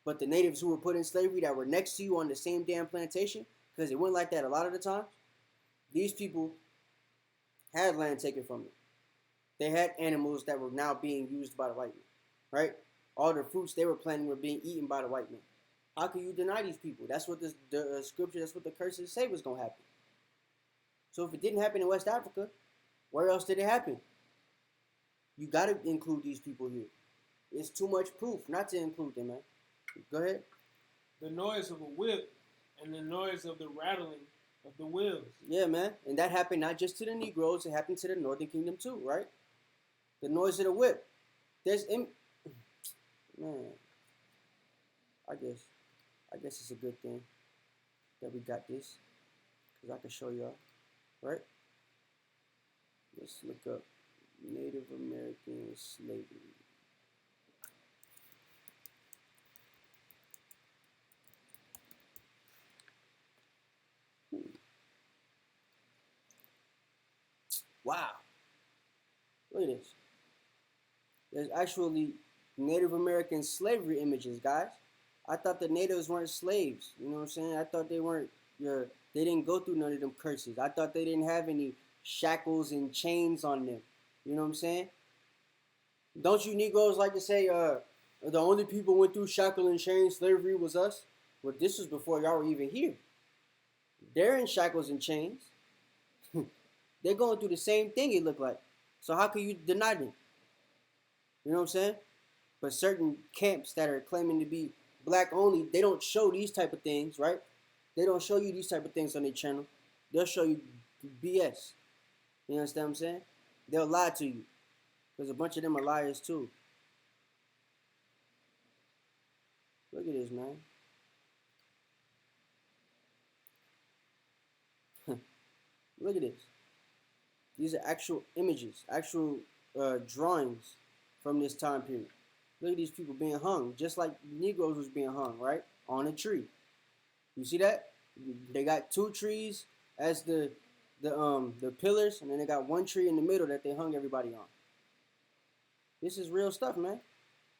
But the natives who were put in slavery that were next to you on the same damn plantation, because it went like that a lot of the time, these people had land taken from them. They had animals that were now being used by the white man, right? All the fruits they were planting were being eaten by the white man. How can you deny these people? That's what the scripture, that's what the curses say was going to happen. So if it didn't happen in West Africa, where else did it happen? You got to include these people here. It's too much proof not to include them, man. Go ahead. The noise of a whip and the noise of the rattling of the wheels. Yeah, man. And that happened not just to the Negroes, it happened to the Northern Kingdom too, right? The noise of the whip. Man, I guess it's a good thing that we got this, because I can show y'all, right? Let's look up Native American slavery. Wow. Look at this. There's actually Native American slavery images, guys. I thought the natives weren't slaves. You know what I'm saying? I thought they weren't. They didn't go through none of them curses. I thought they didn't have any shackles and chains on them. You know what I'm saying? Don't you Negroes like to say, the only people who went through shackle and chain slavery was us? Well, this was before y'all were even here. They're in shackles and chains. They're going through the same thing, it looked like. So how can you deny them? You know what I'm saying? But certain camps that are claiming to be black only, they don't show these type of things, right? They don't show you these type of things on their channel. They'll show you BS. You understand what I'm saying? They'll lie to you. Because a bunch of them are liars too. Look at this, man. Look at this. These are actual images, actual drawings from this time period. Look at these people being hung, just like Negroes was being hung, right? On a tree. You see that? They got two trees as the pillars, and then they got one tree in the middle that they hung everybody on. This is real stuff, man.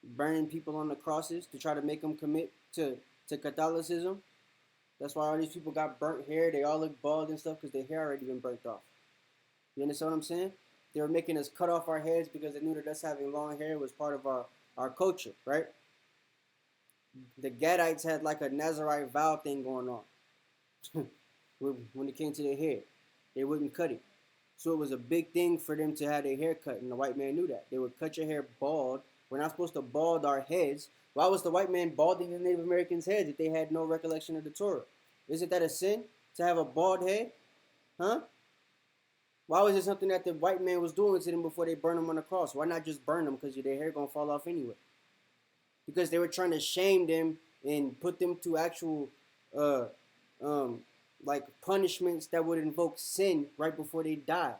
Burning people on the crosses to try to make them commit to Catholicism. That's why all these people got burnt hair. They all look bald and stuff because their hair already been burnt off. You understand what I'm saying? They were making us cut off our heads because they knew that us having long hair was part of our culture, right? The Gadites had like a Nazarite vow thing going on when it came to their hair. They wouldn't cut it. So it was a big thing for them to have their hair cut, and the white man knew that. They would cut your hair bald. We're not supposed to bald our heads. Why was the white man balding the Native Americans' heads if they had no recollection of the Torah? Isn't that a sin to have a bald head? Huh? Why was it something that the white man was doing to them before they burned them on the cross? Why not just burn them because their hair going to fall off anyway? Because they were trying to shame them and put them to actual like punishments that would invoke sin right before they die.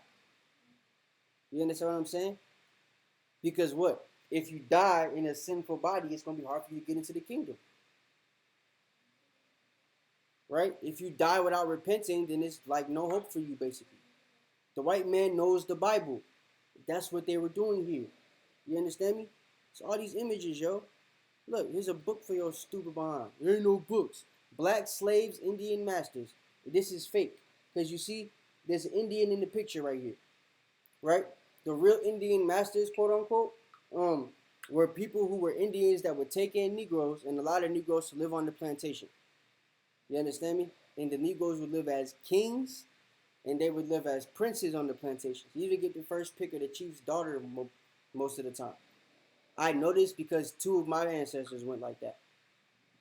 You understand what I'm saying? Because what? If you die in a sinful body, it's going to be hard for you to get into the kingdom. Right? If you die without repenting, then it's like no hope for you, basically. The white man knows the Bible. That's what they were doing here. You understand me? It's all these images, yo. Look, here's a book for your stupid behind. There ain't no books. Black slaves, Indian masters. This is fake. Because you see, there's an Indian in the picture right here. Right? The real Indian masters, quote unquote, were people who were Indians that would take in Negroes and allow the Negroes to live on the plantation. You understand me? And the Negroes would live as kings, and they would live as princes on the plantations. You even get the first pick of the chief's daughter most of the time. I know this because two of my ancestors went like that.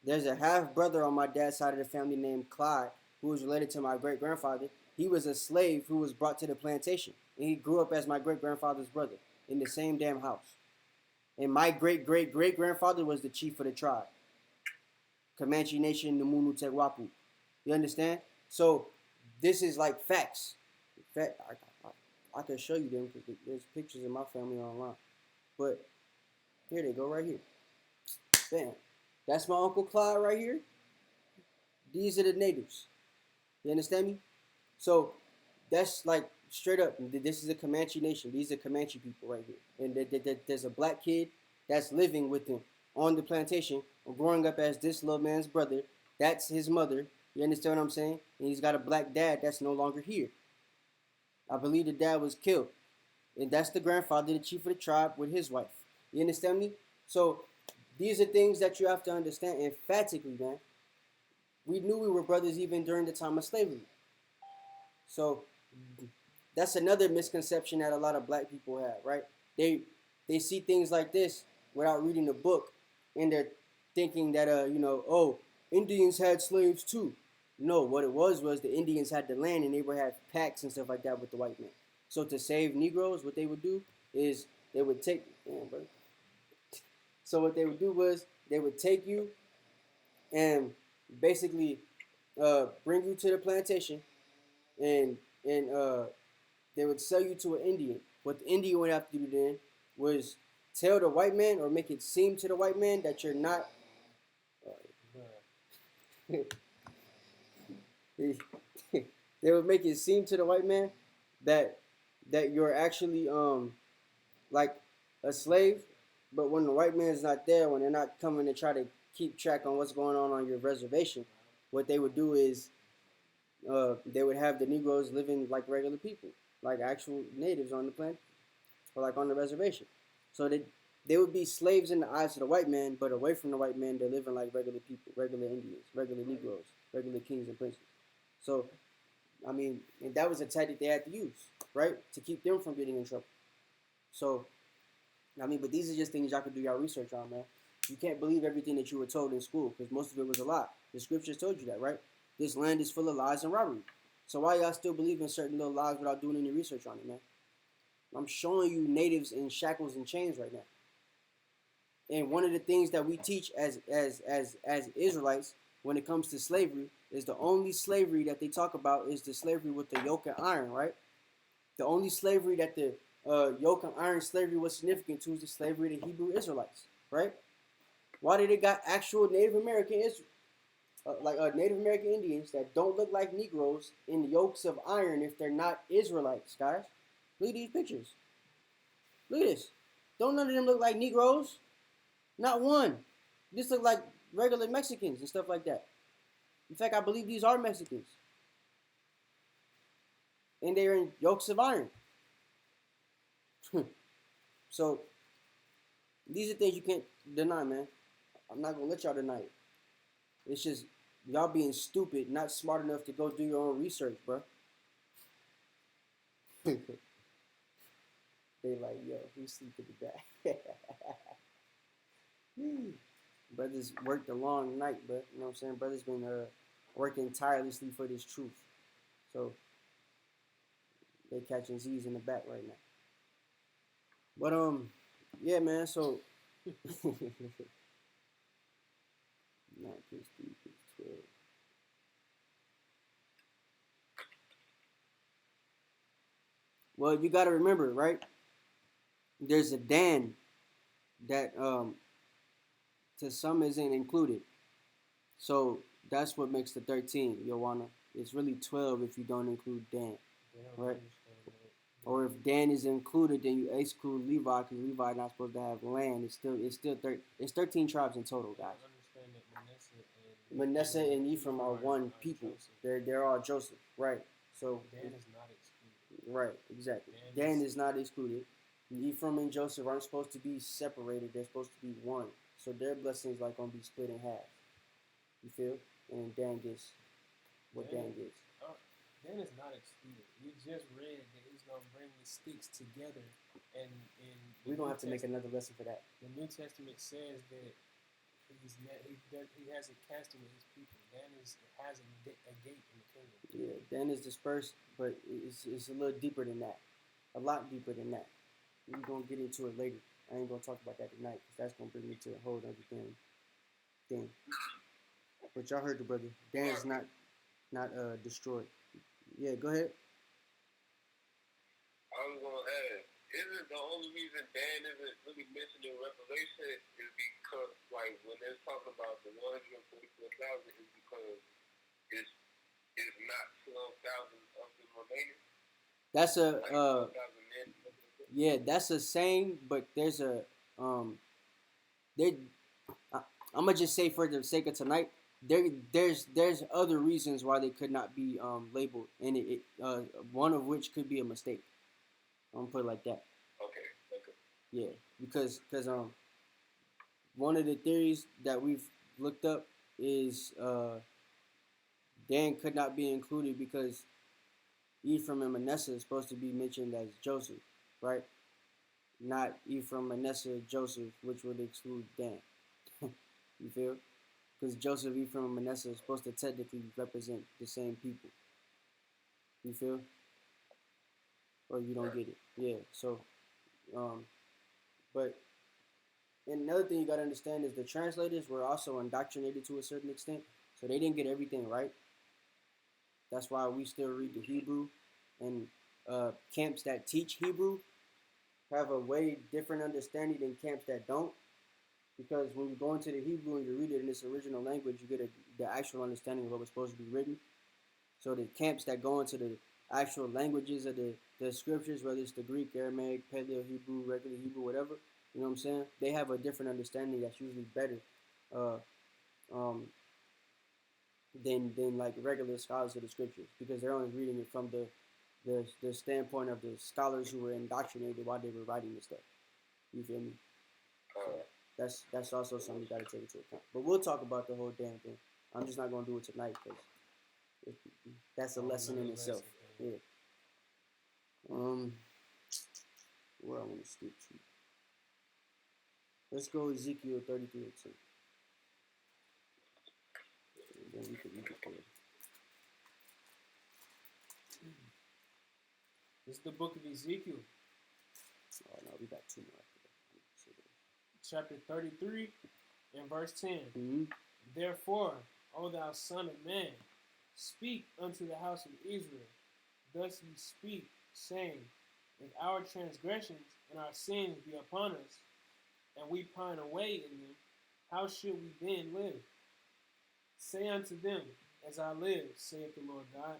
There's a half-brother on my dad's side of the family named Clyde, who was related to my great-grandfather. He was a slave who was brought to the plantation, and he grew up as my great-grandfather's brother in the same damn house. And my great-great-great-grandfather was the chief of the tribe. Comanche Nation, Numunu Tegwapu. You understand? So this is like facts. In fact, I can show you them because there's pictures of my family online. But here they go right here. Bam. That's my Uncle Clyde right here. These are the natives. You understand me? So that's like straight up. This is a Comanche nation. These are Comanche people right here. And there's a black kid that's living with them on the plantation or growing up as this little man's brother. That's his mother. You understand what I'm saying? And he's got a black dad that's no longer here. I believe the dad was killed. And that's the grandfather, the chief of the tribe, with his wife. You understand me? So these are things that you have to understand emphatically, man. We knew we were brothers even during the time of slavery. So that's another misconception that a lot of black people have, right? They see things like this without reading the book, and they're thinking that Indians had slaves too. No, what it was the Indians had the land and they would have pacts and stuff like that with the white man. So to save Negroes, what they would do is they would take, So what they would do was they would take you and basically bring you to the plantation, and they would sell you to an Indian. What the Indian would have to do then was tell the white man or make it seem to the white man that you're not. They would make it seem to the white man that that you're actually like a slave, but when the white man's not there, when they're not coming to try to keep track on what's going on your reservation, what they would do is they would have the Negroes living like regular people, like actual natives on the planet, or like on the reservation. So they would be slaves in the eyes of the white man, but away from the white man, they're living like regular people, regular Indians, regular Negroes, regular kings and princes. So, I mean, and that was a tactic they had to use, right, to keep them from getting in trouble. So, I mean, but these are just things y'all could do y'all research on, man. You can't believe everything that you were told in school because most of it was a lie. The scriptures told you that, right? This land is full of lies and robbery. So why y'all still believe in certain little lies without doing any research on it, man? I'm showing you natives in shackles and chains right now. And one of the things that we teach as Israelites when it comes to slavery is the only slavery that they talk about is the slavery with the yoke and iron, right? The only slavery that the yoke and iron slavery was significant to is the slavery of the Hebrew Israelites, right? Why did they got actual Native American Native American Indians that don't look like Negroes in yokes of iron if they're not Israelites, guys? Look at these pictures. Look at this. Don't none of them look like Negroes? Not one. This look like regular Mexicans and stuff like that. In fact, I believe these are Mexicans. And they're in yokes of iron. So, these are things you can't deny, man. I'm not going to let y'all deny it. It's just y'all being stupid, not smart enough to go do your own research, bro. They like, yo, who's sleeping today? Brothers worked a long night, bro. You know what I'm saying? Brothers been working tirelessly for this truth. So they catching Z's in the back right now. But yeah, man. So 9 plus 3 plus 12. Well, you got to remember, right? There's a Dan that to some isn't included. So that's what makes the 13, Joanna. It's really 12 if you don't include Dan, right? Or if Dan is included, then you exclude Levi because Levi not supposed to have land. It's still 13 tribes in total, guys. Manasseh and Ephraim are one people. They're all Joseph, right? So Dan is not excluded. right, exactly. Dan is not excluded. Ephraim and Joseph aren't supposed to be separated. They're supposed to be one. So their blessings like gonna be split in half. You feel? And Dan gets what Dan gets. Dan is not excluded. We just read that he's gonna bring the sticks together, and we're gonna have to make another lesson for that. The New Testament says that he hasn't cast away his people. Dan has a gate in the kingdom. Yeah, Dan is dispersed, but it's a little deeper than that. A lot deeper than that. We're gonna get into it later. I ain't gonna talk about that tonight because that's gonna bring me to a whole other thing. But y'all heard the brother. Dan's not destroyed. Yeah, go ahead. I was gonna add, isn't the only reason Dan isn't really mentioned in Revelation is because, like, when they're talking about the 144,000, is because it's not 12,000 of the remaining. That's a yeah, that's a saying, but there's a I'm gonna just say for the sake of tonight, there's other reasons why they could not be labeled, and one of which could be a mistake. I'm gonna put it like that. Okay. Yeah, because one of the theories that we've looked up is Dan could not be included because Ephraim and Manasseh is supposed to be mentioned as Joseph, right? Not Ephraim, Manasseh, Joseph, which would exclude Dan. You feel? Because Joseph, Ephraim, and Manasseh are supposed to technically represent the same people. You feel? Or you don't get it. Yeah, so, but, and another thing you got to understand is the translators were also indoctrinated to a certain extent, so they didn't get everything right. That's why we still read the Hebrew, and camps that teach Hebrew have a way different understanding than camps that don't. Because when you go into the Hebrew and you read it in its original language, you get the actual understanding of what was supposed to be written. So the camps that go into the actual languages of the the scriptures, whether it's the Greek, Aramaic, Paleo Hebrew, regular Hebrew, whatever, you know what I'm saying? They have a different understanding that's usually better uh, um, than like regular scholars of the scriptures, because they're only reading it from the standpoint of the scholars who were indoctrinated while they were writing this stuff. You feel me? So that's also something you got to take into account. But we'll talk about the whole damn thing. I'm just not gonna do it tonight because that's a lesson in itself. Yeah. Where I want to skip to. Let's go Ezekiel 33 and 2. And then we can read it there. This is the book of Ezekiel. Oh no, we got two more after that. Chapter 33 and verse 10. Mm-hmm. Therefore, O thou son of man, speak unto the house of Israel. Thus ye speak, saying, if our transgressions and our sins be upon us, and we pine away in them, how should we then live? Say unto them, as I live, saith the Lord God,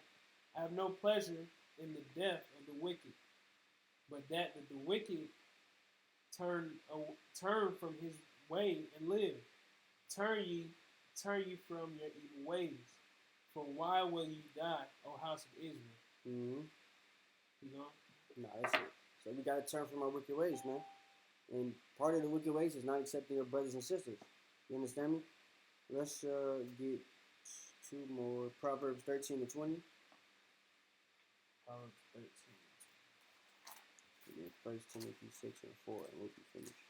I have no pleasure in the death of the wicked, but that the wicked turn from his way and live. Turn ye from your evil ways. For why will ye die, O house of Israel? Mm-hmm. You know? No, that's it. So we gotta turn from our wicked ways, man. And part of the wicked ways is not accepting your brothers and sisters. You understand me? Let's get two more. Proverbs 13 and 20. Proverbs 13. And then 1 Timothy 6 and 4, and we'll be finished.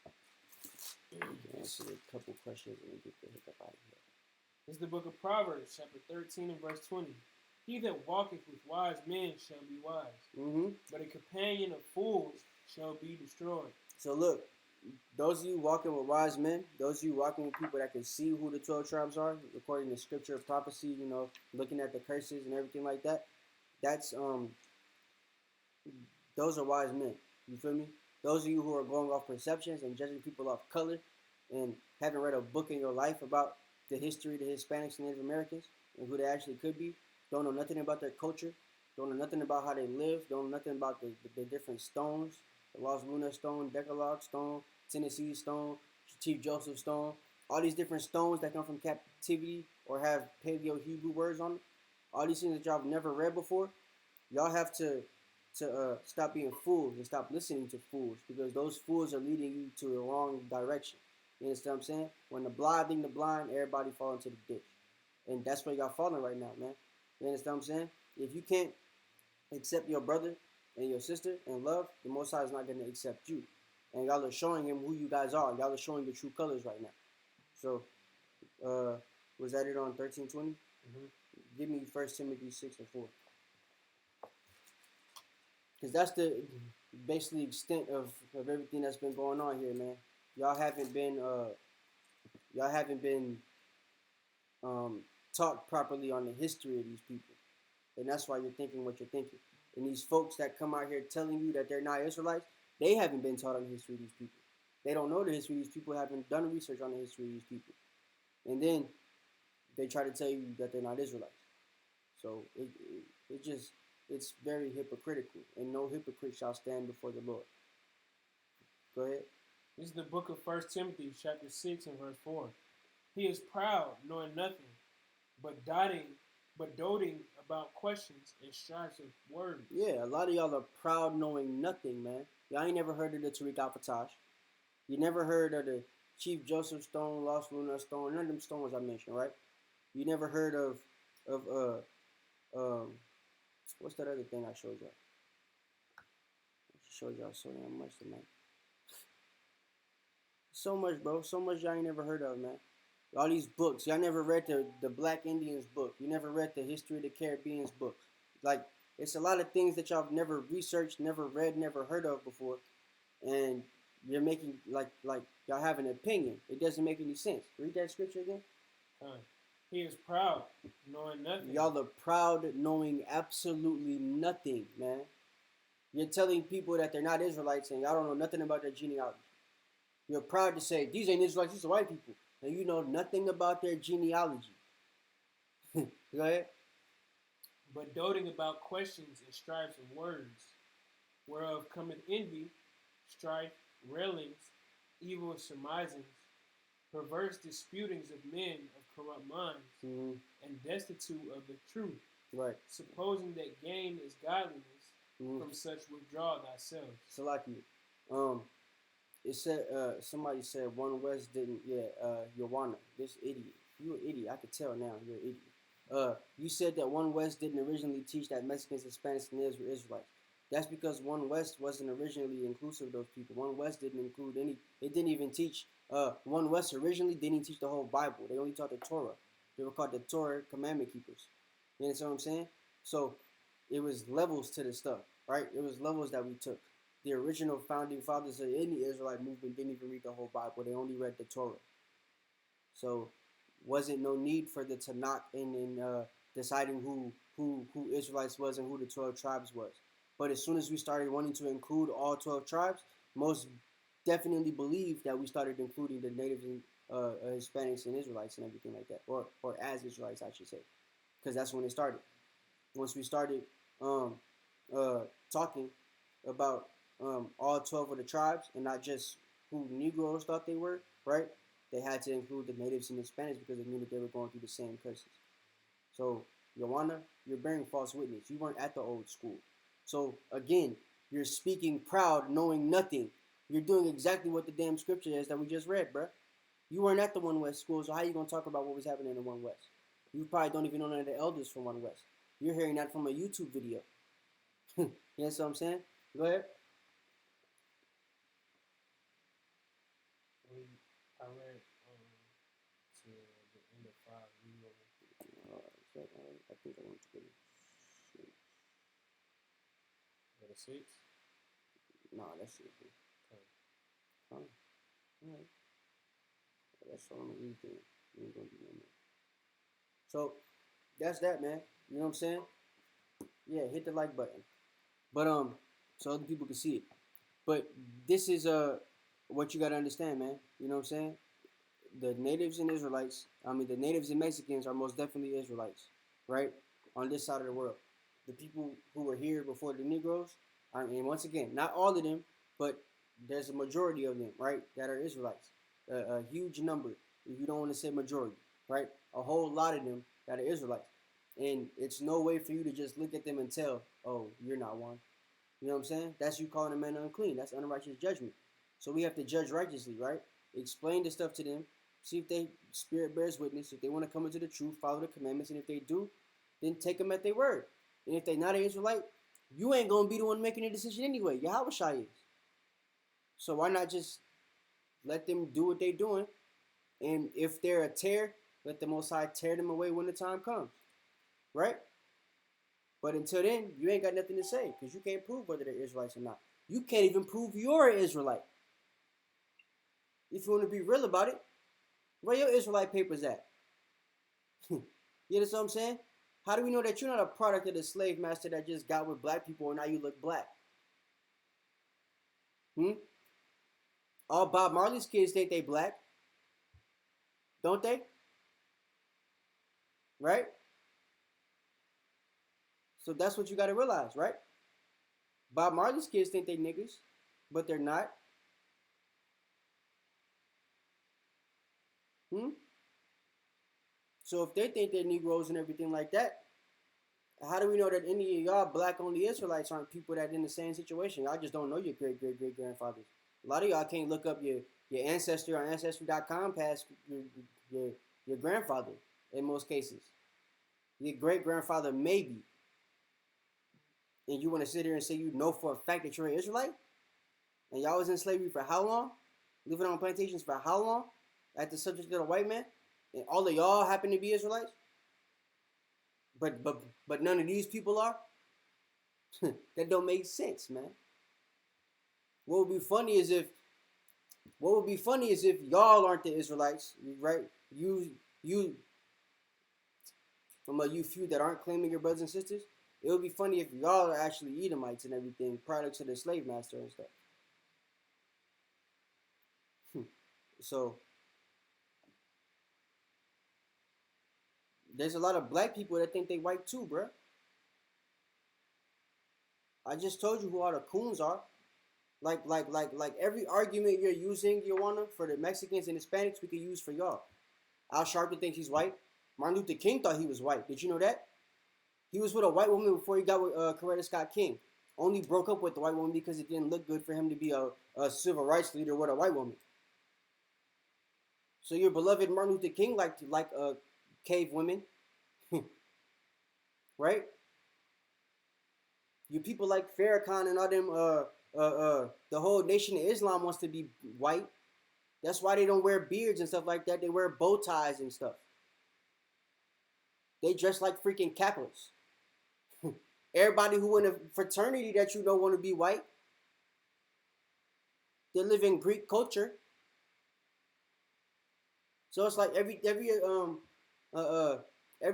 Answer a couple questions and we'll get the heck up out of here. This is the book of Proverbs, chapter 13 and verse 20. He that walketh with wise men shall be wise, Mm-hmm. but a companion of fools shall be destroyed. So look, those of you walking with wise men, those of you walking with people that can see who the 12 tribes are, according to scripture of prophecy, you know, looking at the curses and everything like that, that's those are wise men. You feel me? Those of you who are going off perceptions and judging people off color and haven't read a book in your life about the history of the Hispanics and Native Americans and who they actually could be, don't know nothing about their culture, don't know nothing about how they live, don't know nothing about the different stones, the Los Lunas stone, Decalogue stone, Tennessee stone, Chief Joseph stone, all these different stones that come from captivity or have Paleo Hebrew words on them, all these things that y'all have never read before, y'all have to stop being fools and stop listening to fools, because those fools are leading you to the wrong direction. You understand what I'm saying? When the blind leading the blind, everybody fall into the ditch. And that's where y'all falling right now, man. You understand what I'm saying? If you can't accept your brother and your sister in love, the Most High is not going to accept you. And y'all are showing him who you guys are. Y'all are showing your true colors right now. So, was that it on 1320? Mm-hmm. Give me 1 Timothy 6 and 4. Because that's the basically extent of everything that's been going on here, man. Y'all haven't been taught properly on the history of these people. And that's why you're thinking what you're thinking. And these folks that come out here telling you that they're not Israelites, they haven't been taught on the history of these people. They don't know the history of these people, haven't done research on the history of these people. And then they try to tell you that they're not Israelites. So it's very hypocritical. And no hypocrite shall stand before the Lord. Go ahead. This is the book of 1 Timothy, chapter 6 and verse 4. He is proud, knowing nothing, but doting about questions and strifes of words. Yeah, a lot of y'all are proud knowing nothing, man. Y'all ain't never heard of the Tariq al-Fatash. You never heard of the Chief Joseph Stone, Los Lunas Stone, none of them stones I mentioned, right? You never heard of what's that other thing I showed y'all? I showed y'all so damn much tonight. So much, bro. So much y'all ain't never heard of, man. All these books. Y'all never read the Black Indians book. You never read the History of the Caribbean's book. Like, it's a lot of things that y'all have never researched, never read, never heard of before. And you're making, like y'all have an opinion. It doesn't make any sense. Read that scripture again. He is proud, knowing nothing. Y'all are proud, knowing absolutely nothing, man. You're telling people that they're not Israelites and y'all don't know nothing about their genealogy. You're proud to say, these ain't Israelites, these are white people. And you know nothing about their genealogy. Go ahead. But doting about questions and strifes of words. whereof cometh envy, strife, railings, evil surmisings, perverse disputings of men of corrupt minds, and destitute of the truth, Right. supposing that gain is godliness. From such withdraw thyself. Salaki. It said somebody said One West didn't. Joanna, this idiot. You an idiot. I could tell now. You're an idiot. You said that One West didn't originally teach that Mexicans, Hispanics, and Israelites. That's because One West wasn't originally inclusive of those people. One West didn't include any. It didn't even teach. One West originally didn't teach the whole Bible. They only taught the Torah. They were called the Torah commandment keepers. You understand what I'm saying? So it was levels to this stuff, right? It was levels that we took. The original founding fathers of any Israelite movement didn't even read the whole Bible. They only read the Torah. So wasn't no need for the Tanakh in deciding who Israelites was and who the 12 tribes was. But as soon as we started wanting to include all 12 tribes, most definitely believe that we started including the natives and Hispanics and Israelites and everything like that. Or as Israelites, I should say. Because that's when it started. Once we started talking about all 12 of the tribes and not just who Negroes thought they were, right? They had to include the natives and Hispanics because they knew that they were going through the same curses. So, Joanna, you're bearing false witness. You weren't at the old school. So, again, you're speaking proud, knowing nothing. You're doing exactly what the damn scripture is that we just read, bruh. You weren't at the One West school, so how are you going to talk about what was happening in the One West? You probably don't even know none of the elders from One West. You're hearing that from a YouTube video. You know what I'm saying? Go ahead. I read to the end of 5. I think I want to go to 6. Go to 6? Nah, that's it. Okay. All right. That's all I'm going to read there. You ain't going to do nothing. So, that's that, man. You know what I'm saying? Yeah, hit the like button. But, so other people can see it. But this is, what you got to understand, man. You know what I'm saying? The natives and Israelites, the natives and Mexicans are most definitely Israelites, right? On this side of the world. The people who were here before the Negroes, and once again, not all of them, but there's a majority of them, right, that are Israelites. A huge number, if you don't want to say majority, right? A whole lot of them that are Israelites. And it's no way for you to just look at them and tell, oh, you're not one. You know what I'm saying? That's you calling a man unclean. That's unrighteous judgment. So we have to judge righteously, right? Explain the stuff to them. See if they spirit bears witness. If they want to come into the truth, follow the commandments. And if they do, then take them at their word. And if they're not an Israelite, you ain't going to be the one making the decision anyway. Yahweh Shai is. So why not just let them do what they're doing? And if they're a tear, let the Most High tear them away when the time comes. Right? But until then, you ain't got nothing to say because you can't prove whether they're Israelites or not. You can't even prove you're an Israelite. If you want to be real about it, where your Israelite papers at? You understand what I'm saying? How do we know that you're not a product of the slave master that just got with black people and now you look black? All Bob Marley's kids think they black. Don't they? Right? So that's what you got to realize, right? Bob Marley's kids think they niggas, but they're not. So if they think they're Negroes and everything like that, how do we know that any of y'all black-only Israelites aren't people that in the same situation? Y'all just don't know your great-great-great-grandfathers. A lot of y'all can't look up your ancestry on Ancestry.com past your grandfather in most cases. Your great-grandfather maybe. And you want to sit here and say you know for a fact that you're an Israelite? And y'all was in slavery for how long? Living on plantations for how long? At the subject of the white man? And all of y'all happen to be Israelites? But none of these people are? That don't make sense, man. What would be funny is if y'all aren't the Israelites, right? You from you few that aren't claiming your brothers and sisters, it would be funny if y'all are actually Edomites and everything, products of the slave master and stuff. So there's a lot of black people that think they white too, bruh. I just told you who all the coons are. Like every argument you're using, Joanna, for the Mexicans and Hispanics, we could use for y'all. Al Sharpton thinks he's white. Martin Luther King thought he was white. Did you know that? He was with a white woman before he got with Coretta Scott King. Only broke up with the white woman because it didn't look good for him to be a civil rights leader with a white woman. So your beloved Martin Luther King like cave women, right? You people like Farrakhan and all them. The whole Nation of Islam wants to be white. That's why they don't wear beards and stuff like that. They wear bow ties and stuff. They dress like freaking Kappas. Everybody who in a fraternity that you know want to be white, they live in Greek culture. So it's like every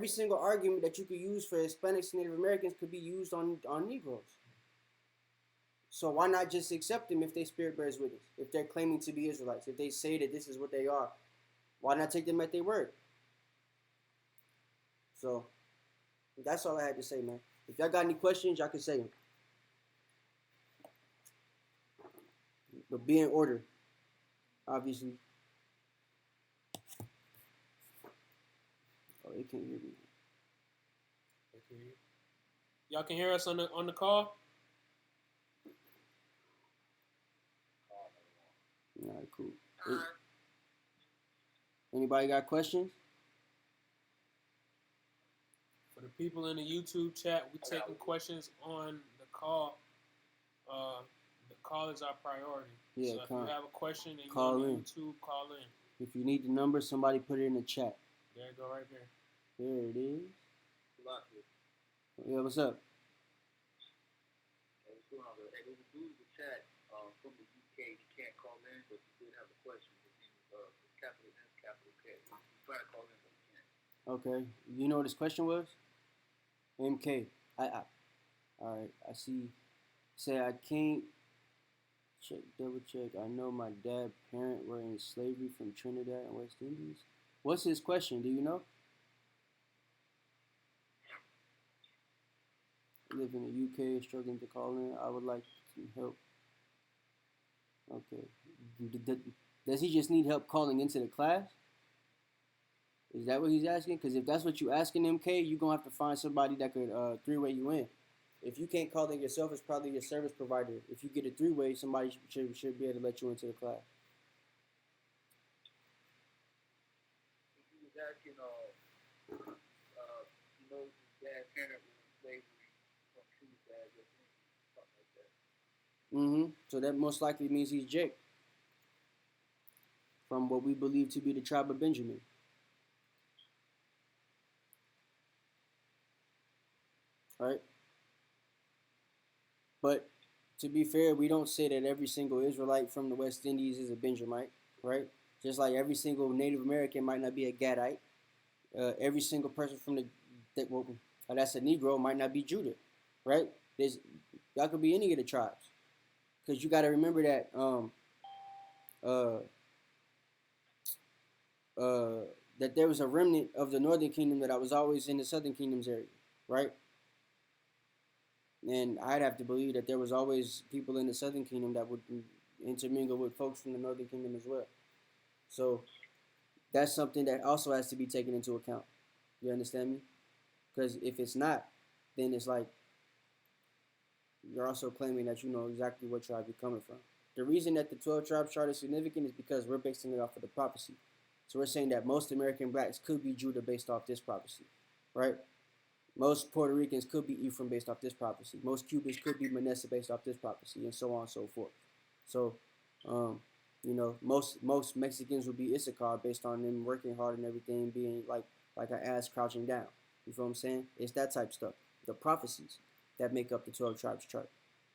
single argument that you could use for Hispanics and Native Americans could be used on Negroes. So why not just accept them if they spirit bears witness? If they're claiming to be Israelites, if they say that this is what they are, why not take them at their word? So that's all I had to say, man. If y'all got any questions, y'all can say them. But be in order, obviously. Oh, they can't hear me. Y'all can hear us on the call? All right, cool. Anybody got questions? For the people in the YouTube chat, we're taking questions on the call. The call is our priority. Yeah, so if you have a question and you call on in. YouTube, call in. If you need the number, somebody put it in the chat. There you go, right there. There it is. Yeah, what's up? Hey, what's going on? Hey, there's a dude in the chat from the UK. He can't call in, but he did have a question. His name is capital N, capital K. He's trying to call in, but he can't. Okay. You know what his question was? MK. All right. I see. Say I can't. Double check. I know my dad's parents were in slavery from Trinidad and West Indies. What's his question? Do you know? Live in the UK, struggling to call in. I would like some help. Okay. Does he just need help calling into the class? Is that what he's asking? Because if that's what you're asking, MK, you're going to have to find somebody that could three-way you in. If you can't call in yourself, it's probably your service provider. If you get a three-way, somebody should be able to let you into the class. He was asking, he knows his dad's parents were in slavery from Trinidad, something like that. So that most likely means he's Jake. From what we believe to be the tribe of Benjamin. Right? But to be fair, we don't say that every single Israelite from the West Indies is a Benjamite, right? Just like every single Native American might not be a Gadite. Every single person from that's a Negro might not be Judah, right? Y'all could be any of the tribes. Because you got to remember that that there was a remnant of the northern kingdom that I was always in the southern kingdom's area, right? And I'd have to believe that there was always people in the southern kingdom that would intermingle with folks from the northern kingdom as well. So that's something that also has to be taken into account. You understand me? Because if it's not, then it's like you're also claiming that you know exactly what tribe you're coming from. The reason that the 12 tribe chart is significant is because we're basing it off of the prophecy. So we're saying that most American blacks could be Judah based off this prophecy, right? Most Puerto Ricans could be Ephraim based off this prophecy. Most Cubans could be Manasseh based off this prophecy, and so on and so forth. So, most Mexicans would be Issachar based on them working hard and everything, being like an ass crouching down. You feel what I'm saying? It's that type of stuff. The prophecies that make up the 12 tribes chart.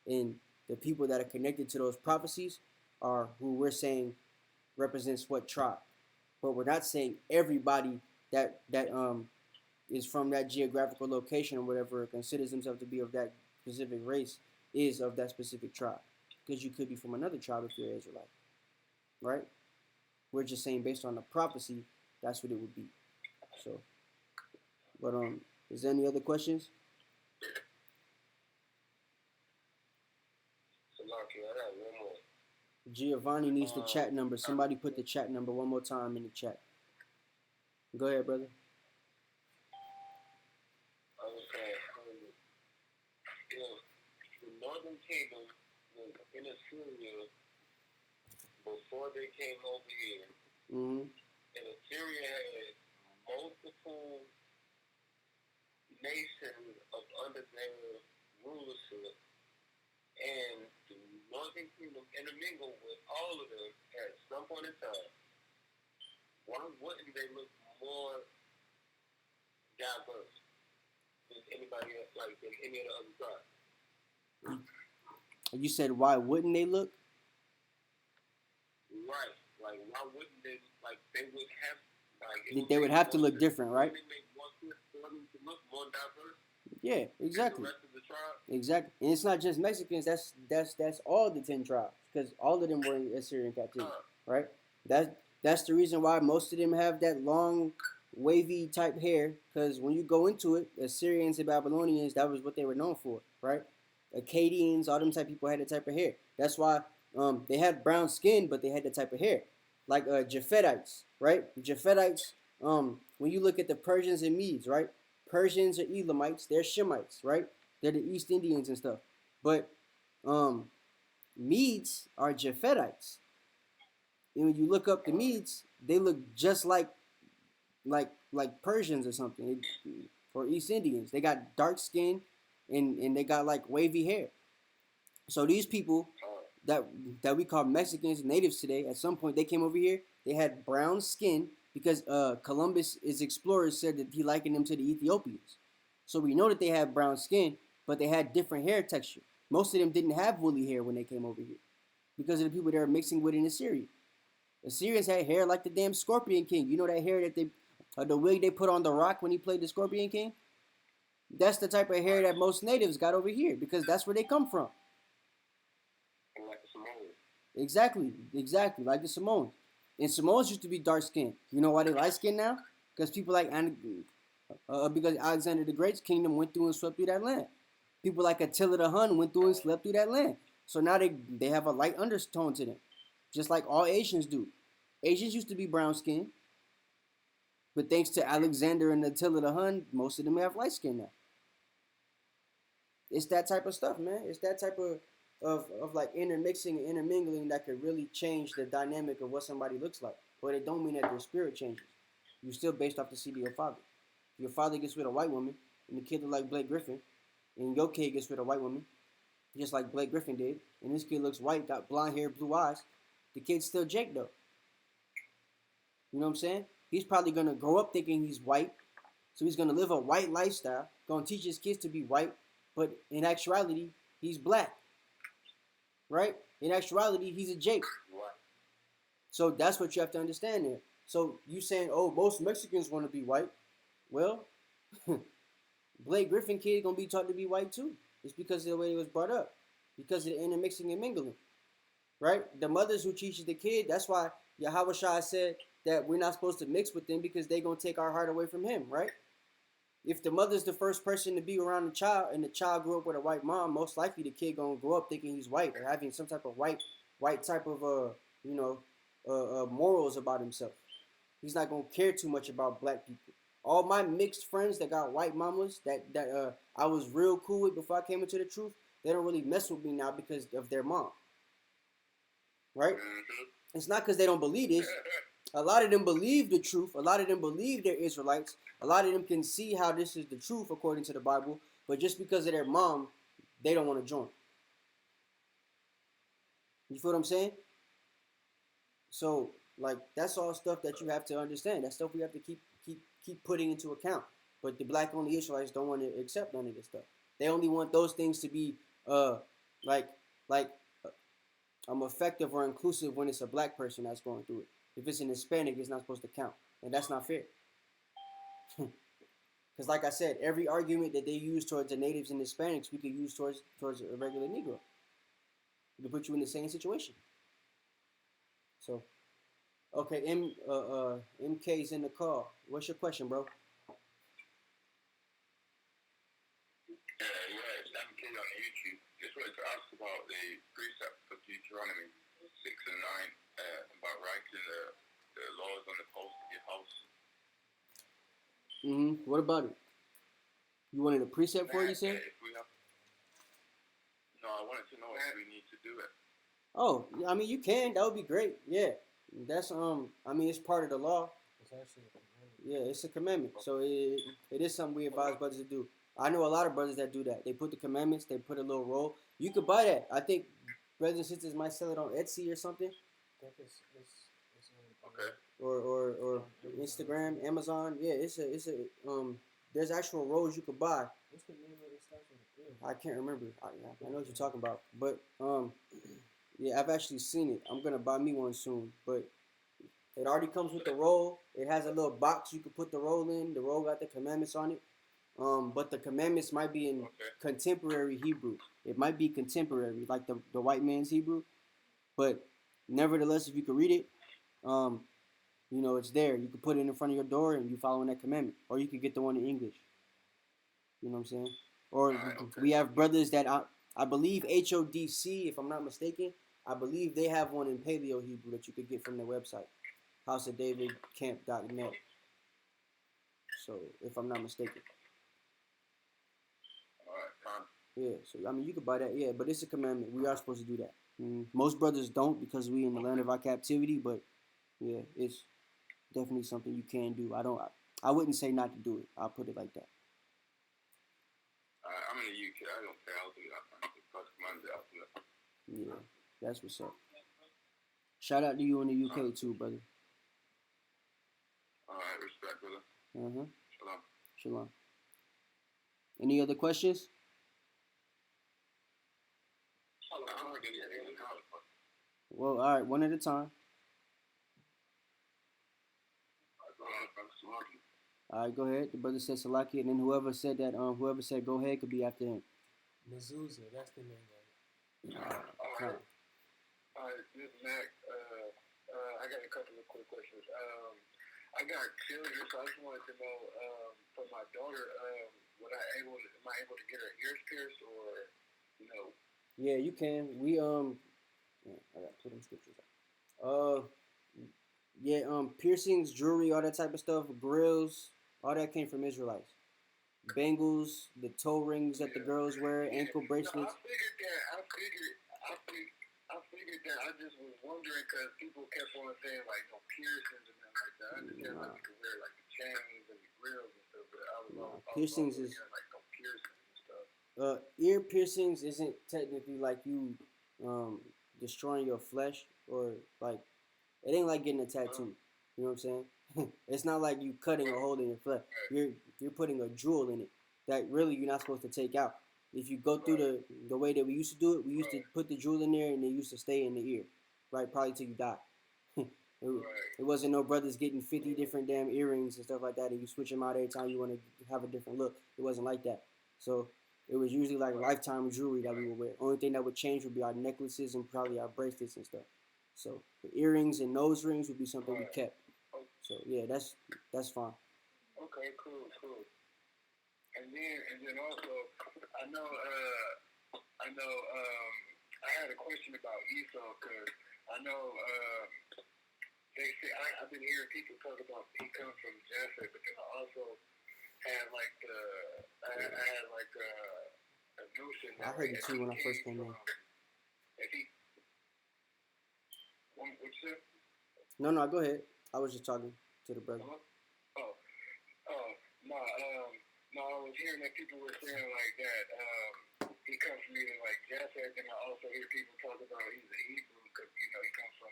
And the people that are connected to those prophecies are who we're saying represents what tribe. But we're not saying everybody that is from that geographical location or whatever, considers themselves to be of that specific race, is of that specific tribe. Because you could be from another tribe if you're Israelite. Right? We're just saying based on the prophecy, that's what it would be. So, but is there any other questions? I got one more. Giovanni needs the chat number. Somebody put the chat number one more time in the chat. Go ahead, brother. Okay. The Northern Kingdom was in Assyria before they came over here. Mm-hmm. And Assyria had multiple nations under their rulership. And the Northern Kingdom intermingled with all of them at some point in time. Why wouldn't they look more diverse than anybody else, like than any of the other tribes? You said why wouldn't they look? Right. Like why wouldn't they? Like they would have. Like they would have to look different, right? They make more sense for them to look more diverse. Yeah, exactly. The rest of the tribe. Exactly, and it's not just Mexicans. That's all the 10 tribes, because all of them were in Assyrian captivity, right? That's the reason why most of them have that long, wavy type hair. Because when you go into it, Assyrians and Babylonians, that was what they were known for, right? Akkadians, all them type of people had that type of hair. That's why they had brown skin, but they had that type of hair, like Japhetites, right? Japhetites. When you look at the Persians and Medes, right? Persians are Elamites, they're Shemites, right? They're the East Indians and stuff. But Medes are Japhetites. And when you look up the Medes, they look just like Persians or something, or East Indians. They got dark skin and they got like wavy hair. So these people that we call Mexicans, natives today, at some point they came over here, they had brown skin because Columbus, his explorers, said that he likened them to the Ethiopians. So we know that they had brown skin, but they had different hair texture. Most of them didn't have woolly hair when they came over here because of the people they were mixing with in Assyria. Assyrians had hair like the damn Scorpion King. You know that hair that the wig they put on The Rock when he played the Scorpion King? That's the type of hair that most natives got over here because that's where they come from. Like the Samoans. Exactly, like the Samoans. And Samoans used to be dark skinned. You know why they light skinned now? Because people like because Alexander the Great's kingdom went through and swept through that land. People like Attila the Hun went through and slept through that land. So now they have a light undertone to them, just like all Asians do. Asians used to be brown skinned, but thanks to Alexander and Attila the Hun, most of them have light skin now. It's that type of stuff, man. It's that type of like intermixing and intermingling that could really change the dynamic of what somebody looks like. But it don't mean that their spirit changes. You're still based off the seed of your father. If your father gets with a white woman and the kid look like Blake Griffin, and your kid gets with a white woman, just like Blake Griffin did, and this kid looks white, got blonde hair, blue eyes, the kid's still Jake though. You know what I'm saying? He's probably gonna grow up thinking he's white, so he's gonna live a white lifestyle, gonna teach his kids to be white, but in actuality, he's black. Right? In actuality, he's a Jake. So that's what you have to understand there. So you saying, oh, most Mexicans want to be white. Well, Blake Griffin kid gonna be taught to be white too. It's because of the way he was brought up. Because of the intermixing and mingling. Right? The mothers who teaches the kid, that's why Yahweh Shai said that we're not supposed to mix with them because they're gonna take our heart away from him, right? If the mother's the first person to be around the child and the child grew up with a white mom, most likely the kid gonna grow up thinking he's white or having some type of white type of morals about himself. He's not gonna care too much about black people. All my mixed friends that got white mamas that I was real cool with before I came into the truth, they don't really mess with me now because of their mom. Right? It's not because they don't believe this. A lot of them believe the truth. A lot of them believe they're Israelites. A lot of them can see how this is the truth according to the Bible. But just because of their mom, they don't want to join. You feel what I'm saying? So, like, that's all stuff that you have to understand. That's stuff we have to keep putting into account. But the black-only Israelites don't want to accept none of this stuff. They only want those things to be effective or inclusive when it's a black person that's going through it. If it's an Hispanic, it's not supposed to count. And that's not fair. Because like I said, every argument that they use towards the natives and Hispanics, we could use towards a regular Negro. We could put you in the same situation. So, okay, MK's in the call. What's your question, bro? Yeah, MK on YouTube. Just wanted to ask about the precept for Deuteronomy 6 and 9 about writing the laws on the post of your house. What about it? You wanted a precept for it, you said? No, I wanted to know if we need to do it. Oh, I mean, you can. That would be great. Yeah, that's I mean, it's part of the law. It's actually a commandment. Yeah, it's a commandment. So it is something we advise brothers to do. I know a lot of brothers that do that. They put the commandments. They put a little roll. You could buy that. I think brothers and sisters might sell it on Etsy or something. I think it's okay. Or Instagram, Amazon. Yeah, it's a there's actual rolls you could buy. What's the name of this stuff? I can't remember. I know what you're talking about, but yeah, I've actually seen it. I'm gonna buy me one soon, but it already comes with the roll. It has a little box you can put the roll in. The roll got the commandments on it. But the commandments might be in contemporary Hebrew. It might be contemporary, like the white man's Hebrew. But nevertheless, if you can read it, you know, it's there. You can put it in front of your door and you following that commandment. Or you could get the one in English. You know what I'm saying? Or we have brothers that I believe HODC, if I'm not mistaken, I believe they have one in Paleo Hebrew that you could get from their website, houseofdavidcamp.net. So, if I'm not mistaken. Yeah, so I mean, you could buy that, yeah, but it's a commandment. We are supposed to do that. Most brothers don't because we in the land of our captivity, but yeah, it's definitely something you can do. I wouldn't say not to do it. I'll put it like that. I'm in the UK. I don't care. I'll do that. Yeah, that's what's up. Shout out to you in the UK too, brother. All right, respect, brother. Shalom. Shalom. Any other questions? Well, all right, one at a time. All right, go ahead. The brother said Salaki, and then whoever said go ahead could be after him. Mezuzah, that's the name of it. All right, this is Mac. I got a couple of quick questions. I got children, so I just wanted to know, for my daughter, am I able to get her ears pierced, or, you know? Yeah, you can. I got to put them scriptures up. Piercings, jewelry, all that type of stuff, grills, all that came from Israelites. Bangles, the toe rings that the girls wear, ankle bracelets. No, I figured that. I just was wondering because people kept on saying like no piercings and nothing like that. I understand like you can wear like the chains and the grills and stuff, but I was piercings hearing, is like no piercings and stuff. Ear piercings isn't technically like you destroying your flesh, or like it ain't like getting a tattoo. You know what I'm saying? It's not like you cutting a hole in your flesh. You're putting a jewel in it that really you're not supposed to take out. If you go through the way that we used to do it, we used to put the jewel in there and they used to stay in the ear, right? Probably till you die. It wasn't no brothers getting 50 different damn earrings and stuff like that, and you switch them out every time you want to have a different look. It wasn't like that. So it was usually like lifetime jewelry that we would wear. Only thing that would change would be our necklaces and probably our bracelets and stuff. So the earrings and nose rings would be something we kept. So yeah, that's fine. Okay, cool. And then also, I know, I had a question about Esau because I know they say I've been hearing people talk about he comes from Japheth, but then I also had a notion that I heard it too when I first came in. What you said? No, go ahead. I was just talking to the brother. No, I was hearing that people were saying like that he comes from either like Japheth, and I also hear people talk about he's a Hebrew because he comes from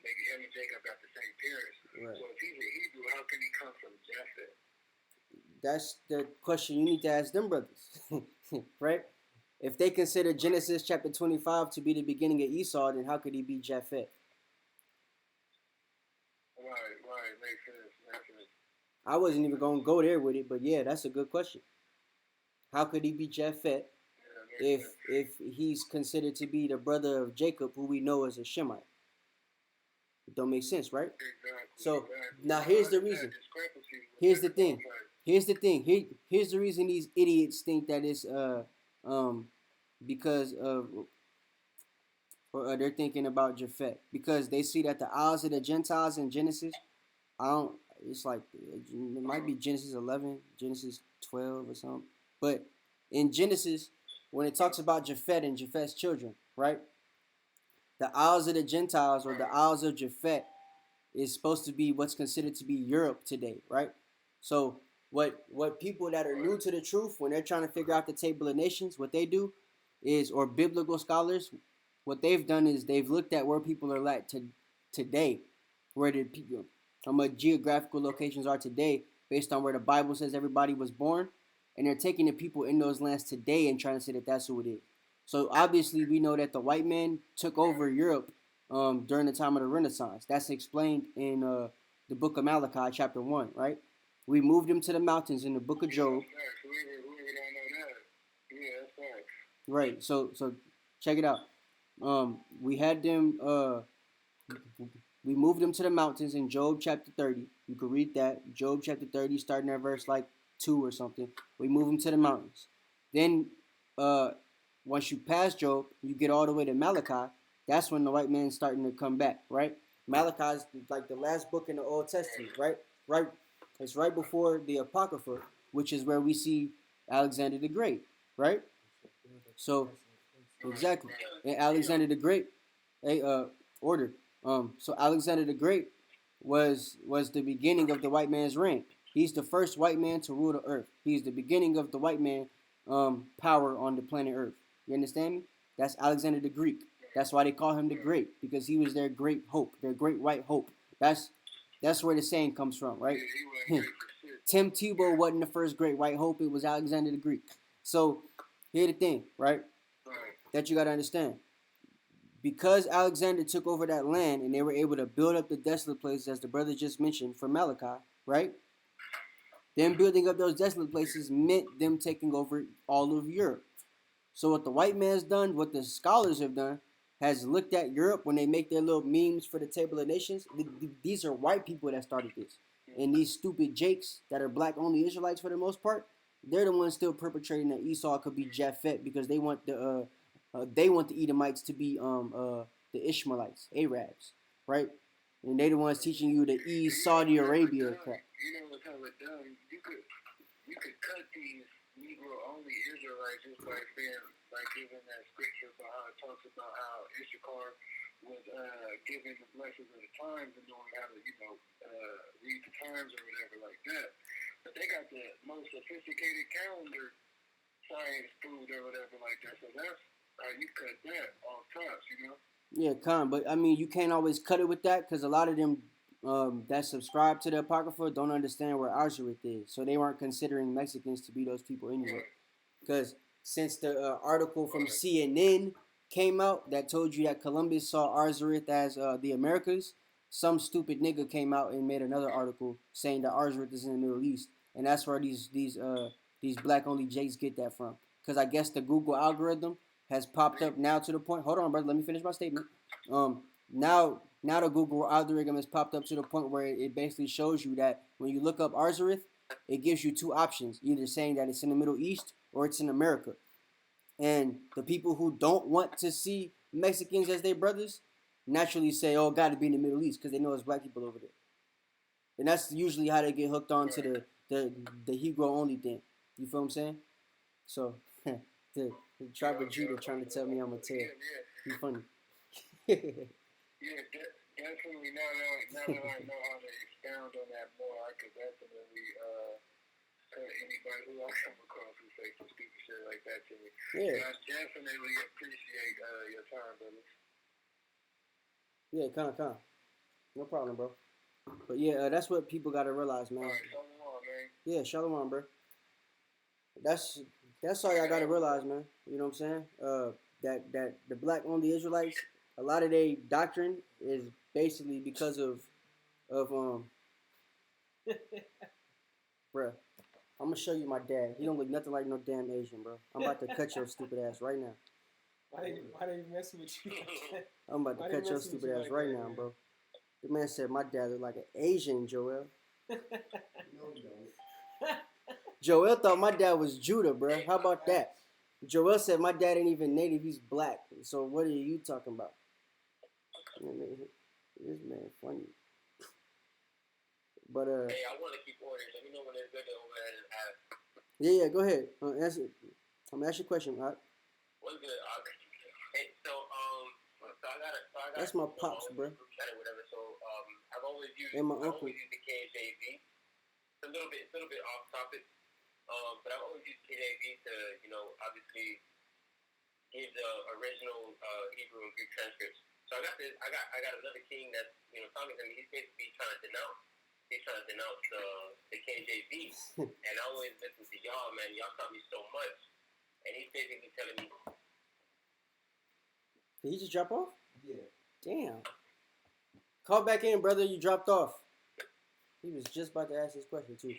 maybe him and Jacob got the same parents. Right. So if he's a Hebrew, how can he come from Japheth? That's the question you need to ask them brothers, right? If they consider Genesis chapter 25 to be the beginning of Esau, then how could he be Japheth? Right, makes sense. I wasn't even going to go there with it, but yeah, that's a good question. How could he be Japheth if he's considered to be the brother of Jacob, who we know as a Shemite? It don't make sense, right? Exactly. So now here's the reason. Here's the thing. Here's the reason these idiots think that it's because of or they're thinking about Japhet because they see that the Isles of the Gentiles in Genesis, I don't. It's like it might be Genesis 11, Genesis 12 or something. But in Genesis, when it talks about Japhet and Japhet's children, right? The Isles of the Gentiles or the Isles of Japhet is supposed to be what's considered to be Europe today, right? So what people that are new to the truth, when they're trying to figure out the Table of Nations, what they do is, or biblical scholars, what they've done is they've looked at where people are at today, where the people, how much geographical locations are today, based on where the Bible says everybody was born, and they're taking the people in those lands today and trying to say that that's who it is. So obviously we know that the white man took over Europe during the time of the Renaissance. That's explained in the book of Malachi, chapter 1, right? We moved them to the mountains in the book of Job. Right. So check it out. We had them. We moved them to the mountains in Job chapter 30. You can read that. Job chapter 30, starting at verse like 2 or something. We move them to the mountains. Then, once you pass Job, you get all the way to Malachi. That's when the white man's starting to come back, right? Malachi is like the last book in the Old Testament, right? Right. It's right before the Apocrypha, which is where we see Alexander the Great, right? So, exactly. And Alexander the Great, order. So Alexander the Great was the beginning of the white man's reign. He's the first white man to rule the earth. He's the beginning of the white man power on the planet Earth. You understand me? That's Alexander the Greek. That's why they call him the Great, because he was their great hope, their great white hope. That's where the saying comes from, right? Tim Tebow wasn't the first great white hope. It was Alexander the Greek. So here's the thing, right? That you got to understand. Because Alexander took over that land and they were able to build up the desolate places, as the brother just mentioned, for Malachi, right? Them building up those desolate places meant them taking over all of Europe. So what the white man's done, what the scholars have done, has looked at Europe when they make their little memes for the Table of Nations. These are white people that started this. And these stupid jakes that are black-only Israelites for the most part, they're the ones still perpetrating that Esau could be Japhet because they want the Edomites to be the Ishmaelites, Arabs, right? And they the ones teaching you to ease Saudi Arabia crap. You know what's hella dumb? You could cut these Negro-only Israelites just by saying, by giving that scripture about how it talks about how Issachar was given the blessings of the times and knowing how to, read the times or whatever like that. But they got the most sophisticated calendar science food or whatever like that. So that's how you cut that off tops, Yeah, but I mean, you can't always cut it with that because a lot of them that subscribe to the Apocrypha don't understand where Azareth is. So they weren't considering Mexicans to be those people anyway. Because since the article from CNN came out that told you that Columbus saw Azareth as the Americas, some stupid nigga came out and made another article saying that Azareth is in the Middle East. And that's where these black-only Jakes get that from. Because I guess the Google algorithm has popped up now to the point. Hold on, brother. Let me finish my statement. Now the Google algorithm has popped up to the point where it basically shows you that when you look up Azareth, it gives you two options, either saying that it's in the Middle East or it's in America. And the people who don't want to see Mexicans as their brothers naturally say, "Oh, got to be in the Middle East," because they know there's black people over there. And that's usually how they get hooked on to the Hebrew only thing. You feel what I'm saying? So the tribe of Judah trying to tell me I'm a tail. You funny. Yeah, definitely. Now that I know how to expound on that more, I could definitely cut anybody who I come across who say some stupid shit like that to me. Yeah. And I definitely appreciate your time, brother. Yeah, kind. No problem, bro. But yeah, that's what people gotta realize, man. All right, shalom, man. Yeah, shalom, bro. That's all y'all gotta realize, man. You know what I'm saying? That the black only Israelites, a lot of their doctrine is basically because of bruh. I'm gonna show you my dad. He don't look nothing like no damn Asian, bro. I'm about to cut your stupid ass right now. Why they messing with you? I'm about to cut your stupid ass right now, bro. The man said my dad looked like an Asian, Joel. Joel thought my dad was Judah, bro. How about that? Joel said my dad ain't even native, he's black. So what are you talking about? This man funny. But Hey, I want to keep ordering. Let me know when it's good to over there and ask. Yeah, go ahead. Answer. I'm gonna ask you a question, right? What's good? Hey, so I got. That's my pops, bro. Group chat or whatever. So I've always used. And my I've uncle. always used the KJV. It's a little bit off topic. But I've always used KJV to, obviously give the original Hebrew and Greek transcripts. So I got another king that's, talking to me. He's basically trying to denounce. He's trying to denounce the KJV. And I always listen to y'all, man. Y'all taught me so much. And he's basically telling me. Did he just drop off? Yeah. Damn. Call back in, brother. You dropped off. He was just about to ask this question too.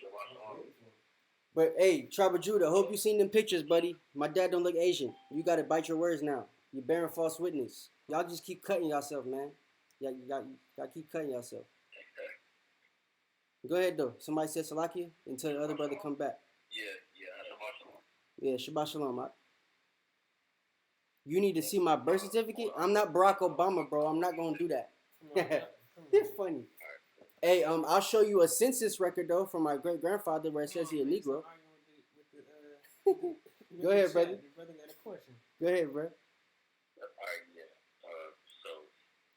But hey, Tribe of Judah, hope you seen them pictures, buddy. My dad don't look Asian. You gotta bite your words now. You're bearing false witness. Y'all just keep cutting yourself, man. Y'all keep cutting yourself. Go ahead though. Somebody said Salakia until the other brother come back. Yeah, Shabbat Shalom. You need to see my birth certificate. I'm not Barack Obama, bro. I'm not gonna do that. It's funny. Hey, I'll show you a census record though from my great grandfather where it says he a Negro. Go ahead, brother. Your brother got a question. Go ahead, bro. All right, yeah. So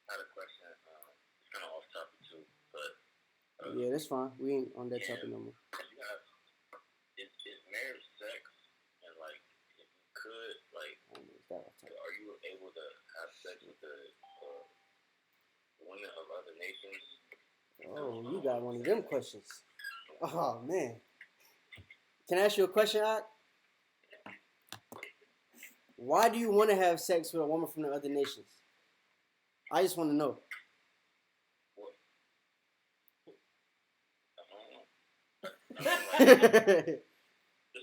I had a question. It's kind of off topic too, but Yeah, that's fine. We ain't on that topic no more. you have is marriage sex, and like if you could, like, are you able to have sex with the women of other nations? Oh, you got one of them questions. Oh man. Can I ask you a question, Ad? Why do you want to have sex with a woman from the other nations? I just want to know. Just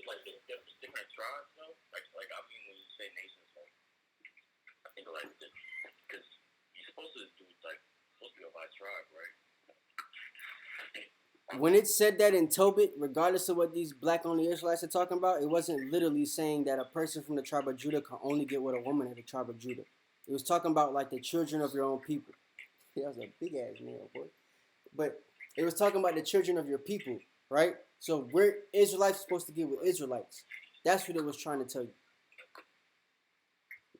like the different tribes, though. Like I mean, when you say nations, like I think like because you're supposed to go by tribe, right? When it said that in Tobit, regardless of what these black-only Israelites are talking about, it wasn't literally saying that a person from the tribe of Judah can only get with a woman of the tribe of Judah. It was talking about like the children of your own people. That was a big-ass nail, boy. But it was talking about the children of your people, right? So we're Israelites supposed to get with Israelites. That's what it was trying to tell you.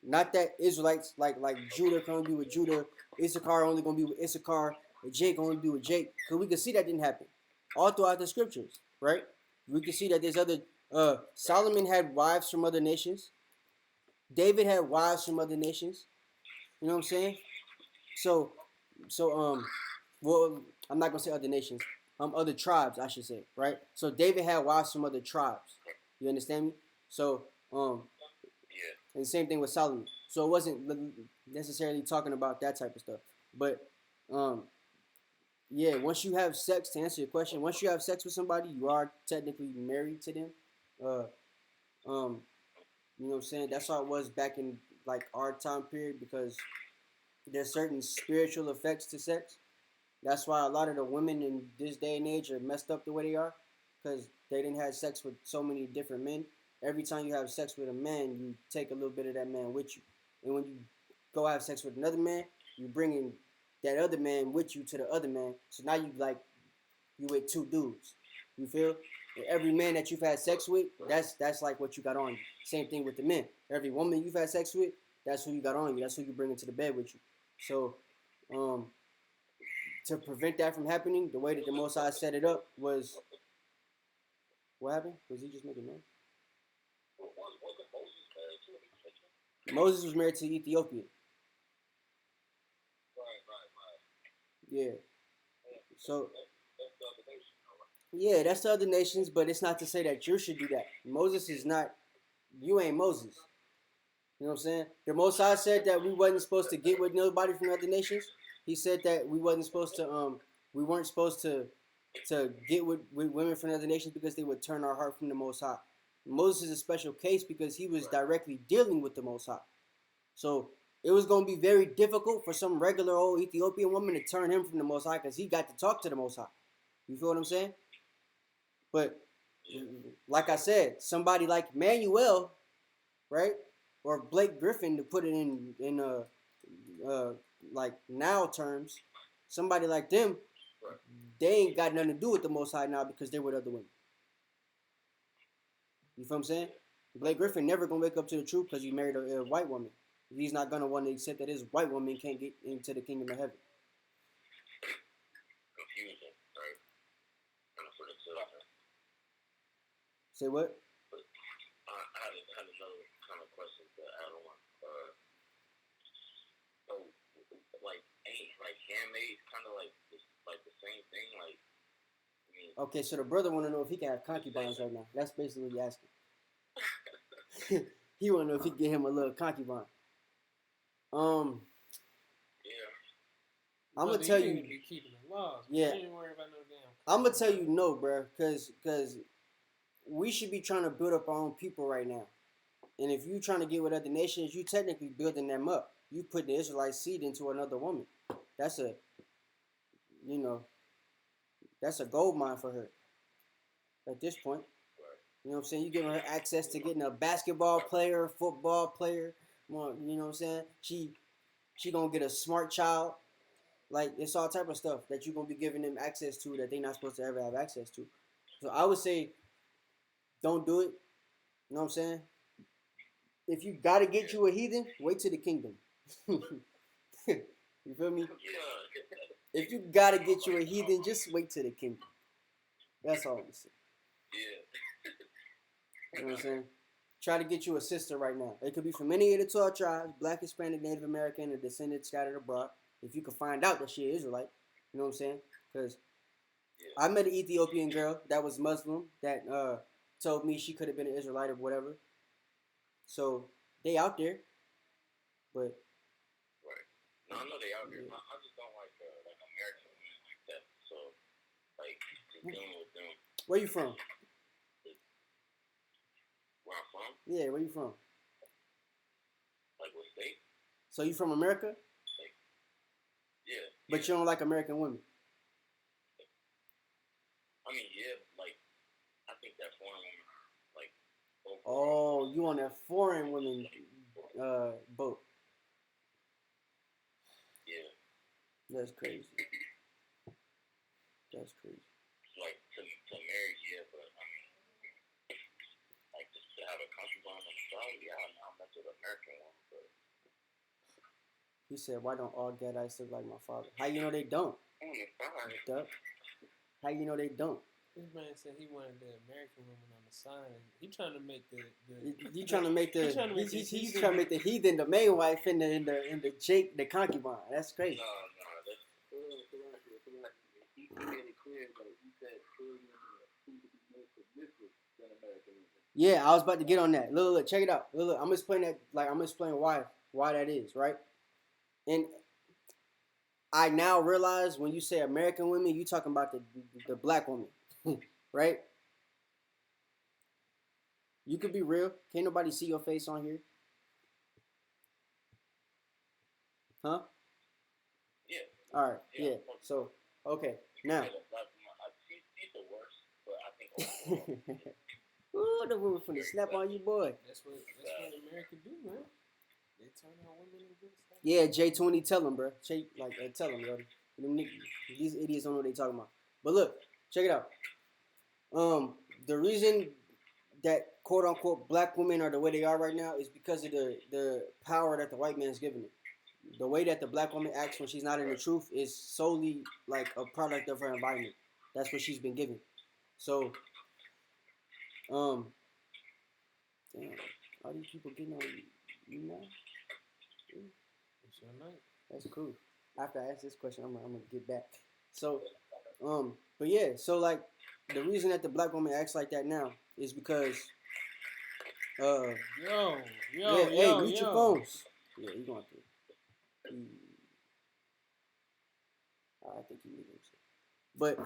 Not that Israelites like Judah can only be with Judah, Issachar only going to be with Issachar, and Jake only be with Jake. Because we can see that didn't happen. All throughout the scriptures, right? We can see that there's other, Solomon had wives from other nations. David had wives from other nations. You know what I'm saying? So, well, I'm not going to say other nations. Other tribes, I should say, right? So David had wives from other tribes. You understand me? So, and the same thing with Solomon. So it wasn't necessarily talking about that type of stuff. But, yeah, once you have sex, to answer your question, once you have sex with somebody, you are technically married to them. You know what I'm saying? That's how it was back in like our time period, because there's certain spiritual effects to sex. That's why a lot of the women in this day and age are messed up the way they are, because they didn't have sex with so many different men. Every time you have sex with a man, you take a little bit of that man with you. And when you go have sex with another man, you bring in that other man with you to the other man. So now you with two dudes. You feel? And every man that you've had sex with, that's like what you got on you. Same thing with the men. Every woman you've had sex with, that's who you got on you. That's who you bring into the bed with you. So, to prevent that from happening, the way that the Most High set it up was, what happened? Was he just making noise? Moses was married to Ethiopia. Yeah. So, yeah, that's the other nations, but it's not to say that you should do that. Moses is not, you ain't Moses. You know what I'm saying? The Most High said that we wasn't supposed to get with nobody from other nations. He said that we weren't supposed to get with women from other nations because they would turn our heart from the Most High. Moses is a special case because he was directly dealing with the Most High. So it was going to be very difficult for some regular old Ethiopian woman to turn him from the Most High because he got to talk to the Most High. You feel what I'm saying? But like I said, somebody like Manuel, right, or Blake Griffin, to put it in like now terms, somebody like them, Right. they ain't got nothing to do with the Most High now because they're with other women. You feel what I'm saying? Blake Griffin never gonna wake up to the truth because he married a white woman. He's not gonna want to accept that his white woman can't get into the kingdom of heaven. Confusing, right? And for the children. Say what? But I had another kind of question to add on. So, like, ain't like handmaids kind of like the same thing? Like, I mean, Okay, so the brother want to know if he can have concubines right now. That's basically what he asking. He want to know if he can get him a little concubine. yeah. I'm gonna tell you. Be keeping the laws. Yeah. I ain't worried about no damn. I'm gonna tell you no, bro, because we should be trying to build up our own people right now. And if you trying to get with other nations, you technically building them up. You put the Israelite seed into another woman. That's a, you know, that's a gold mine for her. At this point, you know what I'm saying? You giving her access to getting a basketball player, football player. You know what I'm saying? She gonna get a smart child. Like, it's all type of stuff that you're gonna be giving them access to that they not supposed to ever have access to. So I would say, don't do it. You know what I'm saying? If you gotta get you a heathen, wait till the kingdom. You feel me? If you gotta get you a heathen, just wait till the kingdom. That's all I'm saying. Yeah. You know what I'm saying? Try to get you a sister right now. It could be from any of the 12 tribes, Black, Hispanic, Native American, or descendants scattered abroad. If you can find out that she is Israelite, you know what I'm saying? Because I met an Ethiopian girl that was Muslim that told me she could have been an Israelite or whatever. So they out there, but right. No, I know they out there. Yeah. I just don't like American women like that. So like dealing with them. Where you from? Where I'm from? Yeah, where you from? Like what state? So you from America? Like, yeah. But you don't like American women? I mean, yeah, like I think that foreign women, like. Oh, you on that foreign women boat? Yeah. That's crazy. That's crazy. Like to marry, yeah, but I mean, like just to have a concubine on the side, yeah, I'm not to the American one, but. He said, "Why don't all Gadites look like my father?" How you know they don't? Duh. How you know they don't? This man said he wanted the American woman on the side. He trying to make the He trying to make the he's trying to make the heathen the main wife and the Jake the concubine. That's crazy. No, that's he made it clear that he said seem to be more submissive than American women. Yeah, I was about to get on that. Look, check it out. Look, I'm gonna explain that. Like, I'm gonna explain why that is, right? And I now realize when you say American women, you talking about the black woman, right? You could be real. Can't nobody see your face on here. Huh? Yeah. All right. Yeah. So, okay. Now. She's the worst, but I think. Ooh, the woman finna snap on you, boy. That's what America do, man. They turn out women and do stuff. Yeah, J20, tell them, bro. Tell them, bro. These idiots don't know what they talking about. But look, check it out. The reason that quote unquote black women are the way they are right now is because of the power that the white man's giving it. The way that the black woman acts when she's not in the truth is solely like a product of her environment. That's what she's been given. So, damn, all these people getting on you now? It's your night. That's cool. After I ask this question, I'm gonna get back. So, but yeah, so like the reason that the black woman acts like that now is because, yo, hey, mute your phones. Yeah, you going through. I think he needs it. But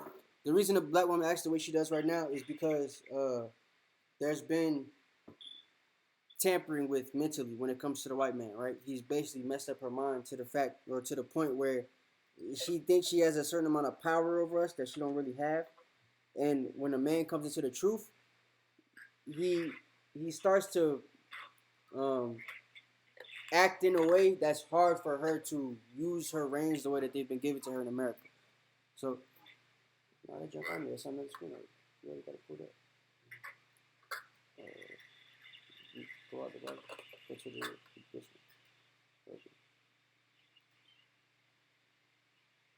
the reason the black woman acts the way she does right now is because there's been tampering with mentally when it comes to the white man, right? He's basically messed up her mind to the fact or to the point where she thinks she has a certain amount of power over us that she don't really have. And when a man comes into the truth, he starts to act in a way that's hard for her to use her range the way that they've been given to her in America. So, now that jump on there, something else. You already got to pull that. Go out the right. Go to this one. Okay.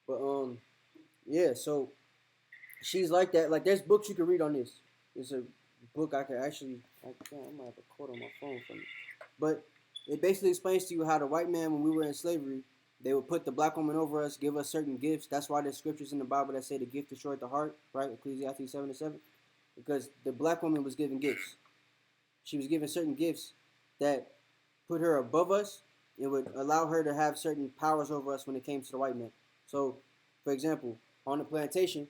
But yeah. So she's like that. Like there's books you can read on this. There's a book I could actually. I might have a quote on my phone from it. But it basically explains to you how the white man, when we were in slavery, they would put the black woman over us, give us certain gifts. That's why there's scriptures in the Bible that say the gift destroyed the heart, right? Ecclesiastes 7:7. Because the black woman was given gifts. She was given certain gifts that put her above us and would allow her to have certain powers over us when it came to the white man. So, for example, on the plantation,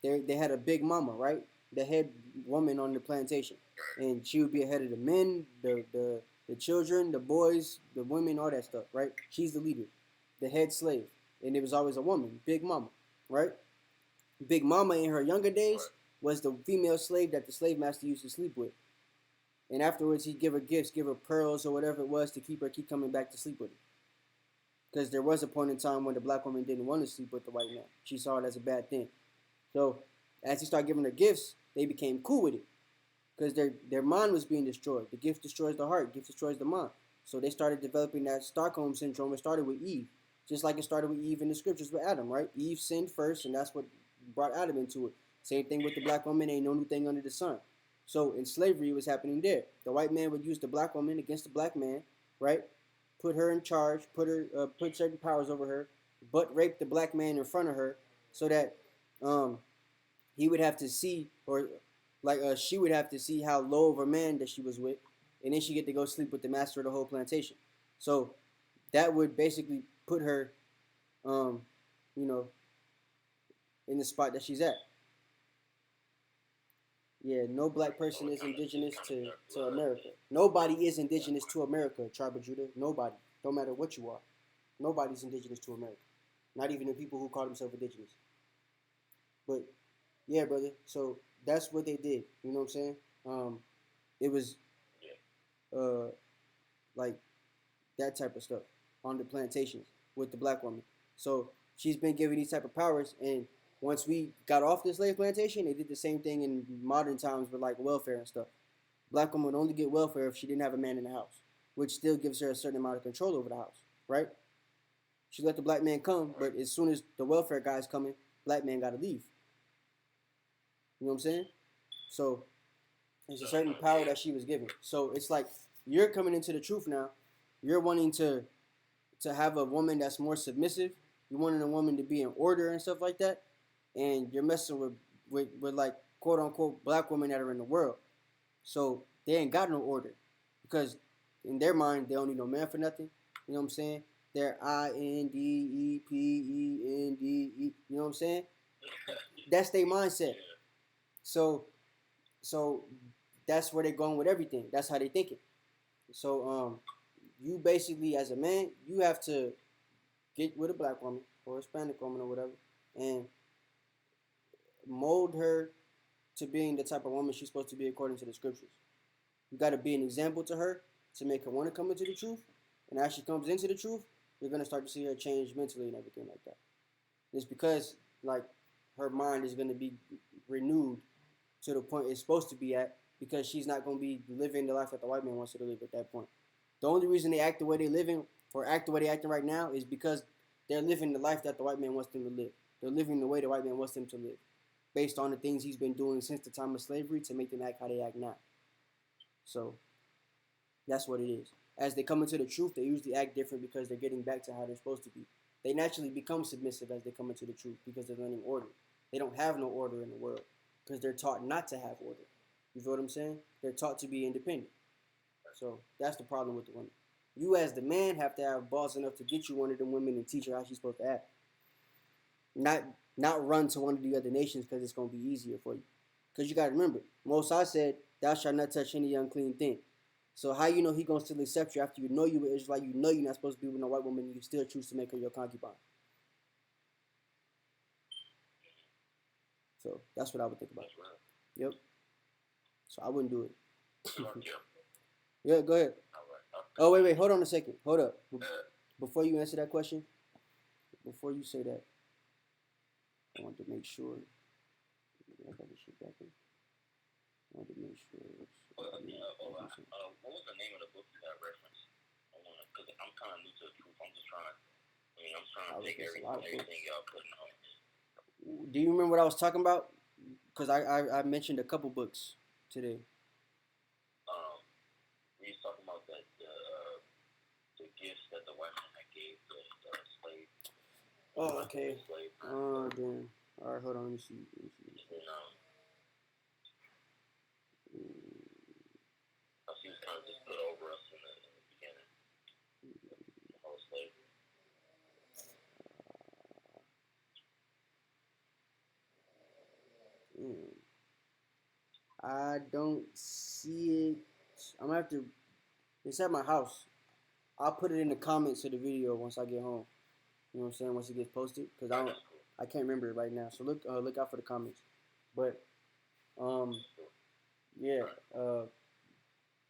they had a big mama, right? The head woman on the plantation. And she would be ahead of the men, the children, the boys, the women, all that stuff, right? She's the leader, the head slave. And it was always a woman, Big Mama, right? Big Mama in her younger days was the female slave that the slave master used to sleep with. And afterwards, he'd give her gifts, give her pearls or whatever it was to keep coming back to sleep with him. Because there was a point in time when the black woman didn't want to sleep with the white man. She saw it as a bad thing. So as he started giving her gifts, they became cool with it. Because their mind was being destroyed. The gift destroys the heart. Gift destroys the mind. So they started developing that Stockholm syndrome. It started with Eve. Just like it started with Eve in the scriptures with Adam, right? Eve sinned first, and that's what brought Adam into it. Same thing with the black woman. Ain't no new thing under the sun. So in slavery, it was happening there. The white man would use the black woman against the black man, right? Put her in charge, put certain powers over her, but rape the black man in front of her, so that he would have to see, or like she would have to see how low of a man that she was with, and then she get to go sleep with the master of the whole plantation. So that would basically put her, you know, in the spot that she's at. Yeah, no black person is indigenous to America. Nobody is indigenous to America, Tribe of Judah. Nobody. Don't matter what you are. Nobody's indigenous to America. Not even the people who call themselves indigenous. But, yeah, brother. So, that's what they did. You know what I'm saying? It was, like, that type of stuff on the plantations with the black woman. So, she's been given these type of powers, and once we got off the slave plantation, they did the same thing in modern times with like welfare and stuff. Black woman would only get welfare if she didn't have a man in the house, which still gives her a certain amount of control over the house, right? She let the black man come, but as soon as the welfare guy's coming, black man got to leave. You know what I'm saying? So there's a certain power that she was given. So it's like you're coming into the truth now. You're wanting to have a woman that's more submissive. You're wanting a woman to be in order and stuff like that. And you're messing with like quote unquote black women that are in the world. So they ain't got no order. Because in their mind they don't need no man for nothing. You know what I'm saying? They're INDEPENDE. You know what I'm saying? That's their mindset. So that's where they're going with everything. That's how they think it. So you basically as a man, you have to get with a black woman or a Hispanic woman or whatever and mold her to being the type of woman she's supposed to be according to the scriptures. You got to be an example to her to make her want to come into the truth. And as she comes into the truth, you're going to start to see her change mentally and everything like that. It's because, like, her mind is going to be renewed to the point it's supposed to be at because she's not going to be living the life that the white man wants her to live at that point. The only reason they act the way they living or act the way they acting right now is because they're living the life that the white man wants them to live. They're living the way the white man wants them to live, based on the things he's been doing since the time of slavery to make them act how they act now. So that's what it is. As they come into the truth, they usually act different because they're getting back to how they're supposed to be. They naturally become submissive as they come into the truth because they're learning order. They don't have no order in the world because they're taught not to have order. You feel what I'm saying? They're taught to be independent. So that's the problem with the women. You as the man have to have balls enough to get you one of them women and teach her how she's supposed to act. Not run to one of the other nations because it's going to be easier for you. Because you got to remember, Moses said, thou shalt not touch any unclean thing. So how you know he going to still accept you after you know you were Israelite, you know you're not supposed to be with no white woman, and you still choose to make her your concubine. So that's what I would think about. Yep. So I wouldn't do it. Yeah, go ahead. All right. Oh, wait. Hold on a second. Hold up. Before you answer that question, before you say that, I want to make sure. I got this shit back in. I want to make sure. What was the name of the book you got referenced? Because I'm kind of new to the truth. I'm just trying. I'm trying to take everything y'all putting on. Do you remember what I was talking about? Because I mentioned a couple books today. We was talking about that the gifts that the white man gave the slave. Oh, okay. Oh, damn. All right, hold on. Let me see. He was kind of just put over us in the beginning. The whole slavery. I don't see it. I'm gonna have to. It's at my house. I'll put it in the comments of the video once I get home. You know what I'm saying? Once it gets posted, because I can't remember it right now. So look out for the comments. But yeah.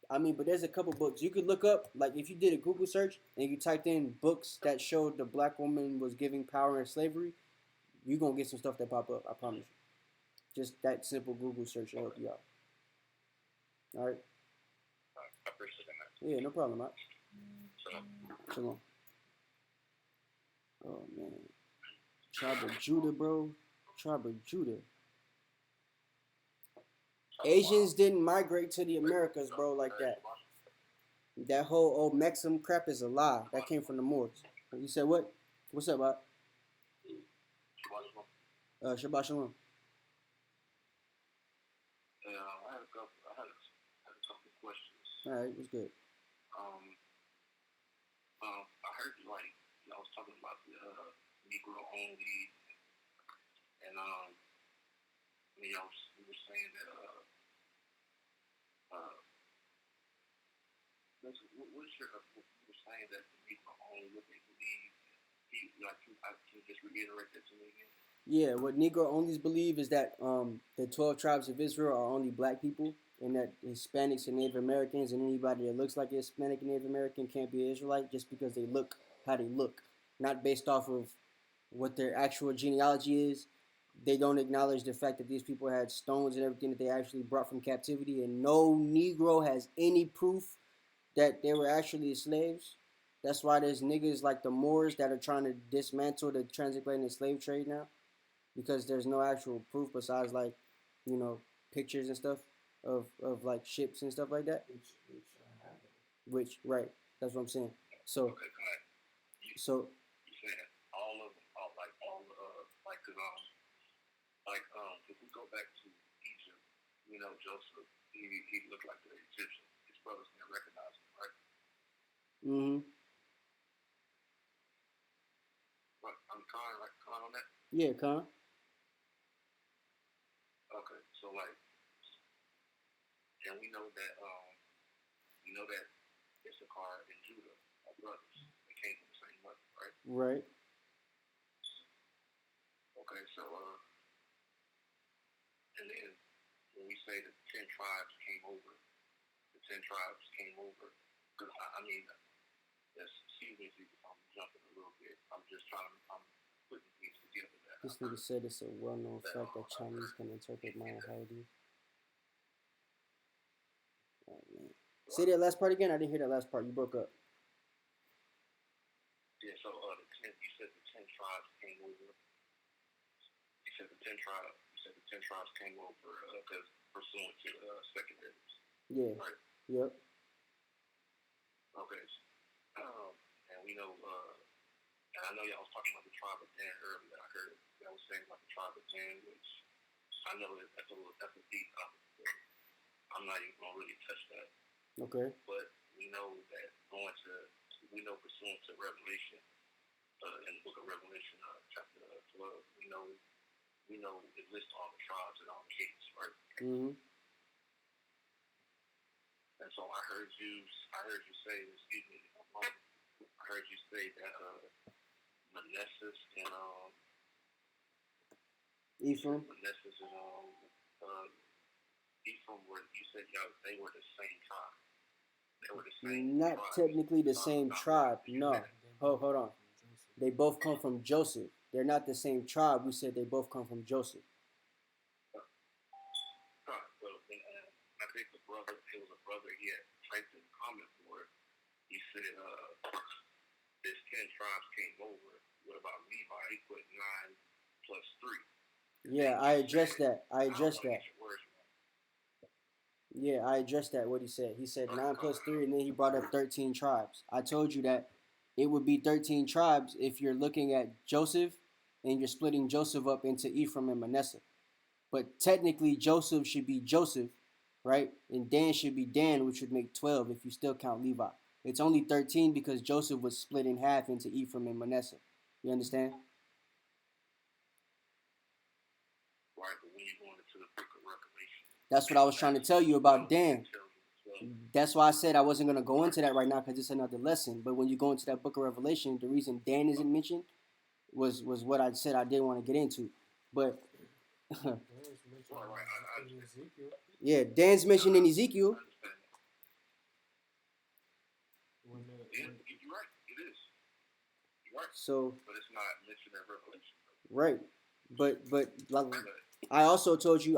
I mean, but there's a couple books you could look up. Like if you did a Google search and you typed in books that showed the black woman was giving power in slavery, you're gonna get some stuff that pop up. I promise you. Just that simple Google search will help you out. All right. I appreciate that. Yeah, no problem, Matt. Shalom. Shalom. Oh man, Tribe of Judah, bro. Tribe of Judah. Asians didn't migrate to the Americas, bro, like that. That whole old Mexim crap is a lie. That came from the Moors. You said what? What's up, Bob? Shabbat Shalom. I had a couple questions. All right, what's good? I heard you I was talking about the Negro only, and you were saying that what's your you were saying that the Negro only what they believe. Can you just reiterate that to me again? Yeah, what Negro onlys believe is that the 12 tribes of Israel are only black people, and that Hispanics and Native Americans and anybody that looks like a Hispanic and Native American can't be an Israelite just because they look how they look, not based off of what their actual genealogy is. They don't acknowledge the fact that these people had stones and everything that they actually brought from captivity, and no Negro has any proof that they were actually slaves. That's why there's niggas like the Moors that are trying to dismantle the transatlantic slave trade now, because there's no actual proof besides pictures and stuff of like ships and stuff like that. Which right, that's what I'm saying. So, okay, you saying if we go back to Egypt, Joseph, he looked like the Egyptian. His brothers didn't recognize him, right? Mm-hmm. But I'm Con on that. Yeah, Con. Okay, so and we know that Issachar and Judah are brothers. They came from the same mother, right? Right. Okay, so and then when we say the 10 tribes came over, because excuse me if I'm jumping a little bit. I'm putting things together. This nigga said it's a well-known fact that Chinese can interpret Mayan hieroglyphs. Oh, man. Say that last part again. I didn't hear that last part. You broke up. Yeah, so you said the 10 tribes came over. You said the 10 tribes came over because pursuant to secondaries. Yeah. Right. Yep. Okay. And we know, and I know y'all was talking about the tribe of Dan earlier. I heard y'all was saying about the tribe of Dan, which I know that's a deep topic. I'm not even gonna really touch that. Okay. But we know that pursuant to Revelation, in the book of Revelation, chapter 12, we know it lists all the tribes and all the kings, right? Mm-hmm. And so I heard you say, excuse me, I heard you say that Manasseh and Ephraim. Ephraim you said they were the same tribe. they were the same Not tribe. technically the same tribe. No. Hold on. They both come from Joseph. They're not the same tribe. We said they both come from Joseph. Well, I think it was a brother he had typed in the comment for it. He said, this 10 tribes came over. What about Levi? He put 9 plus 3. Yeah, I addressed that. Yeah, I addressed that, what he said. He said 9 plus 3, and then he brought up 13 tribes. I told you that it would be 13 tribes if you're looking at Joseph and you're splitting Joseph up into Ephraim and Manasseh. But technically, Joseph should be Joseph, right? And Dan should be Dan, which would make 12 if you still count Levi. It's only 13 because Joseph was split in half into Ephraim and Manasseh. You understand? Right, but when you go into the book of Revelation, that's what I was trying to tell you about Dan. That's why I said I wasn't going to go into that right now because it's another lesson. But when you go into that book of Revelation, the reason Dan isn't mentioned was what I said I didn't want to get into. But yeah, Dan's mentioned in Ezekiel. You're right, it is. You're right. So, but it's not mentioned in Revelation. Right. But like, I also told you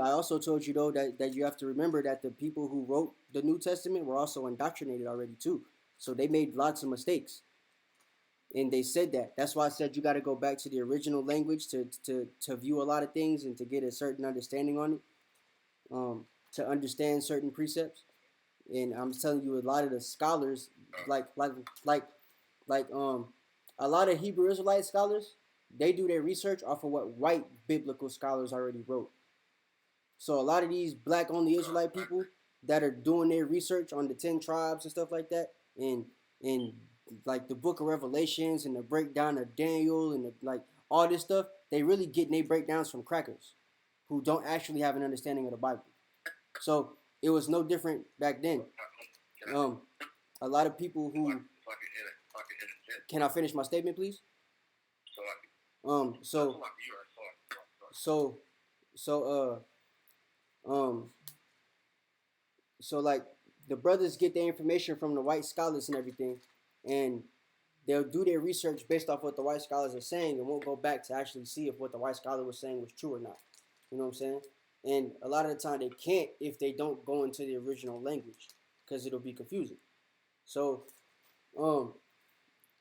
though that you have to remember that the people who wrote the New Testament were also indoctrinated already too. So they made lots of mistakes. And they said that. That's why I said you got to go back to the original language to view a lot of things and to get a certain understanding on it. To understand certain precepts. And I'm telling you, a lot of the scholars, like a lot of Hebrew Israelite scholars, they do their research off of what white biblical scholars already wrote. So a lot of these black only Israelite people that are doing their research on the 10 tribes and stuff like that, and like the book of Revelations and the breakdown of Daniel and like all this stuff, they really getting their breakdowns from crackers who don't actually have an understanding of the Bible. So it was no different back then. A lot of people who can I finish my statement, please? So like the brothers get their information from the white scholars and everything, and they'll do their research based off what the white scholars are saying and won't go back to actually see if what the white scholar was saying was true or not. You know what I'm saying? And a lot of the time they can't if they don't go into the original language because it'll be confusing. So,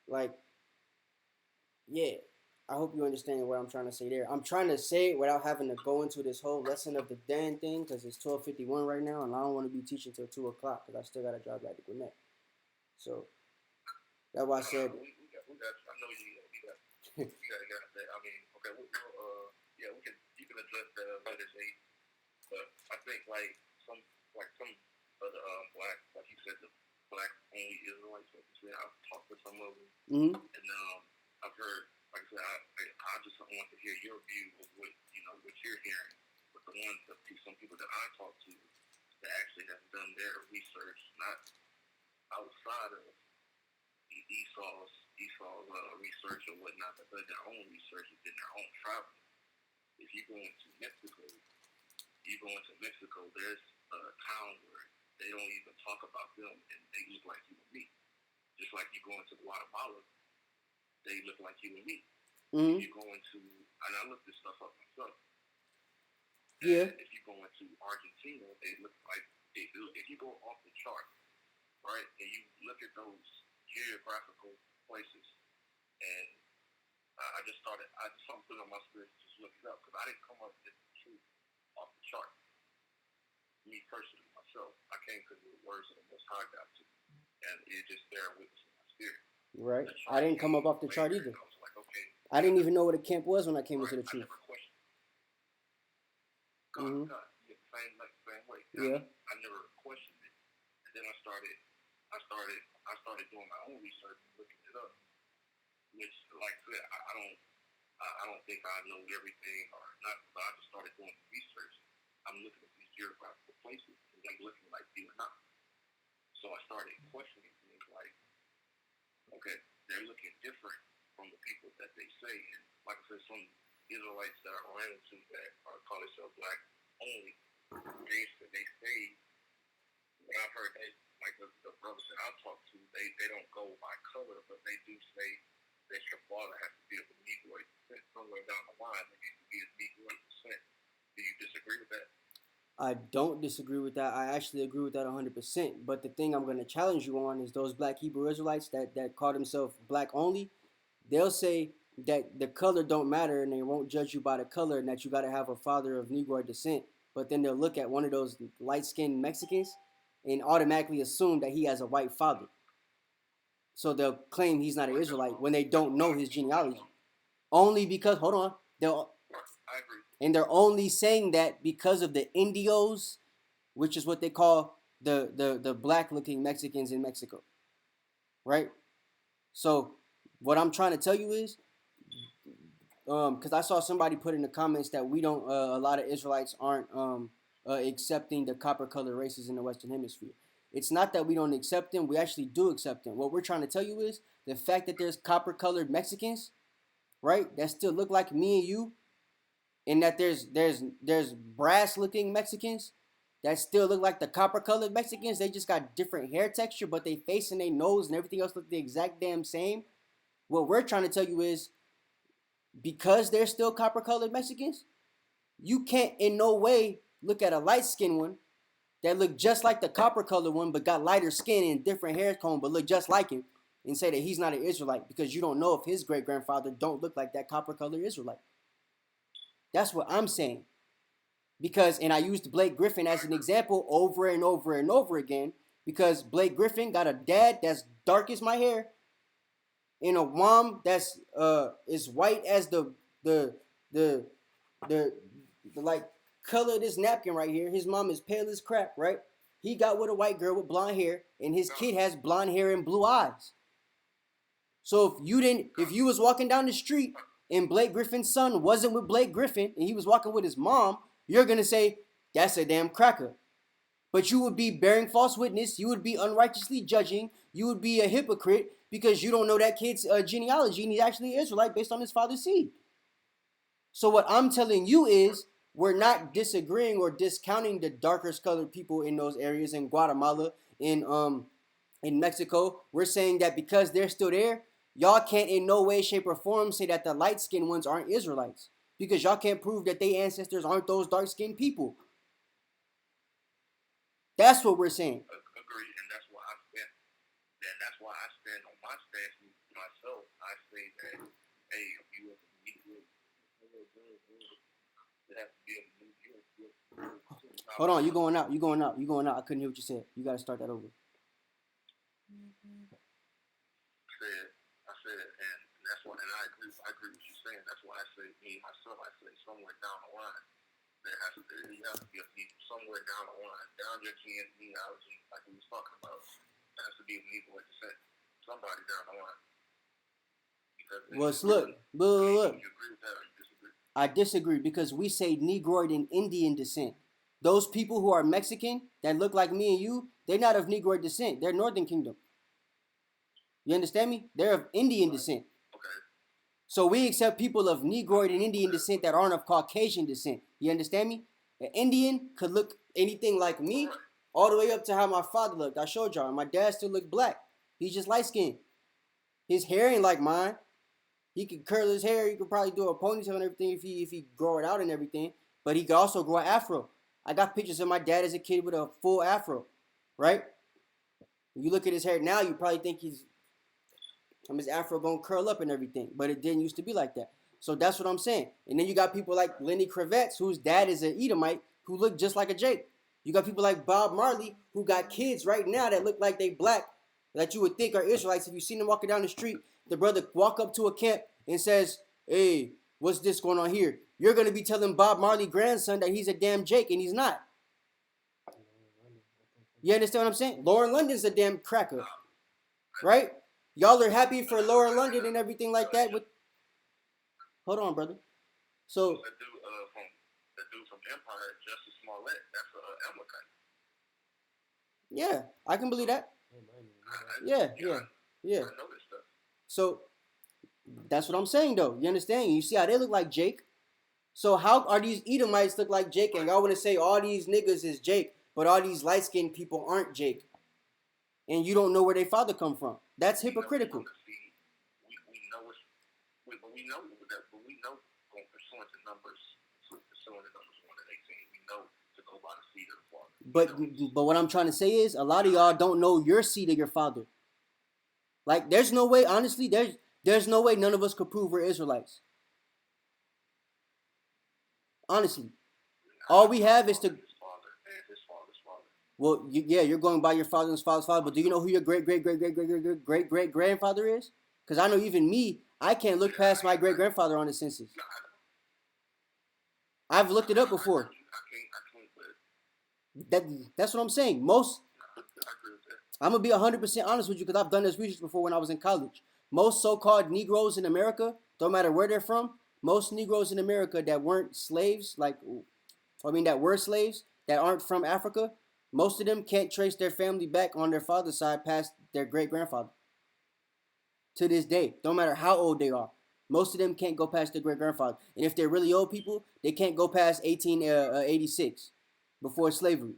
like, yeah, I hope you understand what I'm trying to say there. I'm trying to say it without having to go into this whole lesson of the Dan thing because it's 12:51 right now and I don't want to be teaching till 2 o'clock because I still got to drive back to Gwinnett. So, that's why I said... I know you got that. I mean, okay, yeah, you can address the letter 8, but I think some of the black, like you said, the black only Israelites, like you said, I've talked to some of them, and I've heard, like I said, I just want to hear your view of what you're hearing, but some people that I talk to that actually have done their research, not outside of Esau's research or whatnot, but done their own research and did their own travel. If you go into Mexico, there's a town where they don't even talk about them and they look like you and me. Just like you go into Guatemala, they look like you and me. If you go into, and I looked this stuff up myself. Yeah. If you go into Argentina, they look like, if you go off the chart, right, and you look at those geographical places, and I just started, something on my spirit to just look it up, because I didn't come up with the truth off the chart. Me personally, myself, I came to the words of the Most High God to me, and it just bear witness in my spirit. Right. I didn't come up off the chart either. I was like, okay. I didn't even know what a camp was when I came into the truth. I never questioned God, same way. Yeah. I never questioned it. And then I started doing my own research and looking it up. Which, like I said, I don't think I know everything or not, but I just started doing the research. I'm looking at these geographical places and they looking like they are not. So I started questioning things like, okay, they're looking different from the people that they say. And like I said, some Israelites that I ran into that are call themselves black only, they say, when I've heard that, like the brothers that I I don't disagree with that. I actually agree with that 100%. But the thing I'm going to challenge you on is those black Hebrew Israelites that call themselves black only. They'll say that the color don't matter and they won't judge you by the color and that you got to have a father of Negroid descent. But then they'll look at one of those light-skinned Mexicans and automatically assume that he has a white father. So they'll claim he's not an Israelite when they don't know his genealogy. Only because, hold on, I agree. and they're only saying that because of the Indios, which is what they call the black-looking Mexicans in Mexico, right? So what I'm trying to tell you is, because I saw somebody put in the comments that we don't, a lot of Israelites aren't accepting the copper-colored races in the Western Hemisphere. It's not that we don't accept them; we actually do accept them. What we're trying to tell you is the fact that there's copper-colored Mexicans, right, that still look like me and you, and that there's brass-looking Mexicans that still look like the copper-colored Mexicans. They just got different hair texture, but they face and they nose and everything else look the exact damn same. What we're trying to tell you is, because they're still copper-colored Mexicans, you can't in no way look at a light-skinned one that look just like the copper-colored one but got lighter skin and different hair tone but look just like him and say that he's not an Israelite because you don't know if his great-grandfather don't look like that copper-colored Israelite. That's what I'm saying. Because, and I used Blake Griffin as an example over and over and over again, because Blake Griffin got a dad that's dark as my hair and a mom that's as white as the like color of this napkin right here. His mom is pale as crap, right? He got with a white girl with blonde hair, and his kid has blonde hair and blue eyes. So if you was walking down the street and Blake Griffin's son wasn't with Blake Griffin and he was walking with his mom, you're gonna say that's a damn cracker. But you would be bearing false witness. You would be unrighteously judging. You would be a hypocrite because you don't know that kid's genealogy and he's actually an Israelite based on his father's seed. So what I'm telling you is we're not disagreeing or discounting the darker colored people in those areas in Guatemala, in Mexico. We're saying that because they're still there, y'all can't in no way, shape, or form say that the light-skinned ones aren't Israelites because y'all can't prove that their ancestors aren't those dark-skinned people. That's what we're saying. Agree, and that's why I stand. And that's why I stand on my stance myself. I say that, hey, if you have a Negro, it has to be a Negro. Hold on, you going out. I couldn't hear what you said. You got to start that over. I said, and that's why, and I agree with what you're saying. That's why I say, me myself, I say somewhere down the line, there has to be a need somewhere down the line, down your genealogy, like we was talking about. There has to be a Negro descent, somebody down the line. Look. You agree with that or you disagree? I disagree because we say Negroid and Indian descent. Those people who are Mexican that look like me and you, they're not of Negroid descent. They're Northern Kingdom. You understand me? They're of Indian descent. Okay. So we accept people of Negroid and Indian descent that aren't of Caucasian descent. You understand me? An Indian could look anything like me all the way up to how my father looked. I showed y'all. My dad still looked black. He's just light-skinned. His hair ain't like mine. He could curl his hair. He could probably do a ponytail and everything if he grow it out and everything. But he could also grow an afro. I got pictures of my dad as a kid with a full afro, right? When you look at his hair now, you probably think his afro gonna curl up and everything. But it didn't used to be like that. So that's what I'm saying. And then you got people like Lenny Kravitz, whose dad is an Edomite, who look just like a Jake. You got people like Bob Marley, who got kids right now that look like they black, that you would think are Israelites. If you seen them walking down the street, the brother walk up to a camp and says, hey, what's this going on here? You're going to be telling Bob Marley's grandson that he's a damn Jake, and he's not. You understand what I'm saying? Lauren London's a damn cracker, right? Y'all are happy for Lauren London and everything like that. Hold on, brother. So the dude from Empire, Justice Smollett, that's an Amalekite. Yeah, I can believe that. Yeah. I know this stuff. So that's what I'm saying, though. You understand? You see how they look like Jake? So how are these Edomites look like Jake? And y'all want to say all these niggas is Jake, but all these light-skinned people aren't Jake. And you don't know where their father come from. That's hypocritical. We know pursuant to numbers 1 and 18, we know to go by the But what I'm trying to say is a lot of y'all don't know your seed of your father. Like there's no way, honestly, there's no way none of us could prove we're Israelites. Honestly, all we have is to. Well, you're going by your father's father's father, but do you know who your great grandfather is? Because I know even me, I can't look past my great grandfather on the census. I've looked it up before. That's what I'm saying. I'm gonna be 100% honest with you because I've done this research before when I was in college. Most so-called Negroes in America, don't matter where they're from, most Negroes in America that weren't slaves, that were slaves, that aren't from Africa, most of them can't trace their family back on their father's side past their great-grandfather. To this day, don't matter how old they are. Most of them can't go past their great-grandfather. And if they're really old people, they can't go past 1886, before slavery.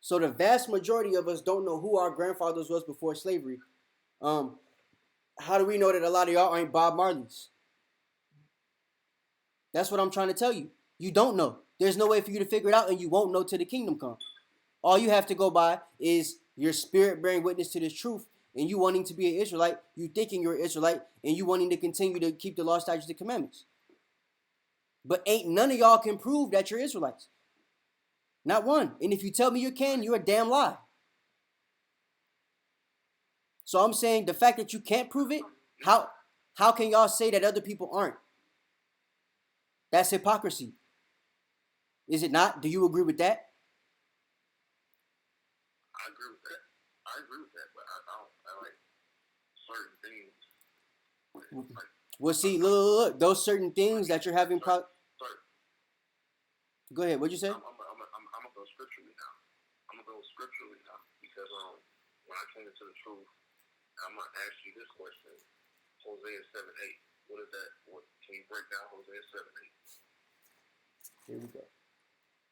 So the vast majority of us don't know who our grandfathers was before slavery. How do we know that a lot of y'all ain't Bob Marley's? That's what I'm trying to tell you. You don't know. There's no way for you to figure it out, and you won't know till the kingdom come. All you have to go by is your spirit bearing witness to this truth, and you wanting to be an Israelite, you thinking you're an Israelite, and you wanting to continue to keep the law, statutes, and commandments. But ain't none of y'all can prove that you're Israelites. Not one. And if you tell me you can, you're a damn lie. So I'm saying the fact that you can't prove it, how can y'all say that other people aren't? That's hypocrisy. Is it not? Do you agree with that? I agree with that. But I like certain things. Well, see, look, those certain things that you're having Sorry. Go ahead. What'd you say? I'm gonna go scripturally now. Because when I came into the truth, I'm gonna ask you this question: Hosea 7:8. What is that? Can you break down Hosea 7:8? Here we go.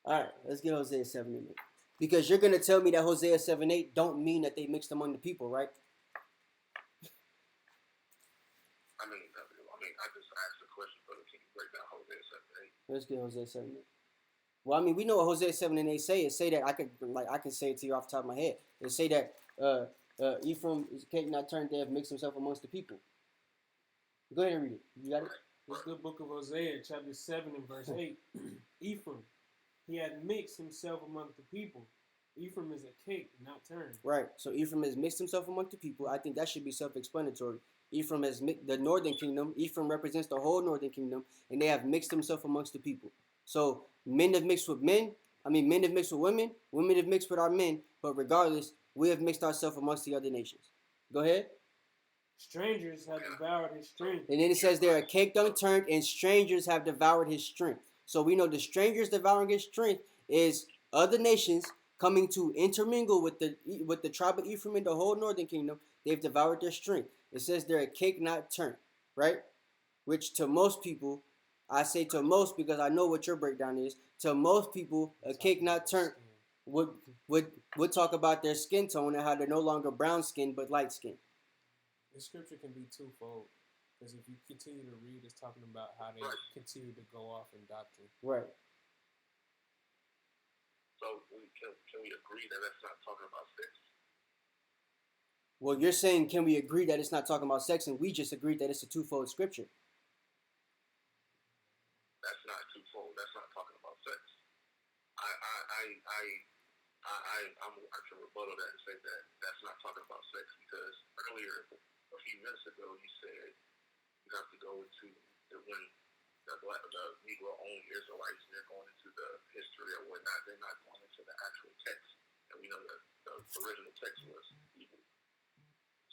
All right, let's get Hosea 7:8. Because you're gonna tell me that Hosea 7:8 don't mean that they mixed among the people, right? I just asked the question, but can you break down Hosea 7:8? Let's get Hosea 7:8. Well, I mean, we know what Hosea 7:8 say. It say that I can say it to you off the top of my head. It say that Ephraim is cake not turned. They have mixed himself amongst the people. Go ahead and read it. You got it. It's the book of Hosea, chapter 7 and verse 8. Ephraim, he had mixed himself among the people. Ephraim is a cake not turned. Right. So Ephraim has mixed himself among the people. I think that should be self-explanatory. Ephraim has the northern kingdom. Ephraim represents the whole northern kingdom, and they have mixed themselves amongst the people. So men have mixed with men. Men have mixed with women. Women have mixed with our men. But regardless, we have mixed ourselves amongst the other nations. Go ahead. Strangers have devoured his strength. And then it says there, a cake unturned, and strangers have devoured his strength. So we know the strangers devouring his strength is other nations coming to intermingle with the tribe of Ephraim and the whole northern kingdom. They've devoured their strength. It says they're a cake not turned, right? Which to most people, I say to most because I know what your breakdown is. To most people, a cake not turned would talk about their skin tone and how they're no longer brown skin but light skin. The scripture can be twofold. Because if you continue to read, it's talking about how they continue to go off in doctrine. Right. So can we agree that that's not talking about sex? Well, you're saying, can we agree that it's not talking about sex, and we just agreed that it's a twofold scripture. That's not twofold. That's not talking about sex. I can rebuttal that and say that that's not talking about sex because earlier, a few minutes ago, you said you have to go into when the Negro-owned Israelites, they're going into the history or whatnot. They're not going into the actual text. And we know that the original text was Hebrew.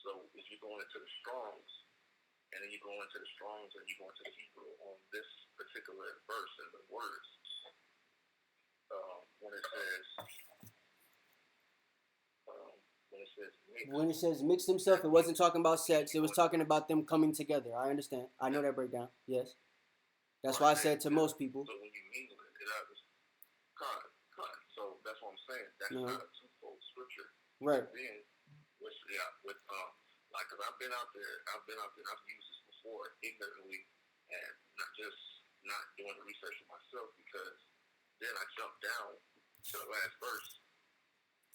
So if you go into the Strongs, and then you go into the Strongs and you go into the Hebrew on this particular verse and the words, when it says mixed himself, it wasn't talking about sex. It was talking about them coming together. I understand. I know that breakdown. Yes. That's why I said to most people. So when you mingle it, so that's what I'm saying. That's not a twofold scripture. Right. Then, because I've been out there, and I've used this before ignorantly, and not doing the research for myself, because then I jumped down to the last verse.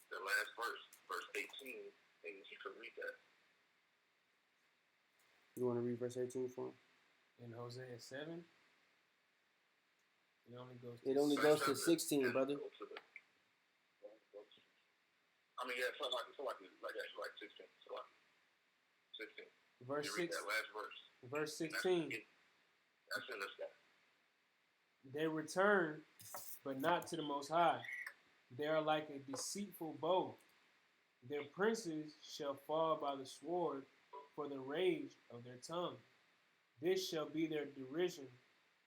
The last verse, verse 18, and you can read that. You want to read verse 18 for him? In Hosea 7, it only goes to, It only goes to 16, brother. I mean, yeah, so like 16. So like 16. verse You read 6. that last verse. Verse 16. That's in this guy. They return, but not to the Most High. They are like a deceitful bow. Their princes shall fall by the sword for the rage of their tongue. This shall be their derision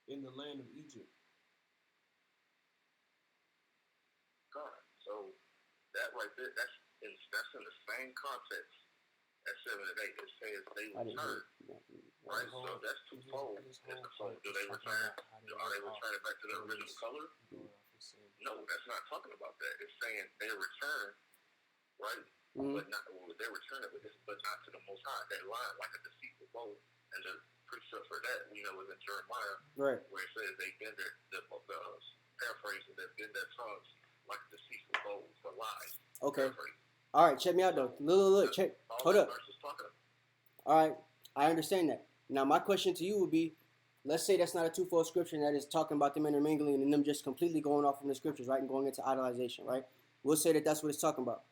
in the land of Egypt. God. So that right there, that's in the same context as 7 and 8. It says they return. Right? So that's twofold. So do they return? Are they returning back to their original color? No, that's not talking about that. It's saying they return, right? But not they're returning, but not to the Most High. That line, like a deceitful bow, and the precept for that, we know, is in Jeremiah, right, where it says they bend the paraphrasing, they bend their tongues like deceitful bows for lies. Okay. All right, check me out though. Look, check. Hold up. All right, I understand that. Now my question to you would be, let's say that's not a twofold scripture and that is talking about them intermingling and them just completely going off from the scriptures, right, and going into idolization, right? We'll say that that's what it's talking about.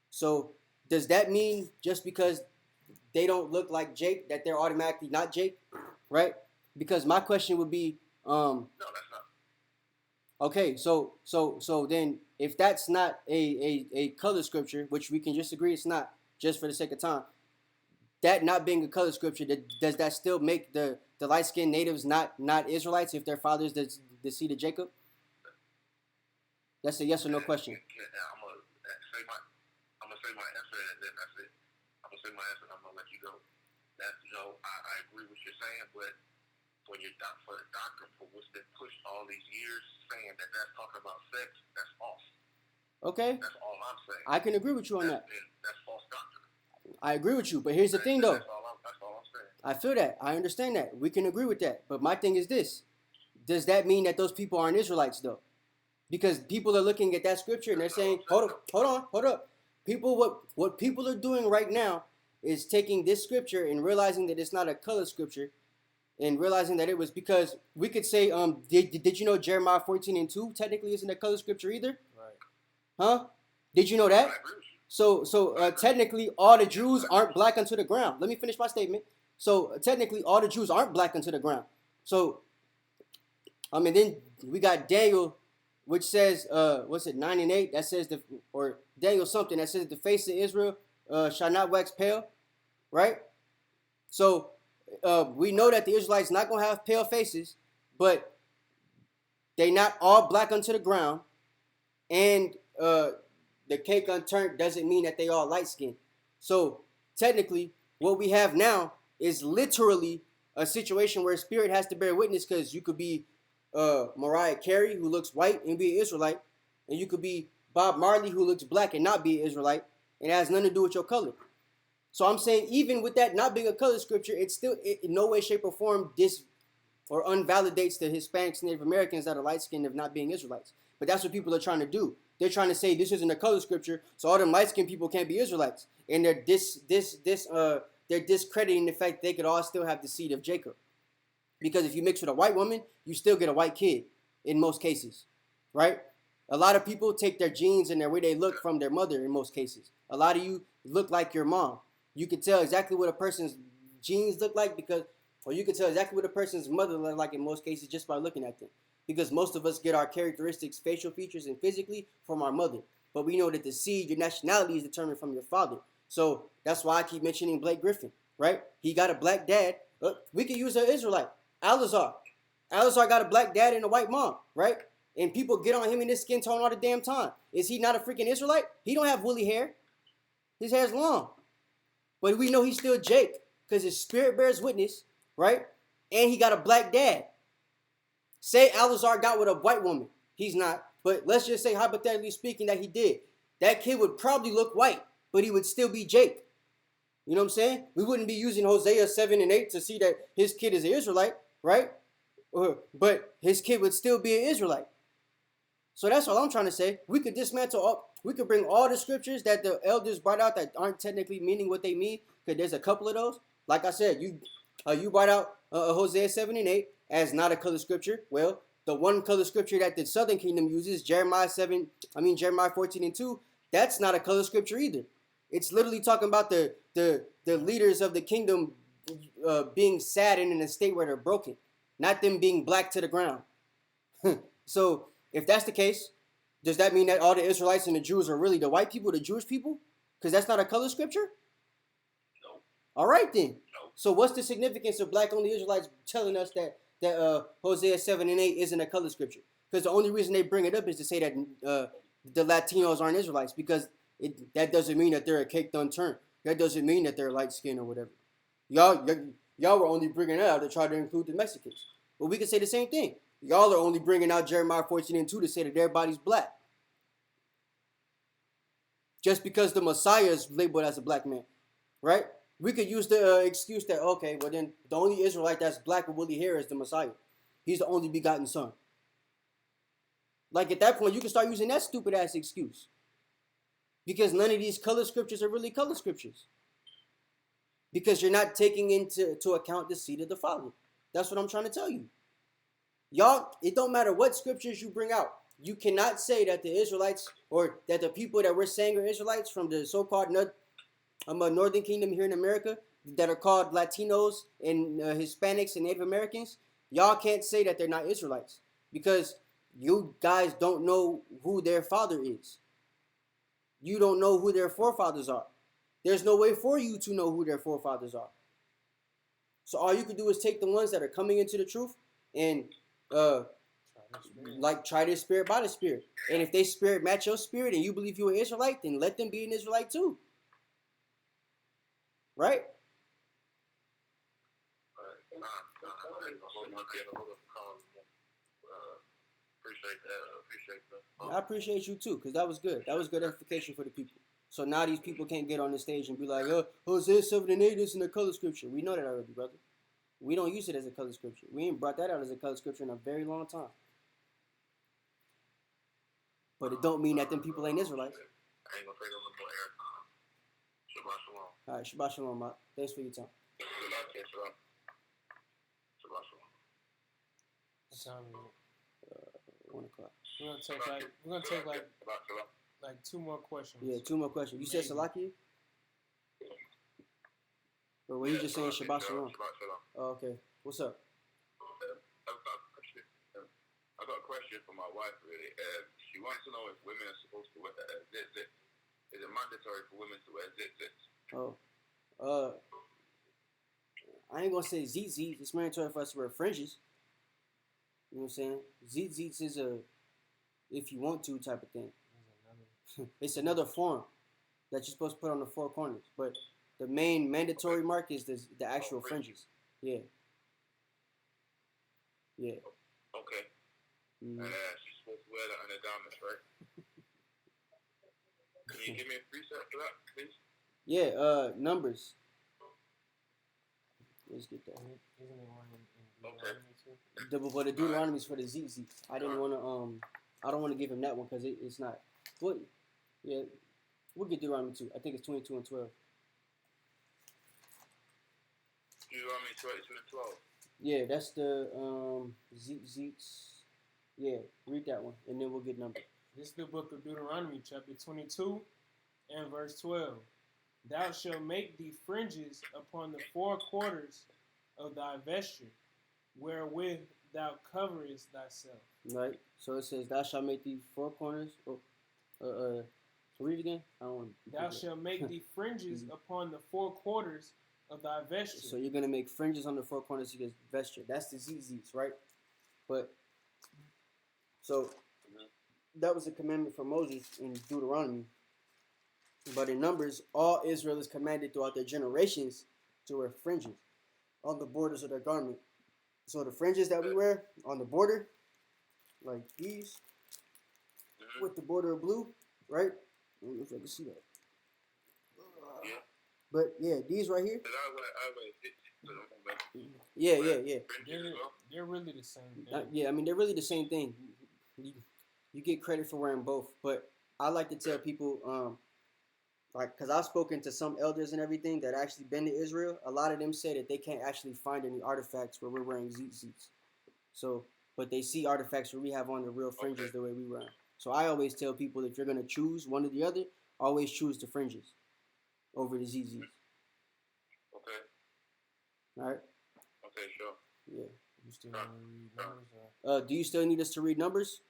So does that mean just because they don't look like Jake that they're automatically not Jake, right? Because my question would be, no, that's not. Okay, so then if that's not a color scripture, which we can just agree it's not, just for the sake of time, that not being a color scripture, does that still make the light-skinned natives not Israelites if their father's the seed of Jacob? That's a yes or no question. I'm gonna say my answer, and then that's it. I'm gonna say my answer, and I'm gonna let you go. That's I agree with what you're saying, but for the doctrine for which they pushed all these years, saying that that's talking about sex, that's false. Okay. That's all I'm saying. I can agree with you on that. That's false doctrine. I agree with you, but here's the thing, though. That's all I'm saying. I feel that. I understand that. We can agree with that. But my thing is this. Does that mean that those people aren't Israelites, though? Because people are looking at that scripture and they're saying, hold up. What people are doing right now is taking this scripture and realizing that it's not a color scripture and realizing that it was because we could say, did you know Jeremiah 14:2 technically isn't a color scripture either? Right. Huh? Did you know that? So technically all the Jews aren't black unto the ground. Let me finish my statement. So technically all the Jews aren't black unto the ground. So, then we got Daniel, which says, 9 and 8, that says, or Daniel something, that says the face of Israel shall not wax pale, right? So we know that the Israelites not going to have pale faces, but they not all black unto the ground, and the cake unturned doesn't mean that they all light-skinned. So technically, what we have now is literally a situation where spirit has to bear witness, because you could be Mariah Carey, who looks white and be an Israelite, and you could be Bob Marley, who looks black and not be an Israelite, and it has nothing to do with your color. So I'm saying, even with that not being a color scripture, it's still in no way, shape, or form or unvalidates the Hispanics and Native Americans that are light-skinned of not being Israelites. But that's what people are trying to do. They're trying to say this isn't a color scripture, so all them light-skinned people can't be Israelites, and they're discrediting the fact they could all still have the seed of Jacob. Because if you mix with a white woman, you still get a white kid in most cases, right? A lot of people take their genes and their way they look from their mother in most cases. A lot of you look like your mom. You can tell exactly what a person's genes look like or you can tell exactly what a person's mother look like in most cases just by looking at them. Because most of us get our characteristics, facial features, and physically from our mother. But we know that the seed, your nationality, is determined from your father. So that's why I keep mentioning Blake Griffin, right? He got a black dad. We could use an Israelite. Alazar got a black dad and a white mom, right? And people get on him in his skin tone all the damn time. Is he not a freaking Israelite? He don't have woolly hair. His hair's long. But we know he's still Jake because his spirit bears witness, right? And he got a black dad. Say Alazar got with a white woman. He's not. But let's just say, hypothetically speaking, that he did. That kid would probably look white, but he would still be Jake. You know what I'm saying? We wouldn't be using Hosea 7 and 8 to see that his kid is an Israelite, right? But his kid would still be an Israelite. So that's all I'm trying to say. We could dismantle all. We could bring all the scriptures that the elders brought out that aren't technically meaning what they mean. Because there's a couple of those. Like I said, you brought out Hosea 7 and 8 as not a color scripture. Well, the one color scripture that the Southern Kingdom uses, Jeremiah 14 and 2, that's not a color scripture either. It's literally talking about the leaders of the kingdom being sad and in a state where they're broken, not them being black to the ground. So if that's the case, does that mean that all the Israelites and the Jews are really the white people, the Jewish people? Because that's not a color scripture? No. All right then. No. So what's the significance of black only Israelites telling us that Hosea 7 and 8 isn't a color scripture? Because the only reason they bring it up is to say that the Latinos aren't Israelites, because that doesn't mean that they're a cake done turn. That doesn't mean that they're light skinned or whatever. Y'all were only bringing it out to try to include the Mexicans. But we can say the same thing. Y'all are only bringing out Jeremiah 14 and 2 to say that everybody's black. Just because the Messiah is labeled as a black man, right? We could use the excuse that, okay, well then the only Israelite that's black with woolly hair is the Messiah. He's the only begotten son. Like at that point, you can start using that stupid ass excuse. Because none of these color scriptures are really color scriptures. Because you're not taking into account the seed of the Father. That's what I'm trying to tell you. Y'all, it don't matter what scriptures you bring out. You cannot say that the Israelites or that the people that we're saying are Israelites from the so-called Northern Kingdom here in America that are called Latinos and Hispanics and Native Americans, y'all can't say that they're not Israelites because you guys don't know who their father is. You don't know who their forefathers are. There's no way for you to know who their forefathers are. So all you can do is take the ones that are coming into the truth and try their spirit by the spirit. And if they spirit match your spirit and you believe you're an Israelite, then let them be an Israelite too. Right? I appreciate you too, because that was good. That was good edification for the people. So now these people can't get on the stage and be like, Hosea 7 and 8 isn't a color scripture. We know that already, brother. We don't use it as a color scripture. We ain't brought that out as a color scripture in a very long time. But it don't mean that them people ain't Israelites. I ain't gonna take a little more airtime. Shabbat shalom. All right, Shabbat shalom, Mark. Thanks for your time. Shabbat shalom. Shabbat shalom. What time is it? 1 o'clock. We're gonna take like 2 more questions. Yeah, 2 more questions. You said Salakia? Or were you just saying Shabbat shalom? Shabbat shalom. Oh, okay. What's up? I got a question for my wife, really. She wants to know if women are supposed to wear zitzit. Is it mandatory for women to wear zitzit? Oh. I ain't going to say zitzit. It's mandatory for us to wear fringes. You know what I'm saying? Zitzit is a if you want to type of thing. It's another form that you're supposed to put on the 4 corners. But the main mandatory mark is the actual fringes. Yeah. Yeah. Okay. Mm-hmm. She's supposed to wear that on her garments, right? Can you give me a precept for that, please? Yeah, Numbers. Let's get that. Isn't it one in Deuteronomy too? But the Deuteronomy is for the ZZ. I didn't want to I don't want to give him that one because it's not. But yeah, we'll get Deuteronomy 2. I think it's 22 and 12. Deuteronomy 22 and 12. Yeah, that's the Zeets. Yeah, read that one, and then we'll get Numbers. This is the book of Deuteronomy, chapter 22 and verse 12. Thou shalt make thee fringes upon the 4 quarters of thy vesture, wherewith thou coverest thyself. Right. So it says, thou shalt make thee 4 corners. Read it again. I don't want to. Thou shalt make thee fringes upon the 4 quarters of thy vesture. So you're gonna make fringes on the 4 corners of your vesture. That's the ZZs, right? But so that was a commandment from Moses in Deuteronomy. But in Numbers, all Israel is commanded throughout their generations to wear fringes on the borders of their garment. So the fringes that we wear on the border, like these, with the border of blue, right? I don't know if I can see that. But yeah, these right here. Yeah. They're really the same thing. Yeah, I mean, they're really the same thing. You get credit for wearing both, but I like to tell people, like, because I've spoken to some elders and everything that actually been to Israel. A lot of them say that they can't actually find any artifacts where we're wearing tzitzits. So, but they see artifacts where we have on the real fringes the way we wear them. So I always tell people, if you're gonna choose one or the other, always choose the fringes over the tzitzits. Okay. All right. Okay, sure. Yeah. You still want to read numbers? Do you still need us to read numbers?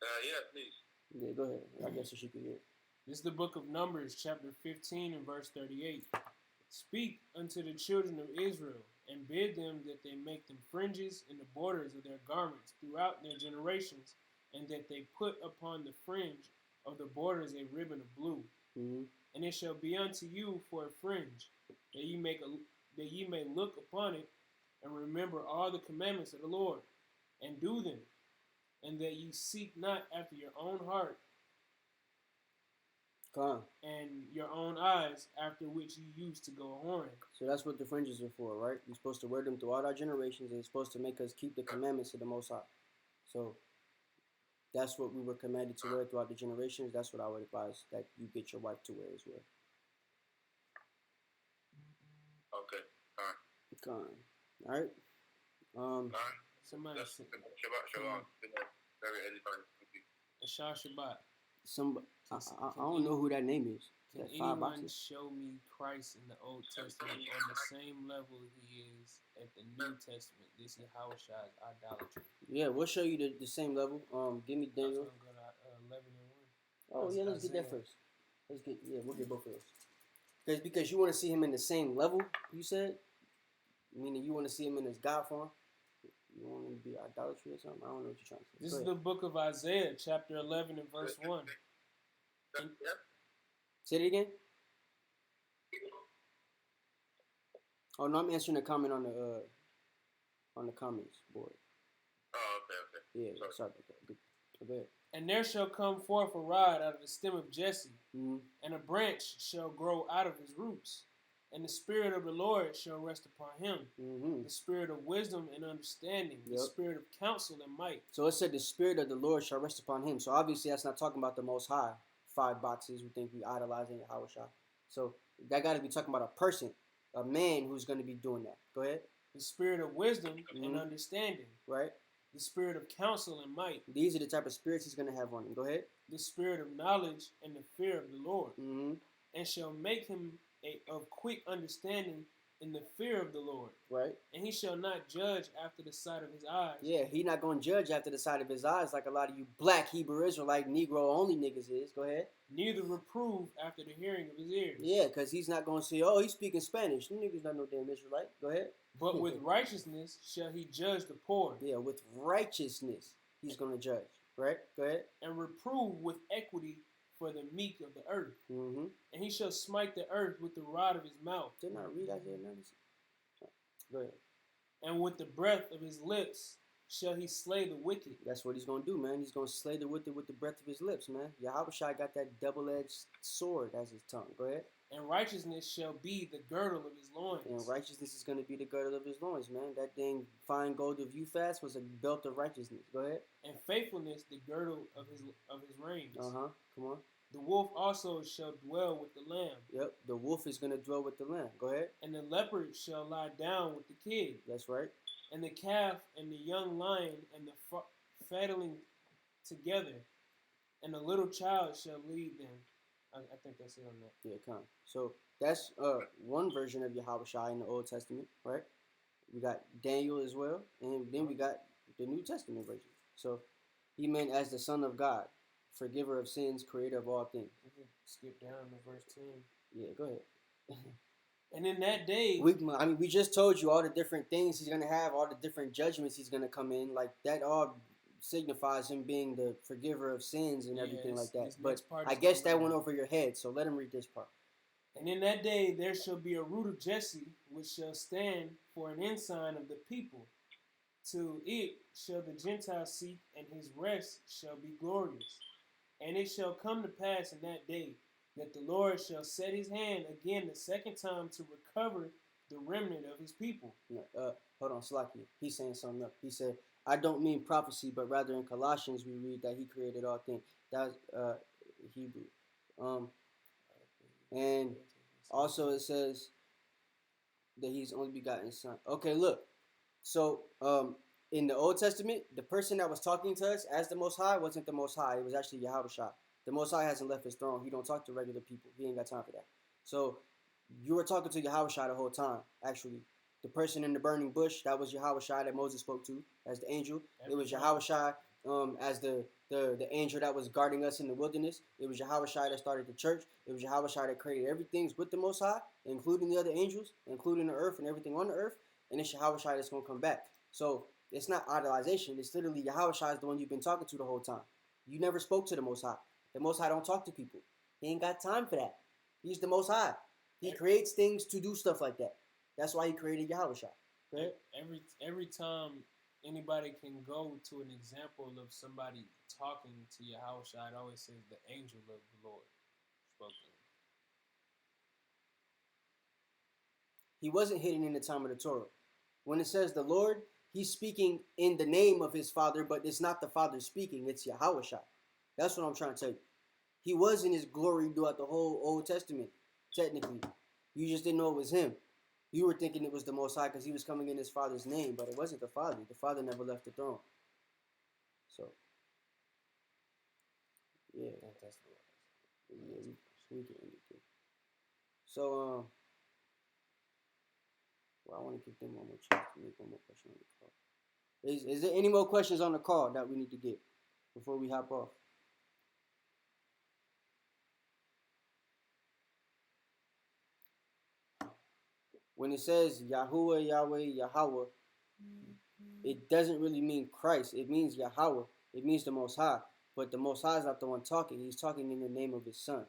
Yeah, please. Yeah, go ahead. I guess she could hear. This is the book of Numbers, chapter 15 and verse 38. Speak unto the children of Israel, and bid them that they make them fringes in the borders of their garments throughout their generations, and that they put upon the fringe of the borders a ribbon of blue. Mm-hmm. And it shall be unto you for a fringe, that ye may look upon it, and remember all the commandments of the Lord, and do them, and that ye seek not after your own heart and your own eyes, after which you used to go whoring. So that's what the fringes are for, right? We're supposed to wear them throughout our generations, and it's supposed to make us keep the commandments of the Most High. So that's what we were commanded to wear throughout the generations. That's what I would advise that you get your wife to wear as well. Okay. All right. All right. All right. Somebody said, Shabbat. Very edifying. Shabbat. I don't know who that name is. Can anyone show me Christ in the Old Testament on the same level he is at the New Testament? This is Hawashi's idolatry. Yeah, we'll show you the same level. Give me Daniel. 11 and 1. Oh, yeah, let's get that first. We'll get both of those. Because you want to see him in the same level, you said? Meaning you want to see him in his God form? You want him to be idolatry or something? I don't know what you're trying to say. This is the book of Isaiah, chapter 11 and verse 1. Say it again. Oh no, I'm answering a comment on the comments board. Oh, okay. Yeah, sorry about that. Go ahead. And there shall come forth a rod out of the stem of Jesse, mm-hmm. and a branch shall grow out of his roots. And the Spirit of the Lord shall rest upon him, mm-hmm. the Spirit of wisdom and understanding, the Spirit of counsel and might. So it said the Spirit of the Lord shall rest upon him. So obviously that's not talking about the Most High. 5 boxes we think we idolizing Yahweh Shah. So that got to be talking about a person, a man who's going to be doing that. Go ahead. The Spirit of wisdom mm-hmm. and understanding. Right. The Spirit of counsel and might. These are the type of spirits he's going to have on him. Go ahead. The Spirit of knowledge and the fear of the Lord. Mm-hmm. And shall make him of quick understanding in the fear of the Lord. Right. And he shall not judge after the sight of his eyes. Yeah, he not going to judge after the sight of his eyes like a lot of you black Hebrew Israelite Negro only niggas is. Go ahead. Neither reprove after the hearing of his ears. Yeah, because he's not going to say, oh, he's speaking Spanish. Them niggas not no damn Israelite. Go ahead. But with righteousness shall he judge the poor. Yeah, with righteousness he's going to judge. Right? Go ahead. And reprove with equity for the meek of the earth. Mm-hmm. And he shall smite the earth with the rod of his mouth. Didn't I read Isaiah 9? Go ahead. And with the breath of his lips shall he slay the wicked. That's what he's going to do, man. He's going to slay the wicked with the breath of his lips, man. Yahweh Shai got that double-edged sword as his tongue. Go ahead. And righteousness shall be the girdle of his loins. And righteousness is going to be the girdle of his loins, man. That dang fine gold of Euphas was a belt of righteousness. Go ahead. And faithfulness the girdle of his reins. Uh-huh. Come on. The wolf also shall dwell with the lamb. Yep. The wolf is going to dwell with the lamb. Go ahead. And the leopard shall lie down with the kid. That's right. And the calf and the young lion and the fatling together. And the little child shall lead them. I think that's it on that. Yeah, come on. So that's one version of Yahweh Shai in the Old Testament, right? We got Daniel as well, and then we got the New Testament version. So he meant as the Son of God, forgiver of sins, creator of all things. Skip down to verse 10. Yeah, go ahead. And in that day, we just told you all the different things he's gonna have, all the different judgments he's gonna come in. Like that all signifies him being the forgiver of sins and everything like that. But I guess that went over your head, so let him read this part. And in that day there shall be a root of Jesse, which shall stand for an ensign of the people. To it shall the Gentiles seek, and his rest shall be glorious. And it shall come to pass in that day that the Lord shall set his hand again the second time to recover the remnant of his people. Hold on, Slaki. He's saying something up. He said, I don't mean prophecy, but rather in Colossians we read that he created all things. That's Hebrew. And also it says that he's only begotten son. Okay, look. So in the Old Testament, the person that was talking to us as the Most High wasn't the Most High. It was actually Yahushua. The Most High hasn't left his throne. He don't talk to regular people. He ain't got time for that. So you were talking to Yahushua the whole time, actually. The person in the burning bush, that was Yahushua that Moses spoke to as the angel. It was Yahushua as the angel that was guarding us in the wilderness. It was Yahushua that started the church. It was Yahushua that created everything with the Most High, including the other angels, including the earth and everything on the earth. And it's Yahushua that's going to come back. So it's not idolization. It's literally Yahushua is the one you've been talking to the whole time. You never spoke to the Most High. The Most High don't talk to people. He ain't got time for that. He's the Most High. He creates things to do stuff like that. That's why he created Yahushua. Right? Every time anybody can go to an example of somebody talking to Yahushua, it always says the angel of the Lord spoke to him. He wasn't hidden in the time of the Torah. When it says the Lord, he's speaking in the name of his Father, but it's not the Father speaking, it's Yahushua. That's what I'm trying to tell you. He was in his glory throughout the whole Old Testament, technically. You just didn't know it was him. You were thinking it was the Most High because he was coming in his Father's name, but it wasn't the Father. The Father never left the throne. So, yeah. That's the Yeah, we can end it. So, well, I want to give them one more chance to make one more question on the call. Is there any more questions on the call that we need to get before we hop off? When it says Yahuwah, Yahweh, Yahweh, it doesn't really mean Christ. It means Yahweh. It means the Most High. But the Most High is not the one talking. He's talking in the name of his Son.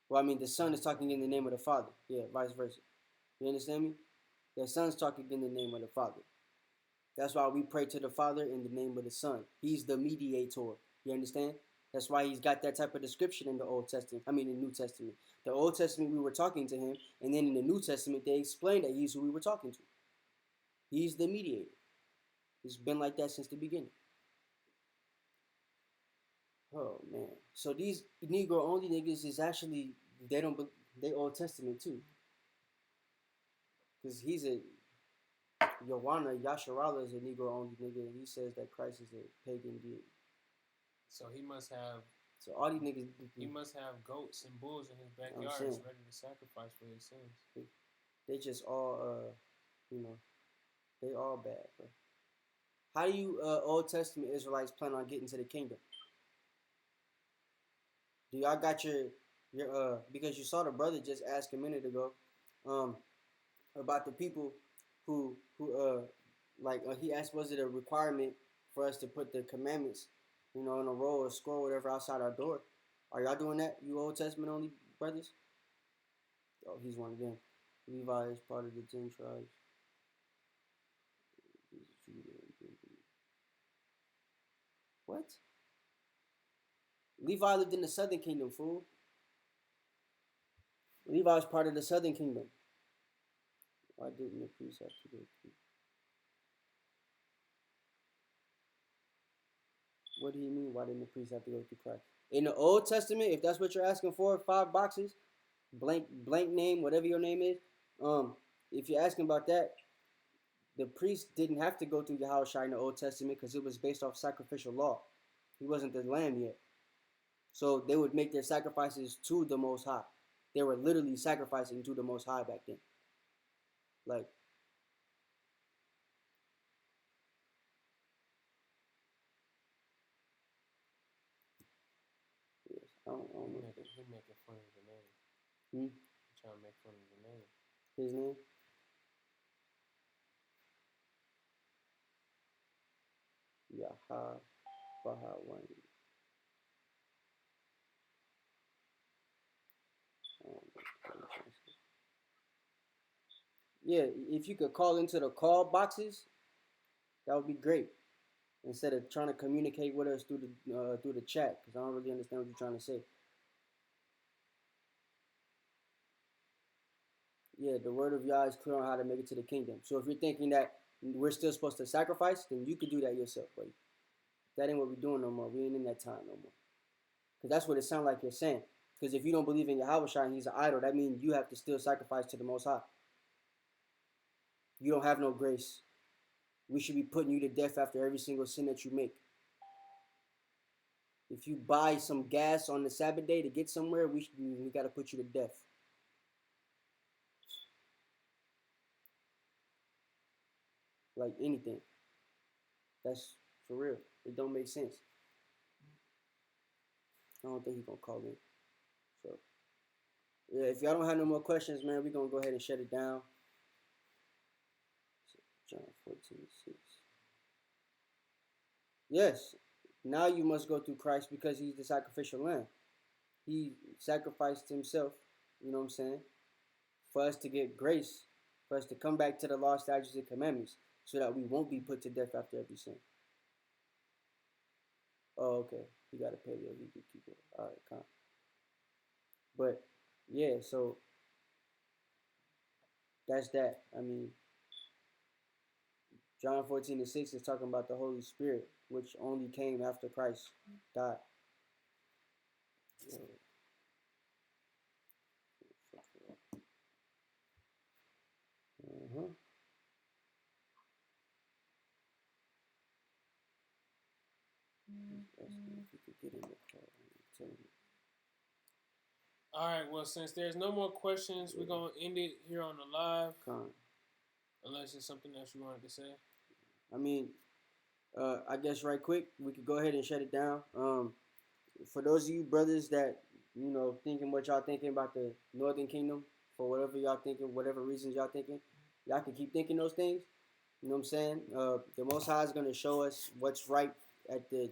Well, I mean, the Son is talking in the name of the Father. Yeah, vice versa. You understand me? The Son's talking in the name of the Father. That's why we pray to the Father in the name of the Son. He's the mediator. You understand? That's why he's got that type of description in the Old Testament. I mean, in the New Testament. The Old Testament, we were talking to him. And then in the New Testament, they explained that he's who we were talking to. He's the mediator. It's been like that since the beginning. Oh, man. So these Negro-only niggas is actually, they Old Testament too. Because he's a, Yowana Yasharala is a Negro-only nigga, and he says that Christ is a pagan deity. So he must have. So all these niggas. He must have goats and bulls in his backyard ready to sacrifice for his sins. They just all, they all bad, bro. How do you Old Testament Israelites plan on getting to the kingdom? Do y'all got your because you saw the brother just ask a minute ago, about the people who he asked, was it a requirement for us to put the commandments, in a roll or scroll, whatever, outside our door? Are y'all doing that, you Old Testament only brothers? Oh, he's one of them. Levi is part of the 10 tribes. What? Levi lived in the southern kingdom, fool. Levi is part of the southern kingdom. Why didn't the priest have to go through? What do you mean, why didn't the priest have to go through Christ? In the Old Testament, if that's what you're asking for, 5 boxes, blank name, whatever your name is, if you're asking about that, the priest didn't have to go through Yahushua in the Old Testament because it was based off sacrificial law. He wasn't the lamb yet. So they would make their sacrifices to the Most High. They were literally sacrificing to the Most High back then. Like, yes, I don't know. He making fun of the name. He trying to make fun of the name. His name? Yaha Bahawani. Yeah, if you could call into the call boxes, that would be great. Instead of trying to communicate with us through the chat, because I don't really understand what you're trying to say. Yeah, the word of Yah is clear on how to make it to the kingdom. So if you're thinking that we're still supposed to sacrifice, then you could do that yourself, buddy. That ain't what we're doing no more. We ain't in that time no more. Because that's what it sounds like you're saying. Because if you don't believe in Yahweh and he's an idol, that means you have to still sacrifice to the Most High. You don't have no grace. We should be putting you to death after every single sin that you make. If you buy some gas on the Sabbath day to get somewhere, we got to put you to death. Like anything. That's for real. It don't make sense. I don't think he's going to call in. So, yeah, if y'all don't have no more questions, man, we're going to go ahead and shut it down. John 14:6. Yes, now you must go through Christ because he's the sacrificial lamb. He sacrificed himself, you know what I'm saying, for us to get grace, for us to come back to the law, statutes, and commandments, so that we won't be put to death after every sin. Oh, okay. You got to pay your legal keeper. All right, come. But, yeah, so that's that. I mean, John 14:6 is talking about the Holy Spirit, which only came after Christ died. Uh-huh. All right. Well, since there's no more questions, we're gonna end it here on the live. Unless there's something else you wanted to say. I mean, I guess right quick we could go ahead and shut it down. For those of you brothers that thinking what y'all thinking about the Northern Kingdom, for whatever y'all thinking, whatever reasons y'all thinking, y'all can keep thinking those things. You know what I'm saying? The Most High is gonna show us what's right at the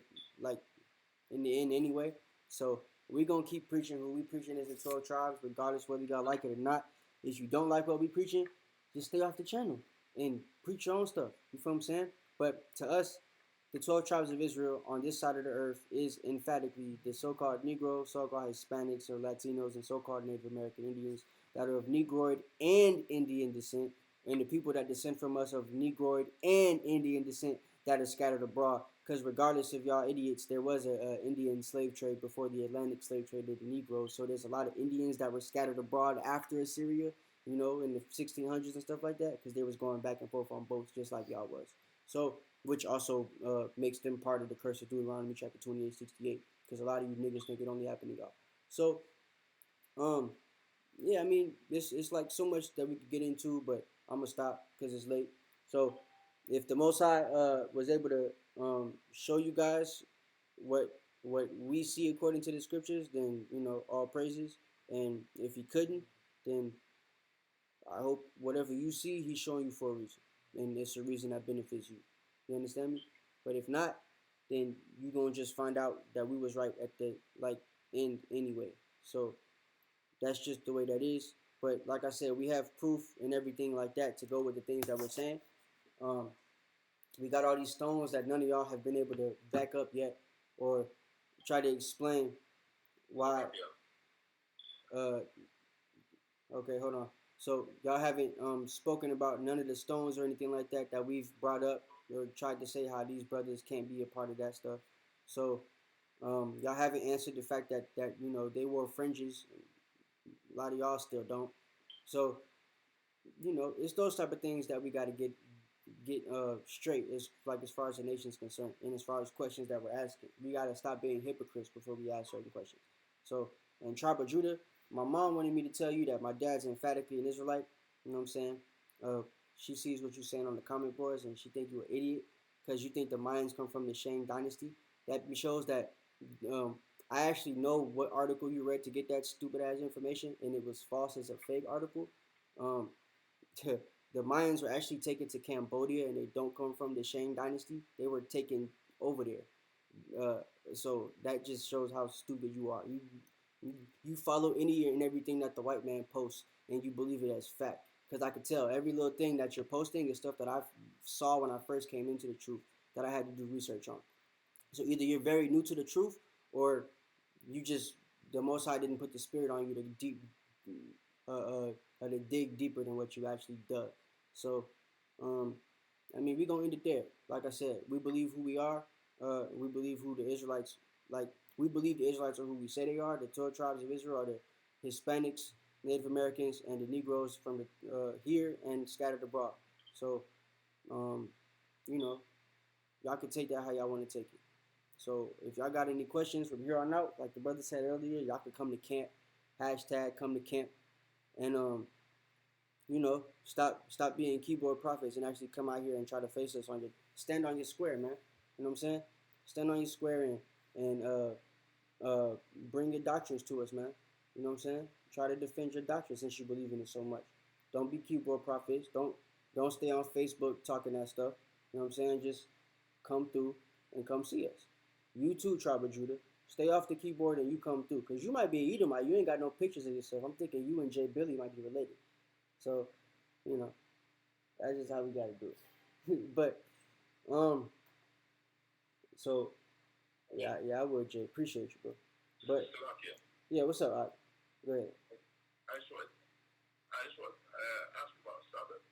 in the end anyway. So we're gonna keep preaching who we preaching as the 12 tribes, regardless whether y'all like it or not. If you don't like what we preaching, just stay off the channel and preach your own stuff. You feel what I'm saying? But to us, the 12 tribes of Israel on this side of the earth is emphatically the so-called Negroes, so-called Hispanics or Latinos, and so-called Native American Indians that are of Negroid and Indian descent, and the people that descend from us of Negroid and Indian descent that are scattered abroad. Because regardless of y'all idiots, there was an Indian slave trade before the Atlantic slave trade did the Negroes. So there's a lot of Indians that were scattered abroad after Assyria, in the 1600s and stuff like that, because they was going back and forth on boats just like y'all was. So, which also makes them part of the curse of Deuteronomy chapter 28:68, because a lot of you niggas think it only happened to y'all. So, yeah, I mean, it's like so much that we could get into, but I'm gonna stop because it's late. So, if the Most High was able to show you guys what we see according to the scriptures, then all praises. And if he couldn't, then I hope whatever you see, he's showing you for a reason, and it's a reason that benefits you. You understand me? But if not, then you gonna just find out that we was right at the end anyway. So that's just the way that is. But like I said, we have proof and everything like that to go with the things that we're saying. We got all these stones that none of y'all have been able to back up yet, or try to explain why. Okay, hold on. So y'all haven't spoken about none of the stones or anything like that that we've brought up or tried to say how these brothers can't be a part of that stuff. So y'all haven't answered the fact that they wore fringes. A lot of y'all still don't. So it's those type of things that we got to get straight. As far as the nation's concerned, and as far as questions that we're asking, we got to stop being hypocrites before we ask certain questions. So, in Tribe of Judah, my mom wanted me to tell you that my dad's emphatically an Israelite. You know what I'm saying? She sees what you're saying on the comment boards, and she think you're an idiot because you think the Mayans come from the Shang dynasty. That shows that I actually know what article you read to get that stupid ass information, and it was false as a fake article. The Mayans were actually taken to Cambodia, and they don't come from the Shang dynasty. They were taken over there. So that just shows how stupid you are. You follow any and everything that the white man posts, and you believe it as fact. Because I could tell every little thing that you're posting is stuff that I saw when I first came into the truth that I had to do research on. So either you're very new to the truth, or the Most High didn't put the spirit on you to dig deeper than what you actually dug. So I mean, we're going to end it there. Like I said, we believe who we are. We believe who the Israelites, we believe the Israelites are who we say they are. The 12 tribes of Israel are the Hispanics, Native Americans, and the Negroes from the here and scattered abroad. So, you know, y'all can take that how y'all want to take it. So if y'all got any questions from here on out, like the brother said earlier, y'all can come to camp. Hashtag come to camp. And, you know, stop being keyboard prophets and actually come out here and try to face us stand on your square, man. You know what I'm saying? Stand on your square and bring your doctrines to us, man. You know what I'm saying? Try to defend your doctrine since you believe in it so much. Don't be keyboard prophets. Don't stay on Facebook talking that stuff. You know what I'm saying? Just come through and come see us. You too, Tribe of Judah. Stay off the keyboard and you come through. Because you might be an Edomite. You ain't got no pictures of yourself. I'm thinking you and Jay Billy might be related. So, you know, that's just how we got to do it. But, so, yeah, I would, Jay. Appreciate you, bro. But, yeah, what's up, Ike? Go ahead. I just want to ask about Sabbath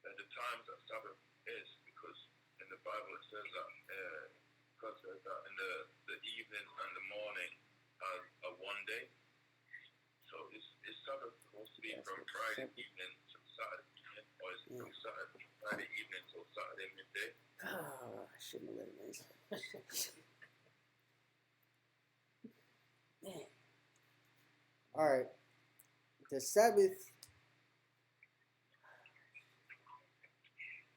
and the times that Sabbath is, because in the Bible it says that God says that in the evening and the morning are one day. So is Sabbath supposed to be from Friday evening to Saturday evening, or is it from Friday evening till Saturday midday? Oh, I shouldn't have let him answer. Man. All right. The Sabbath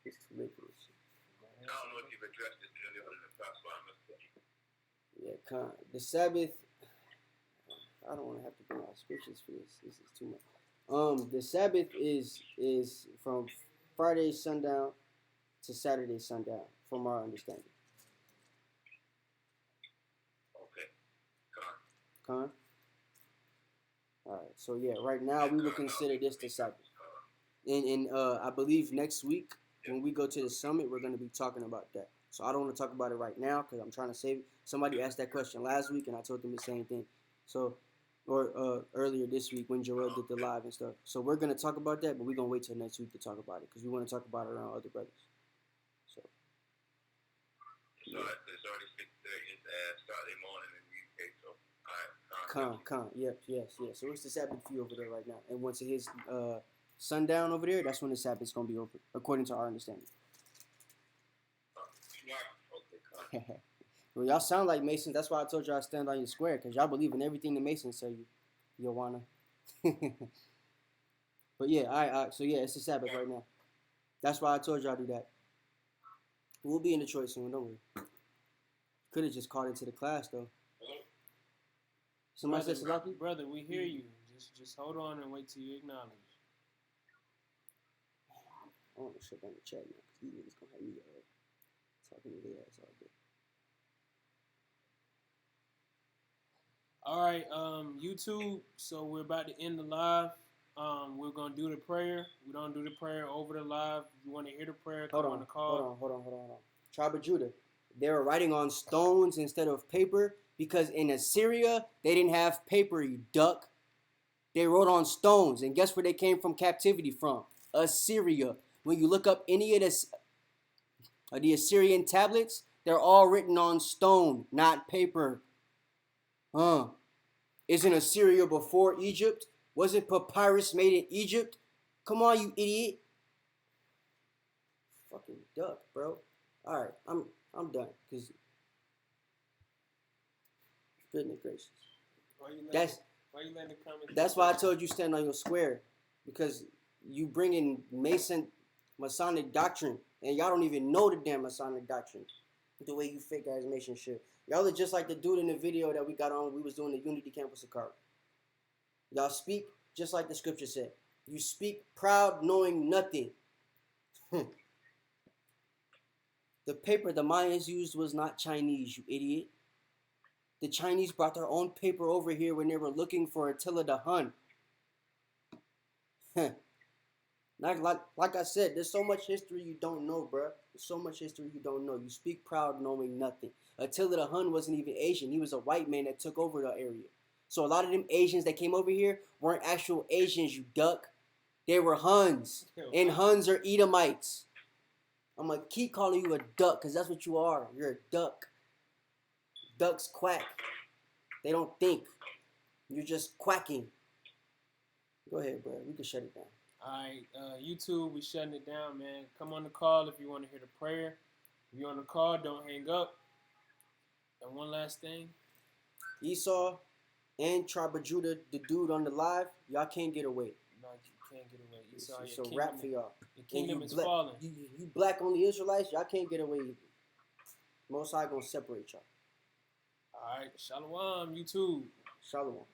is ridiculous. I don't know if you've addressed this earlier in the past, but I must say. Yeah, the Sabbath. I don't want to have to bring out scriptures for this. This is too much. The Sabbath is from Friday sundown to Saturday sundown, from our understanding. Okay. Con? All right. So yeah, right now we would consider this the Sabbath. And I believe next week when we go to the summit, we're going to be talking about that. So I don't want to talk about it right now because I'm trying to save it. Somebody asked that question last week, and I told them the same thing. So, or earlier this week when Joel did the live and stuff. So we're going to talk about that, but we're going to wait till next week to talk about it because we want to talk about it around other brothers. So. Yeah. It's already 6:30. It's Saturday morning in the UK, so Yes. So it's the Sabbath for you over there right now. And once it hits sundown over there, that's when the Sabbath's going to be over, according to our understanding. Okay. Well, y'all sound like Masons. That's why I told y'all to stand on your square, because y'all believe in everything the Masons tell you. You wanna. But yeah, all right. So yeah, it's the Sabbath right now. That's why I told y'all to do that. We'll be in Detroit soon, don't we? Could have just called into the class though. Somebody said Salaki? Brother, we hear you. Just hold on and wait till you acknowledge. I want to shut down the chat now because these niggas gonna have me talking to their ass all day. All right, YouTube. So we're about to end the live. We're gonna do the prayer. We don't do the prayer over the live. If you want to hear the prayer, come on the call. Hold on. Tribe of Judah. They were writing on stones instead of paper because in Assyria they didn't have paper. You duck. They wrote on stones, and guess where they came from captivity from? Assyria. When you look up any of the Assyrian tablets, they're all written on stone, not paper. Isn't Assyria before Egypt? Wasn't papyrus made in Egypt? Come on, you idiot. Fucking duck, bro. All right, I'm done. Cause goodness gracious. Why you letting the comments? That's why I told you stand on your square, because you bring in Masonic doctrine, and y'all don't even know the damn Masonic doctrine. The way you fake ass Mason shit. Y'all are just like the dude in the video that we got on. We was doing the Unity Campus of Car. Y'all speak just like the scripture said. You speak proud, knowing nothing. The paper the Mayans used was not Chinese, you idiot. The Chinese brought their own paper over here when they were looking for Attila the Hun. Like I said, there's so much history you don't know, bruh. There's so much history you don't know. You speak proud knowing nothing. Attila the Hun wasn't even Asian. He was a white man that took over the area. So a lot of them Asians that came over here weren't actual Asians, you duck. They were Huns, and Huns are Edomites. I'm gonna keep calling you a duck because that's what you are. You're a duck. Ducks quack. They don't think. You're just quacking. Go ahead, bro. We can shut it down. All right, YouTube, we shutting it down, man. Come on the call if you want to hear the prayer. If you're on the call, don't hang up. And one last thing. Esau and Tribe of Judah, the dude on the live, y'all can't get away. No, you can't get away. Esau, It's your a kingdom, rap for y'all. your kingdom is black, falling. You black only Israelites, y'all can't get away either. Most High gonna separate y'all. All right, Shalom, YouTube. Shalom.